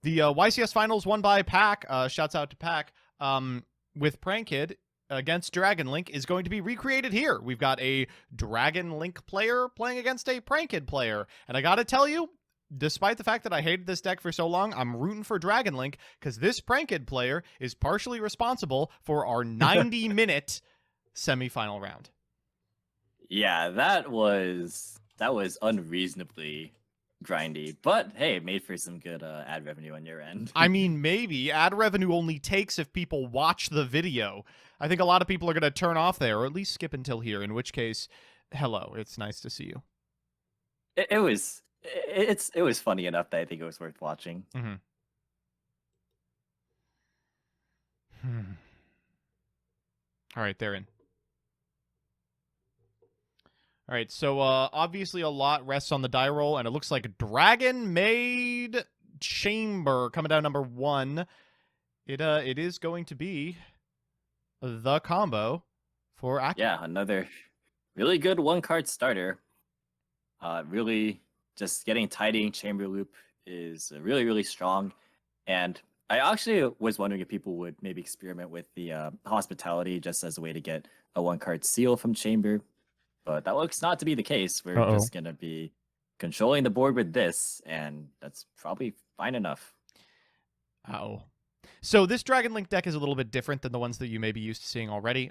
The YCS finals won by Pack. Shouts out to Pack. With Prank Kid against Dragon Link is going to be recreated here. We've got a Dragon Link player playing against a Prank Kid player. And I gotta tell you, despite the fact that I hated this deck for so long, I'm rooting for Dragon Link because this Prank Kid player is partially responsible for our 90-minute semifinal round. Yeah, that was unreasonably grindy, but hey, it made for some good ad revenue on your end. I mean, maybe. Ad revenue only takes if people watch the video. I think a lot of people are going to turn off there, or at least skip until here, in which case, hello, it's nice to see you. It was funny enough that I think it was worth watching. Mm-hmm. All right, they're in. All right, so obviously a lot rests on the die roll, and it looks like Dragon made Chamber coming down number 1. It is going to be the combo for Aki. Yeah, another really good 1-card starter. Really just getting Tiding Chamber Loop is really, really strong. And I actually was wondering if people would maybe experiment with the Hospitality just as a way to get a 1-card seal from Chamber. But that looks not to be the case. We're just going to be controlling the board with this, and that's probably fine enough. Uh-oh. So this Dragon Link deck is a little bit different than the ones that you may be used to seeing already.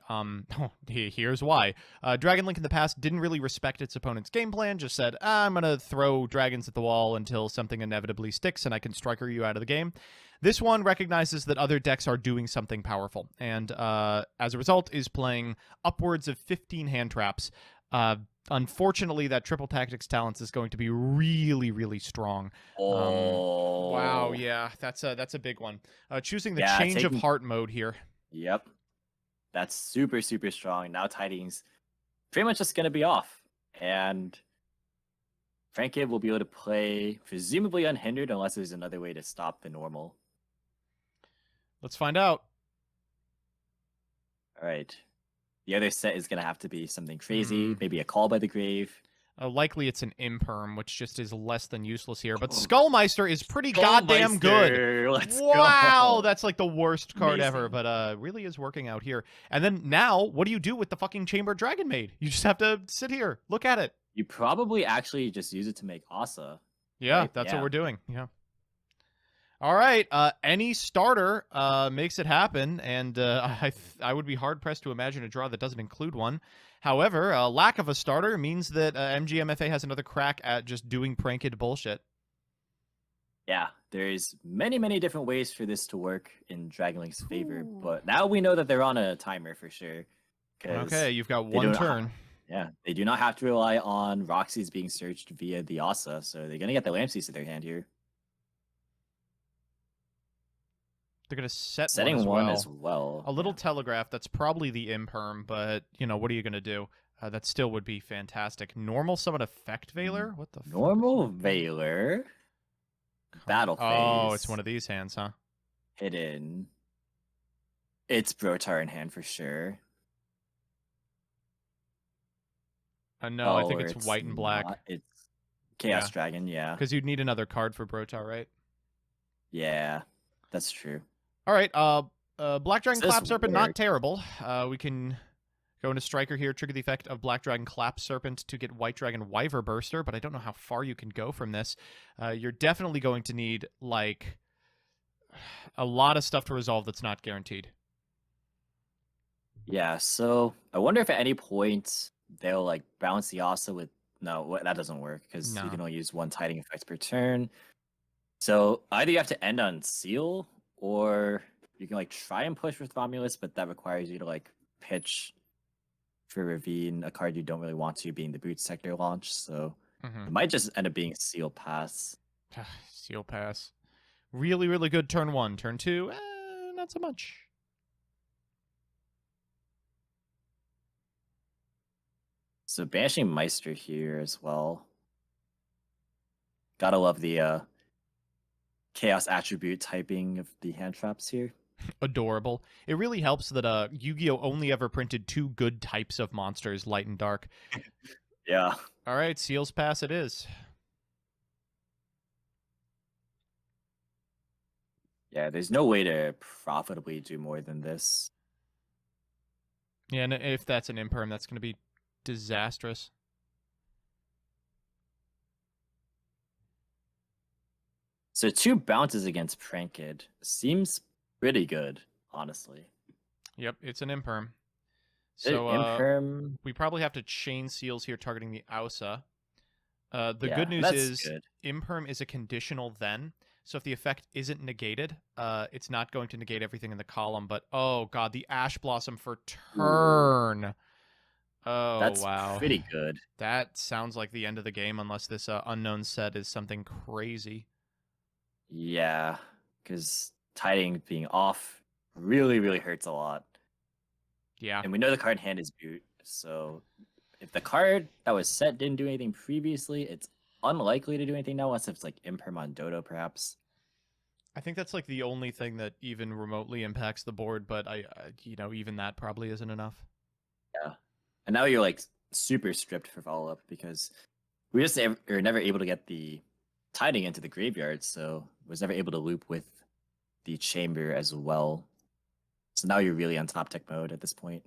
Here's why. Dragon Link in the past didn't really respect its opponent's game plan, just said, I'm going to throw dragons at the wall until something inevitably sticks and I can striker you out of the game. This one recognizes that other decks are doing something powerful, and as a result is playing upwards of 15 hand traps. Unfortunately, that triple tactics talents is going to be really, really strong. Oh. Wow, yeah, that's a big one. Choosing the Yeah, change of taking- heart mode here. Yep. That's super, super strong. Now Tiding's pretty much just going to be off. And Frankie will be able to play presumably unhindered unless there's another way to stop the normal. Let's find out. All right. The other set is going to have to be something crazy, maybe a Call by the Grave. Likely it's an imperm, which just is less than useless here. But Oh. Skullmeister is pretty goddamn good. Let's Wow, go. that's like the worst card ever, Amazing. but really is working out here. And then now, what do you do with the fucking Chamber Dragon Maid? You just have to sit here, look at it. You probably actually just use it to make Asa. Yeah, Right, that's yeah. what we're doing. Yeah. All right. Any starter makes it happen, and I would be hard pressed to imagine a draw that doesn't include one. However, lack of a starter means that MGMFA has another crack at just doing pranked bullshit. Yeah, there's many, many different ways for this to work in Dragon Link's favor, but now we know that they're on a timer for sure. 'cause Okay, you've got they one don't ha- turn. Yeah, they do not have to rely on Roxy's being searched via the Asa, so they're gonna get the Lampsies to their hand here. They're gonna set Setting one one as as well. well. A little yeah. telegraph. That's probably the imperm, but you know what are you gonna do? That still would be fantastic. Normal summon effect Veiler. What the fuck is Normal that? Veiler. Battle phase. Oh, it's one of these hands, huh? Hidden. It's Brotar in hand for sure. No, I think or it's white and black. not. It's Chaos Yeah. Dragon, yeah. Because you'd need another card for Brotar, right? Yeah, that's true. All right. Black Dragon This Clap Serpent, not works. terrible. We can go into Striker here, trigger the effect of Black Dragon Clap Serpent to get White Dragon Wyver Burster, but I don't know how far you can go from this. You're definitely going to need, like, a lot of stuff to resolve that's not guaranteed. Yeah, so I wonder if at any point they'll like balance the Asa with that doesn't work because No. you can only use one tiding effect per turn. So either you have to end on Seal or you can like try and push with Romulus, but that requires you to like pitch for Ravine, a card you don't really want to, being the Boot Sector launch. So Mm-hmm. it might just end up being Seal Pass. Seal Pass. Really, really good turn 1. Turn 2, not so much. So banishing Meister here as well. Gotta love the chaos attribute typing of the hand traps here. Adorable. It really helps that Yu-Gi-Oh! Only ever printed 2 good types of monsters, light and dark. Yeah. All right, Seals Pass it is. Yeah, there's no way to profitably do more than this. Yeah, and if that's an imperm, that's going to be disastrous. So 2 bounces against Pranked seems pretty good, honestly. Yep, it's an imperm. So So Imperm, we probably have to chain Seals here targeting the Ausa. The yeah, good news that's is good. imperm is a conditional then. So if the effect isn't negated, it's not going to negate everything in the column. But oh god, the Ash Blossom for turn. Oh That's wow, pretty good. that sounds like the end of the game unless this unknown set is something crazy. Yeah, because tiding being off really, really hurts a lot. Yeah, And we know the card in hand is Boot, so if the card that was set didn't do anything previously, it's unlikely to do anything now, unless it's like Imperm on Dodo, perhaps. I think that's like the only thing that even remotely impacts the board. But even that probably isn't enough. And now you're like super stripped for follow up because we just are never able to get the tiding into the graveyard, so was never able to loop with the chamber as well. So now you're really on top tech mode at this point.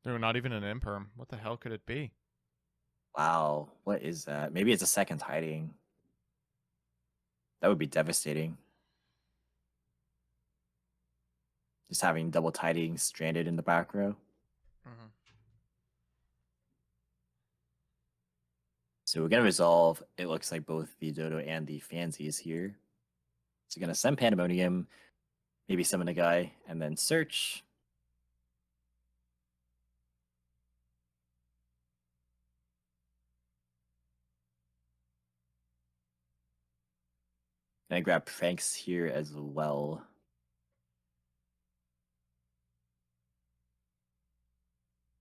They're not even an imperm. What the hell could it be? Wow, what is that? Maybe it's a second hiding. That would be devastating. just having double tiding stranded in the back row. Mhm. So we're gonna resolve. It looks like both the Dodo and the Fansies here. So gonna send Pandemonium, maybe summon a guy, and then search. And I grab Pranks here as well.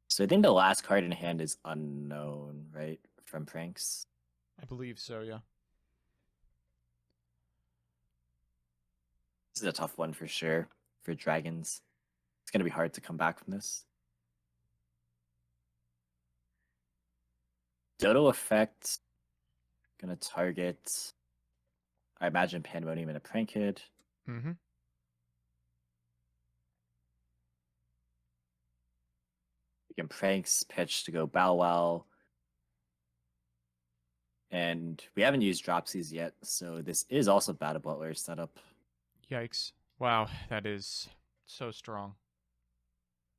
So I think the last card in hand is unknown, right? From Pranks. I believe so, yeah. This is a tough one for sure for Dragons. It's gonna be hard to come back from this. Dodo effect. Gonna target, I imagine, Pandemonium and a Prank Kid. Mm-hmm. We can Pranks pitch to go Bow Wow. And we haven't used Dropsies yet, so this is also Battle Butler setup. Yikes. Wow, that is so strong.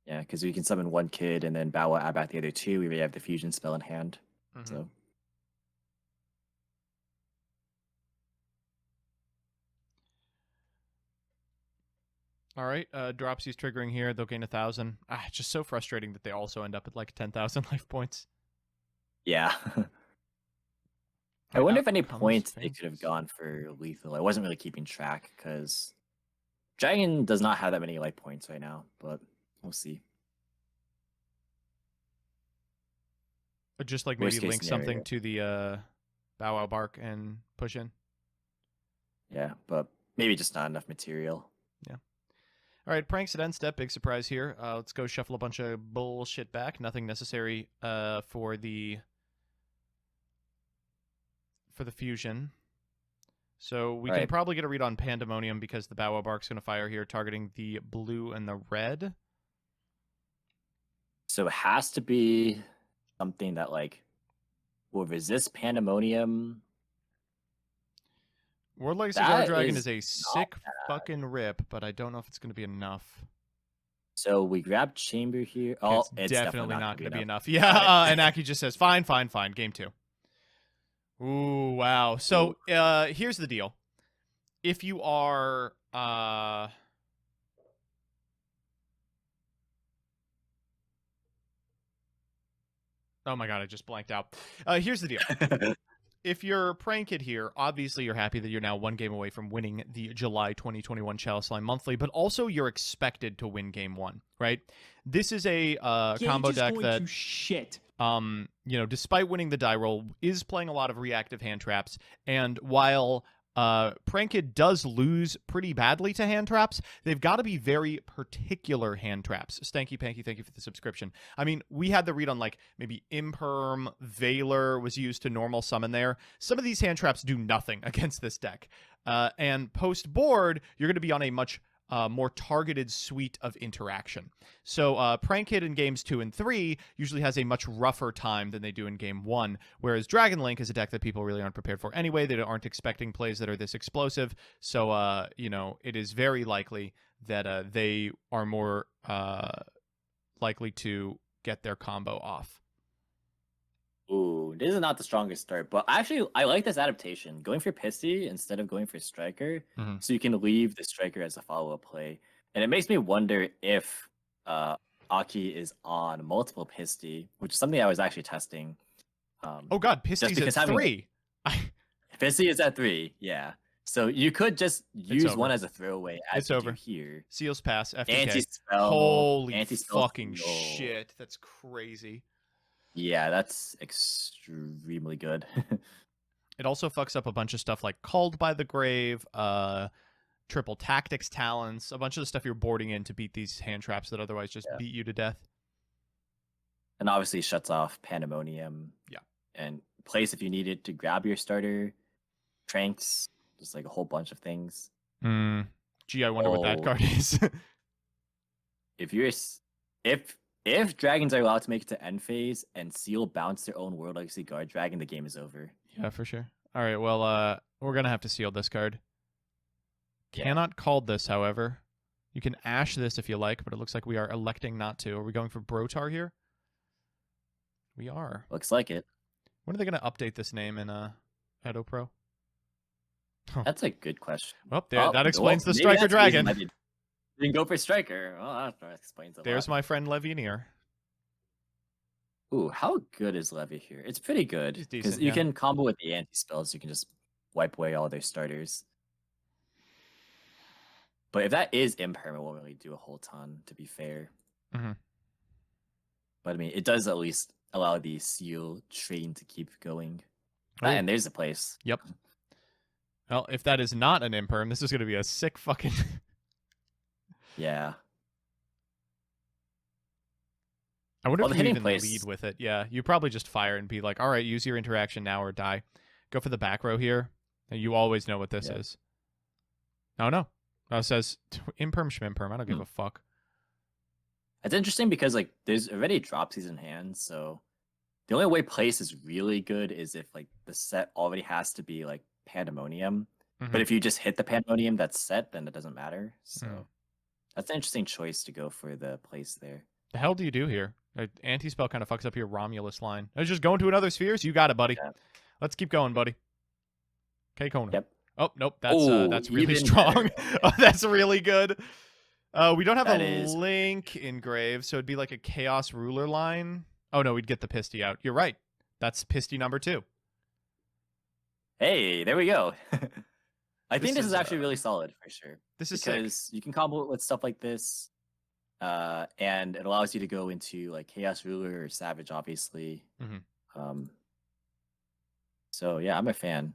Yeah, because we can summon one kid and then Bow Wow add back the other two. We already have the fusion spell in hand. Mm-hmm. So All right, Dropsy's triggering here. They'll gain 1,000. It's just so frustrating that they also end up at like 10,000 life points. yeah. I Right, wonder out if any comes points they could have Fancies. gone for lethal. I wasn't really keeping track because Dragon does not have that many life points right now, but we'll see. Or just like Worst maybe case link scenario. something to the Bow Wow Bark and push in. Yeah, but maybe just not enough material. All right, pranks at end step. Big surprise here. Let's go shuffle a bunch of bullshit back. Nothing necessary for the fusion. So we can Right. probably get a read on Pandemonium because the Bow Wow Bark's going to fire here, targeting the blue and the red. So it has to be something that like will resist Pandemonium. World Legacy Guard That Dragon is is a sick fucking rip, but I don't know if it's going to be enough. So we grab Chamber here. Oh, It's definitely not going to be enough. All Yeah, right. and Aki just says, fine. Game 2. Ooh, wow. So here's the deal. If you are... oh my god, I just blanked out. Here's the deal. If you're Prank Kid here, obviously you're happy that you're now one game away from winning the July 2021 Chalislime Monthly, but also you're expected to win game 1, right? This is a combo deck that, shit. despite winning the die roll, is playing a lot of reactive hand traps, and while Prank Kid does lose pretty badly to hand traps, they've got to be very particular hand traps. Stanky Panky, thank you for the subscription. I mean, we had the read on like maybe Imperm, Veiler was used to normal summon there. Some of these hand traps do nothing against this deck. And post board, you're going to be on a much more targeted suite of interaction. So Prank Kid in games 2 and 3 usually has a much rougher time than they do in game 1, whereas Dragon Link is a deck that people really aren't prepared for anyway. They aren't expecting plays that are this explosive. So, it is very likely that they are more likely to get their combo off. Ooh, this is not the strongest start, but actually, I like this adaptation. Going for Pissy instead of going for Striker, Mhm. so you can leave the Striker as a follow-up play. And it makes me wonder if Aki is on multiple Pissy, which is something I was actually testing. Oh god, Pisty's because at having 3. Pissy is at 3, yeah. So you could just use over. one as a throwaway as It's you over. do here. Seals pass, FTK. Anti-spell. Holy Anti-spell fucking seal. shit. That's crazy. Yeah, that's extremely good. It also fucks up a bunch of stuff like Called by the Grave, triple tactics talents, a bunch of the stuff you're boarding in to beat these hand traps that otherwise just beat you to death. And obviously shuts off Pandemonium. Yeah. And place if you needed to grab your starter, Tranks, just like a whole bunch of things. Gee, I wonder what that card is. If dragons are allowed to make it to end phase and Seal bounce their own World Legacy Guard Dragon, the game is over. Yeah, for sure. All right, well, we're going to have to seal this card. Yeah. Cannot call this, however. You can ash this if you like, but it looks like we are electing not to. Are we going for Brotar here? We are. Looks like it. When are they going to update this name in Edo Pro? That's a good question. Well, there, that explains the maybe Striker that's the reason Dragon. why they didn't go for Striker. Oh, that explains a There's lot. my friend Levineer. Ooh, how good is Levy here? It's pretty good. He's Because decent, you yeah. can combo with the anti-spells. You can just wipe away all their starters. But if that is impermanent, it won't really do a whole ton, to be fair. Mhm. But I mean, it does at least allow the seal train to keep going. Oh. And there's a place. Yep. Well, if that is not an imperm, this is going to be a sick fucking... Yeah. I wonder Well, if the you hitting even place- lead with it. Yeah, you probably just fire and be like, all right, use your interaction now or die. Go for the back row here. You always know what this Yeah. is. No. It says imperm schmimperm. I don't give a fuck. It's interesting because like there's already dropsies in hand, so the only way place is really good is if like the set already has to be like Pandemonium. Mhm. But if you just hit the Pandemonium that's set, then it doesn't matter. So Mm. that's an interesting choice to go for the place there. The hell do you do here? Anti-spell kind of fucks up your Romulus line. I was just going to another spheres. You got it, buddy. Yeah. Let's keep going, buddy. Okay, Kona. Yep. Oh, nope. Ooh, That's really even strong. better. Oh, that's really good. We don't have That a is- link engraved, so it'd be like a Chaos Ruler line. Oh, no, we'd get the Pisty out. You're right. That's Pisty number 2. Hey, there we go. I This think this is, is actually really solid for sure. This is sick. Because you can combo it with stuff like this. And it allows you to go into like Chaos Ruler or Savage, obviously. Mhm. So yeah, I'm a fan.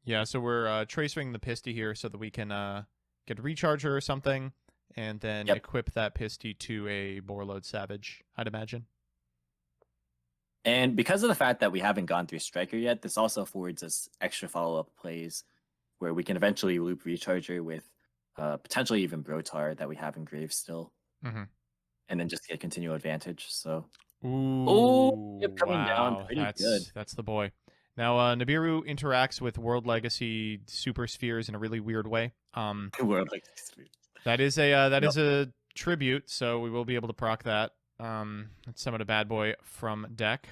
Yeah, so we're tracing the Pisty here so that we can get a Recharger or something, and then Yep. equip that Pisty to a Boreload Savage, I'd imagine. And because of the fact that we haven't gone through Striker yet, this also affords us extra follow-up plays where we can eventually loop Recharger with potentially even Brotar that we have engraved still, Mhm. and then just get continual advantage. So Ooh, yep, coming down wow, pretty that's good. that's the boy. Now, Nibiru interacts with World Legacy Super Spheres in a really weird way. we're like That is a tribute, so we will be able to proc that. Let's summon a bad boy from deck.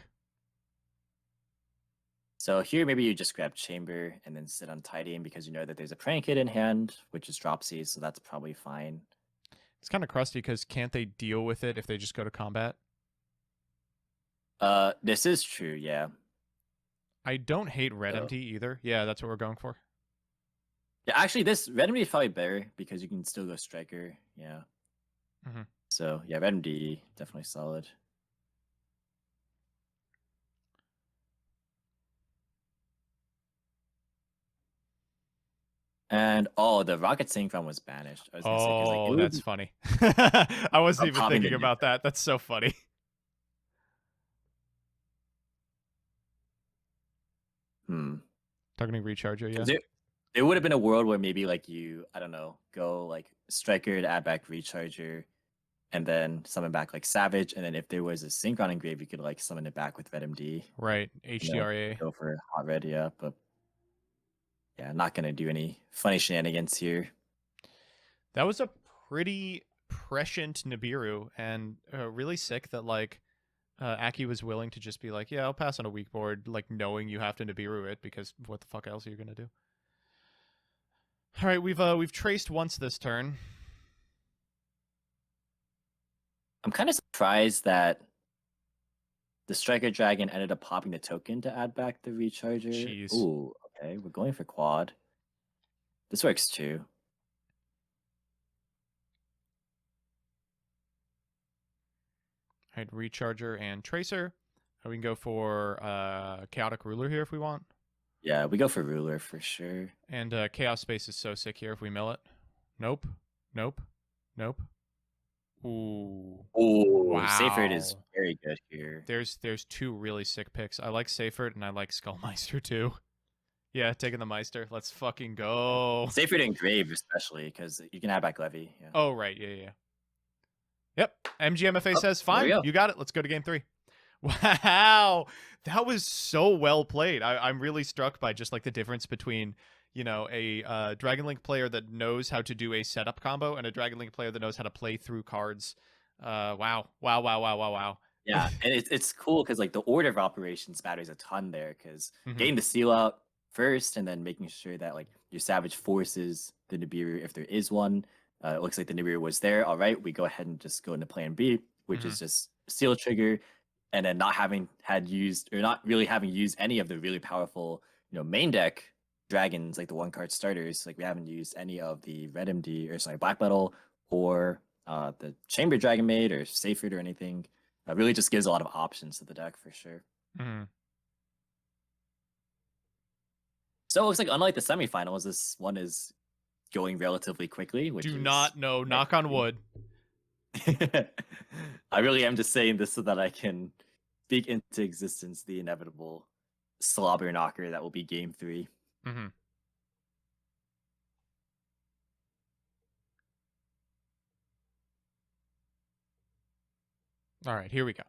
So here, maybe you just grab Chamber and then sit on Tidying because you know that there's a Prank Kid in hand, which is Dropsy, so that's probably fine. It's kind of crusty because can't they deal with it if they just go to combat? This is true, yeah. I don't hate Red So- MT either. Yeah, that's what we're going for. Yeah, actually, this Red MD is probably better because you can still go Striker, yeah. Mhm. So yeah, Red MD definitely solid. And oh, the Rocket Synchron was banished. I was gonna say, 'cause, like, it Oh, would that's be- funny. I wasn't I'm even popping thinking the about that. That's so funny. Targeting Recharger, yeah. 'Cause there would have been a world where maybe like you, I don't know, go like Striker to add back Recharger, and then summon back like Savage, and then if there was a Synchron engraved, you could like summon it back with Red MD. Right, HDRA. Go for Hot Red, yeah, but yeah, not gonna do any funny shenanigans here. That was a pretty prescient Nibiru, and really sick that like Aki was willing to just be like, yeah, I'll pass on a weak board, like knowing you have to Nibiru it because what the fuck else are you gonna do? All right, we've traced once this turn. I'm kind of surprised that the Striker Dragon ended up popping the token to add back the Recharger. Jeez. Ooh, okay, we're going for quad. This works too. All right, Recharger and Tracer. We can go for Chaotic Ruler here if we want. Yeah, we go for Ruler for sure. And Chaos Space is so sick here if we mill it. Nope. Nope. Nope. Ooh. Ooh, Wow. Seyfried is very good here. There's two really sick picks. I like Seyfried and I like Skullmeister too. Yeah, taking the Meister. Let's fucking go. Seyfried and Grave especially, because you can add back Levy. Yeah. Oh, right. Yeah. Yep. MGMFA says, there we fine. go. You got it. Let's go to game 3. Wow, that was so well played. I'm really struck by just like the difference between, you know, a Dragon Link player that knows how to do a setup combo and a Dragon Link player that knows how to play through cards. Wow, wow, wow, wow, wow, wow. Yeah, and it's cool because like the order of operations matters a ton there because Mhm. getting the seal out first and then making sure that like your savage forces the Nibiru if there is one. It looks like the Nibiru was there. All right, we go ahead and just go into plan B, which is just seal trigger, and then not having had used or not really having used any of the really powerful, main deck dragons like the one card starters. Like we haven't used any of the red MD or sorry black metal or the chamber dragon maid or Seyfried or anything. It really just gives a lot of options to the deck for sure. Mhm. So it looks like unlike the semifinals, this one is going relatively quickly. Which Do is not know. Knock on wood. I really am just saying this so that I can speak into existence the inevitable slobber knocker that will be game 3. Mm-hmm. All right, here we go.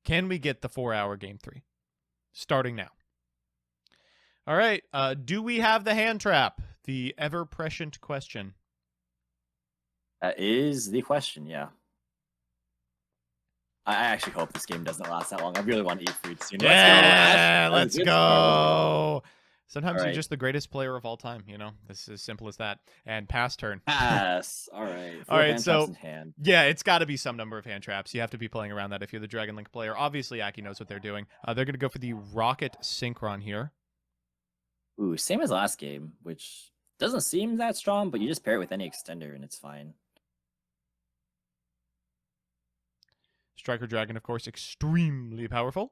Can we get the 4-hour game 3? Starting now. All right, do we have the hand trap? The ever-prescient question. That is the question, yeah. I actually hope this game doesn't last that long. I really want to eat food soon. Yeah, Let's let's go. go. Sometimes All you're right. just the greatest player of all time, you know? This is as simple as that. And pass turn. Pass. All right. All right, so in hand. yeah, it's got to be some number of hand traps. You have to be playing around that if you're the Dragon Link player. Obviously, Aki knows what they're doing. They're going to go for the Rocket Synchron here. Ooh, same as last game, which doesn't seem that strong, but you just pair it with any extender and it's fine. Striker Dragon, of course, extremely powerful.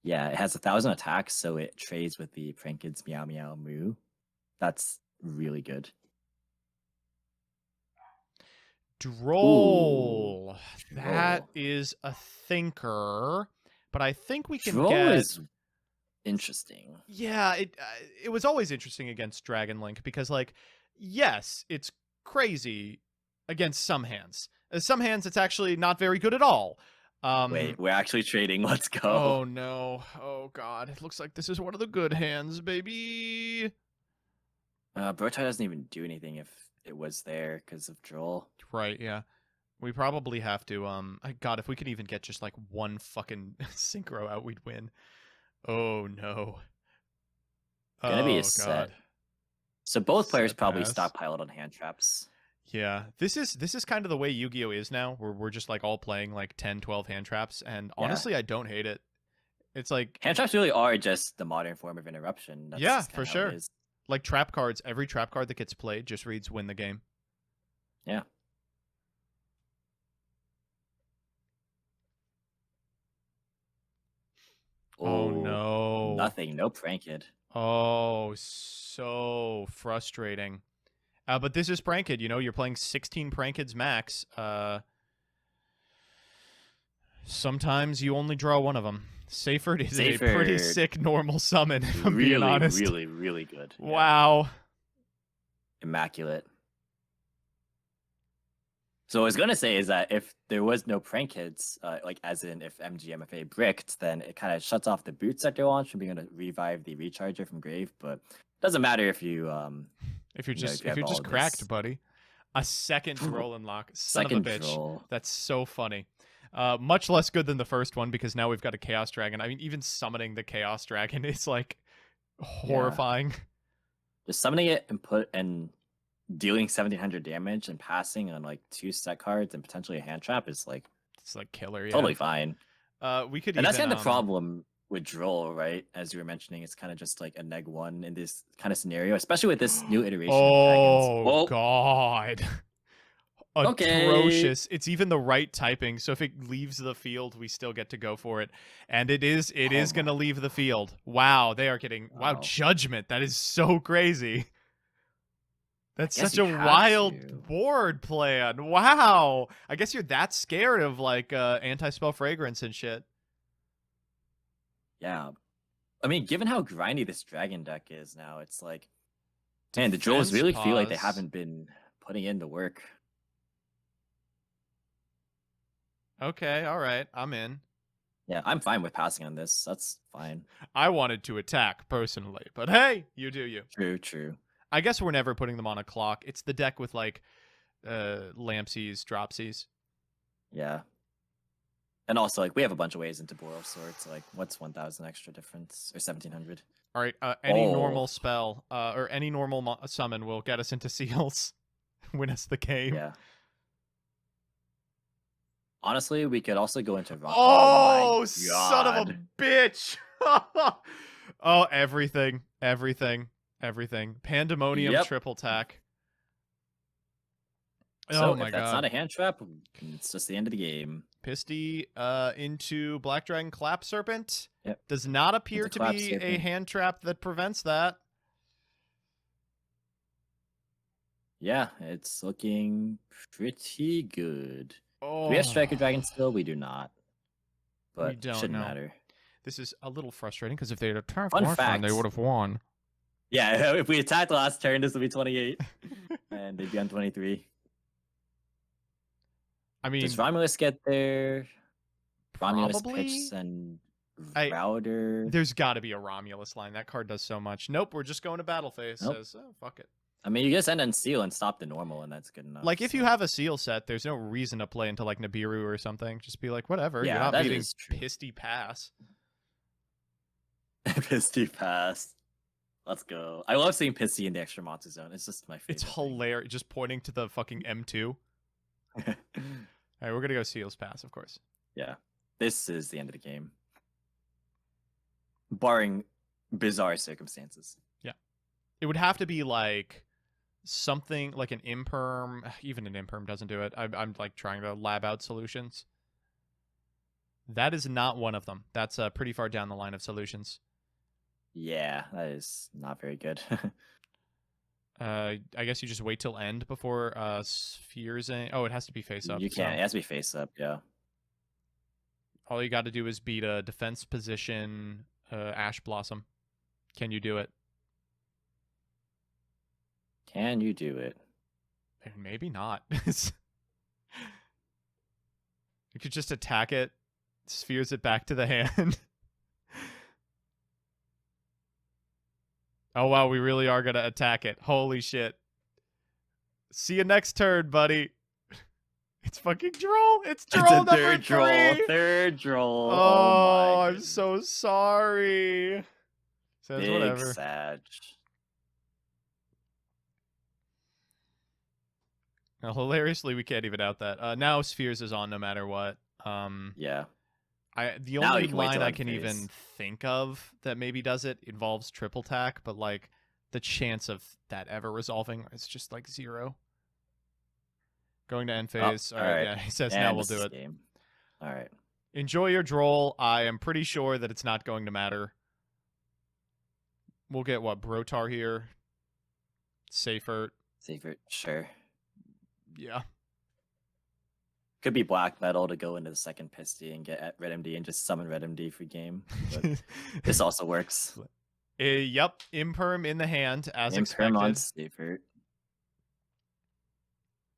Yeah, it has 1,000 attacks, so it trades with the Prankid's Meow Meow Moo. That's really good. Droll. Ooh, That Droll. is a thinker, but I think we can Droll get... is interesting. Yeah, it was always interesting against Dragon Link because, like, yes, it's crazy against some hands. Some hands, it's actually not very good at all. Wait, we're actually trading. Let's go. Oh, no. Oh, God. It looks like this is one of the good hands, baby. Brotai doesn't even do anything if it was there because of Droll. Right, yeah. We probably have to, God, if we could even get just, like, one fucking synchro out, we'd win. Oh, no. It's gonna be a God. set. So both players Set probably pass. stockpiled on hand traps. Yeah, this is kind of the way Yu-Gi-Oh is now, where we're just like all playing like 10, 12 hand traps, and honestly, I don't hate it. It's like Hand traps really are just the modern form of interruption. That's yeah, just for kinda how it sure. is. Like trap cards, every trap card that gets played just reads win the game. Yeah. Oh no. Nothing. No Prankid. Oh, so frustrating. But this is Prankid, you know, you're playing 16 Prankids max. Sometimes you only draw one of them. Seyfried is a pretty sick normal summon, if I'm being honest. Really good. Wow. Yeah. Immaculate. So what I was going to say is that if there was no Prankids, like as in if MGMFA bricked, then it kind of shuts off the boot sector launch from being able to revive the recharger from grave, but it doesn't matter if you if you're just all cracked, this. buddy. A second roll and lock. Son Second of a bitch. troll. That's so funny. Much less good than the first one because now we've got a Chaos Dragon. I mean, even summoning the Chaos Dragon is like horrifying. Just summoning it and dealing 1,700 damage and passing on like 2 set cards and potentially a hand trap is like it's like killer. Yeah. Totally fine. We could. And that's even, kind of the problem with Droll, right? As you were mentioning, it's kind of just like a -1 in this kind of scenario, especially with this new iteration of Dragons. Oh God. Okay. Atrocious. It's even the right typing, so if it leaves the field, we still get to go for it. And it is going to leave the field. Wow, they are getting wow judgment. That is so crazy. That's such a wild board plan. Wow. I guess you're that scared of like anti-spell fragrance and shit. Yeah. I mean, given how grindy this dragon deck is now, it's like man, the Drolls really feel like they haven't been putting in the work. Okay, all right. I'm in. Yeah, I'm fine with passing on this. That's fine. I wanted to attack personally, but hey, you do you. True, true. I guess we're never putting them on a clock. It's the deck with like Lampsies, Dropsies. Yeah. And also, like, we have a bunch of ways into Boral Swords. Like, what's 1,000 extra difference? Or 1,700? All right, any Oh. normal spell or any normal summon will get us into seals, win us the game. Yeah. Honestly, we could also go into Ron. Oh, my son of a God. bitch! Oh, everything. Pandemonium Yep. triple tack. So Oh my if that's god. not a hand trap, it's just the end of the game. Pisty into Black Dragon Clap Serpent. Yep. Does not appear Into to Clap be a Serpent. hand trap that prevents that. Yeah, it's looking pretty good. Oh, Do we have Striker Dragon still? We do not. But We don't, shouldn't no. matter. This is a little frustrating because if they had attacked Fun last time, they fact. would have won. Yeah, if we attacked last turn, this would be 28. And they'd be on 23. I mean, Does Romulus get there? Romulus probably. pitch and I- Router. There's got to be a Romulus line. That card does so much. Nope, we're just going to battle phase. Nope. Says, oh, fuck it. I mean, you just end on Seal and stop the normal, and that's good enough. Like, if you so- have a seal set, there's no reason to play into, like, Nibiru or something. Just be like, whatever. Yeah, You're not that beating is true. Pisty Pass. Pisty pass. Let's go. I love seeing Pisty in the extra monster zone. It's just my favorite. It's hilarious. Just pointing to the fucking M2. All thing. right, we're going to go Seals Pass, of course. Yeah. This is the end of the game. Barring bizarre circumstances. It would have to be, like, something like an imperm. Even an imperm doesn't do it. I'm like, trying to lab out solutions. That is not one of them. That's pretty far down the line of solutions. Yeah, that is not very good. I guess you just wait till end before spheres. Oh, it has to be face up. You so can't. It has to be face up, yeah. all you got to do is beat a defense position Ash Blossom. Can you do it? Can you do it? Maybe not. You could just attack it, spheres it back to the hand. Oh, wow, we really are going to attack it. Holy shit. See you next turn, buddy. It's fucking Droll. It's Droll It's a number third three. droll. Third droll. Oh, my I'm goodness. so sorry. Says Big whatever. Sag. Now, hilariously, we can't even out that. Now Spheres is on no matter what. Yeah. The Now only you can wait line till I end can phase. even think of that maybe does it involves triple tack, but like the chance of that ever resolving is just like 0. Going to end phase. all All right, right. yeah, he says And now we'll this do is it. game. All right. Enjoy your droll. I am pretty sure that it's not going to matter. We'll get what, Brotar here. Safer. Safer. Sure. Yeah. Could be black metal to go into the second Pisty and get at Red MD and just summon Red MD for game. But this also works. Yep. Imperm in the hand as Imperm on expected. Safer.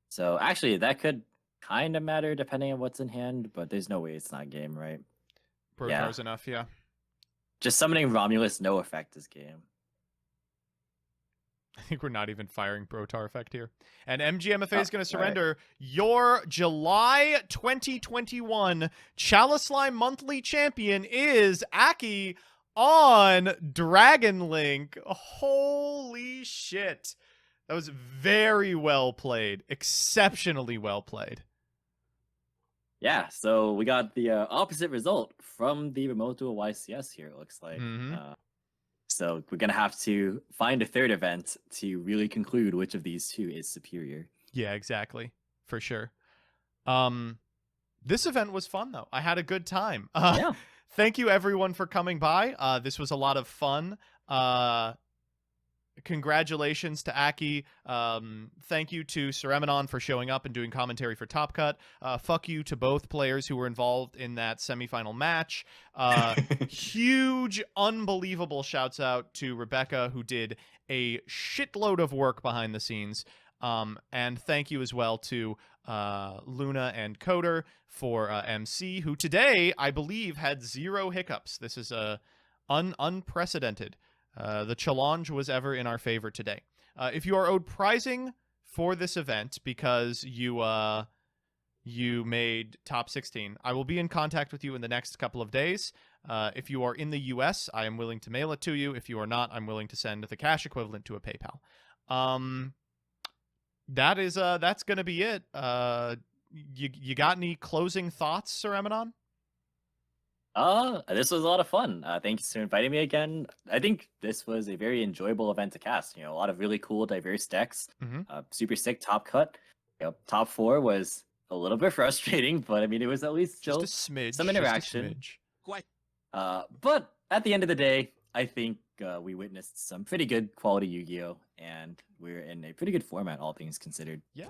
So actually, that could kind of matter depending on what's in hand, but there's no way it's not game, right? Brotar's enough, yeah. Just summoning Romulus, no effect is game. I think we're not even firing Brotar effect here. And MGMFA is going to all right. surrender your July 2021 Chalislime monthly champion is Aki on Dragon Link. Holy shit. That was very well played. Exceptionally well played. Yeah, so we got the opposite result from the remote duel YCS here, it looks like. Mhm. So we're going to have to find a third event to really conclude which of these two is superior. Yeah, exactly. For sure. This event was fun, though. I had a good time. Yeah. Thank you, everyone, for coming by. This was a lot of fun. Congratulations to Aki. Thank you to Sereminon for showing up and doing commentary for Top Cut. Fuck you to both players who were involved in that semifinal match. Huge, unbelievable shouts out to Rebecca, who did a shitload of work behind the scenes. And thank you as well to Luna and Coder for MC, who today, I believe, had 0 hiccups. This is unprecedented. The challenge was ever in our favor today. If you are owed prizing for this event because you made top 16, I will be in contact with you in the next couple of days. If you are in the US, I am willing to mail it to you. If you are not, I'm willing to send the cash equivalent to a PayPal. That's gonna be it. You got any closing thoughts, Sir Eminon? This was a lot of fun. Thanks for inviting me again. I think this was a very enjoyable event to cast. You know, a lot of really cool, diverse decks. Super sick top cut. You know, top 4 was a little bit frustrating, but I mean, it was at least still Just a smidge. some interaction. Quite. But at the end of the day, I think we witnessed some pretty good quality Yu-Gi-Oh! And we're in a pretty good format, all things considered. Yeah.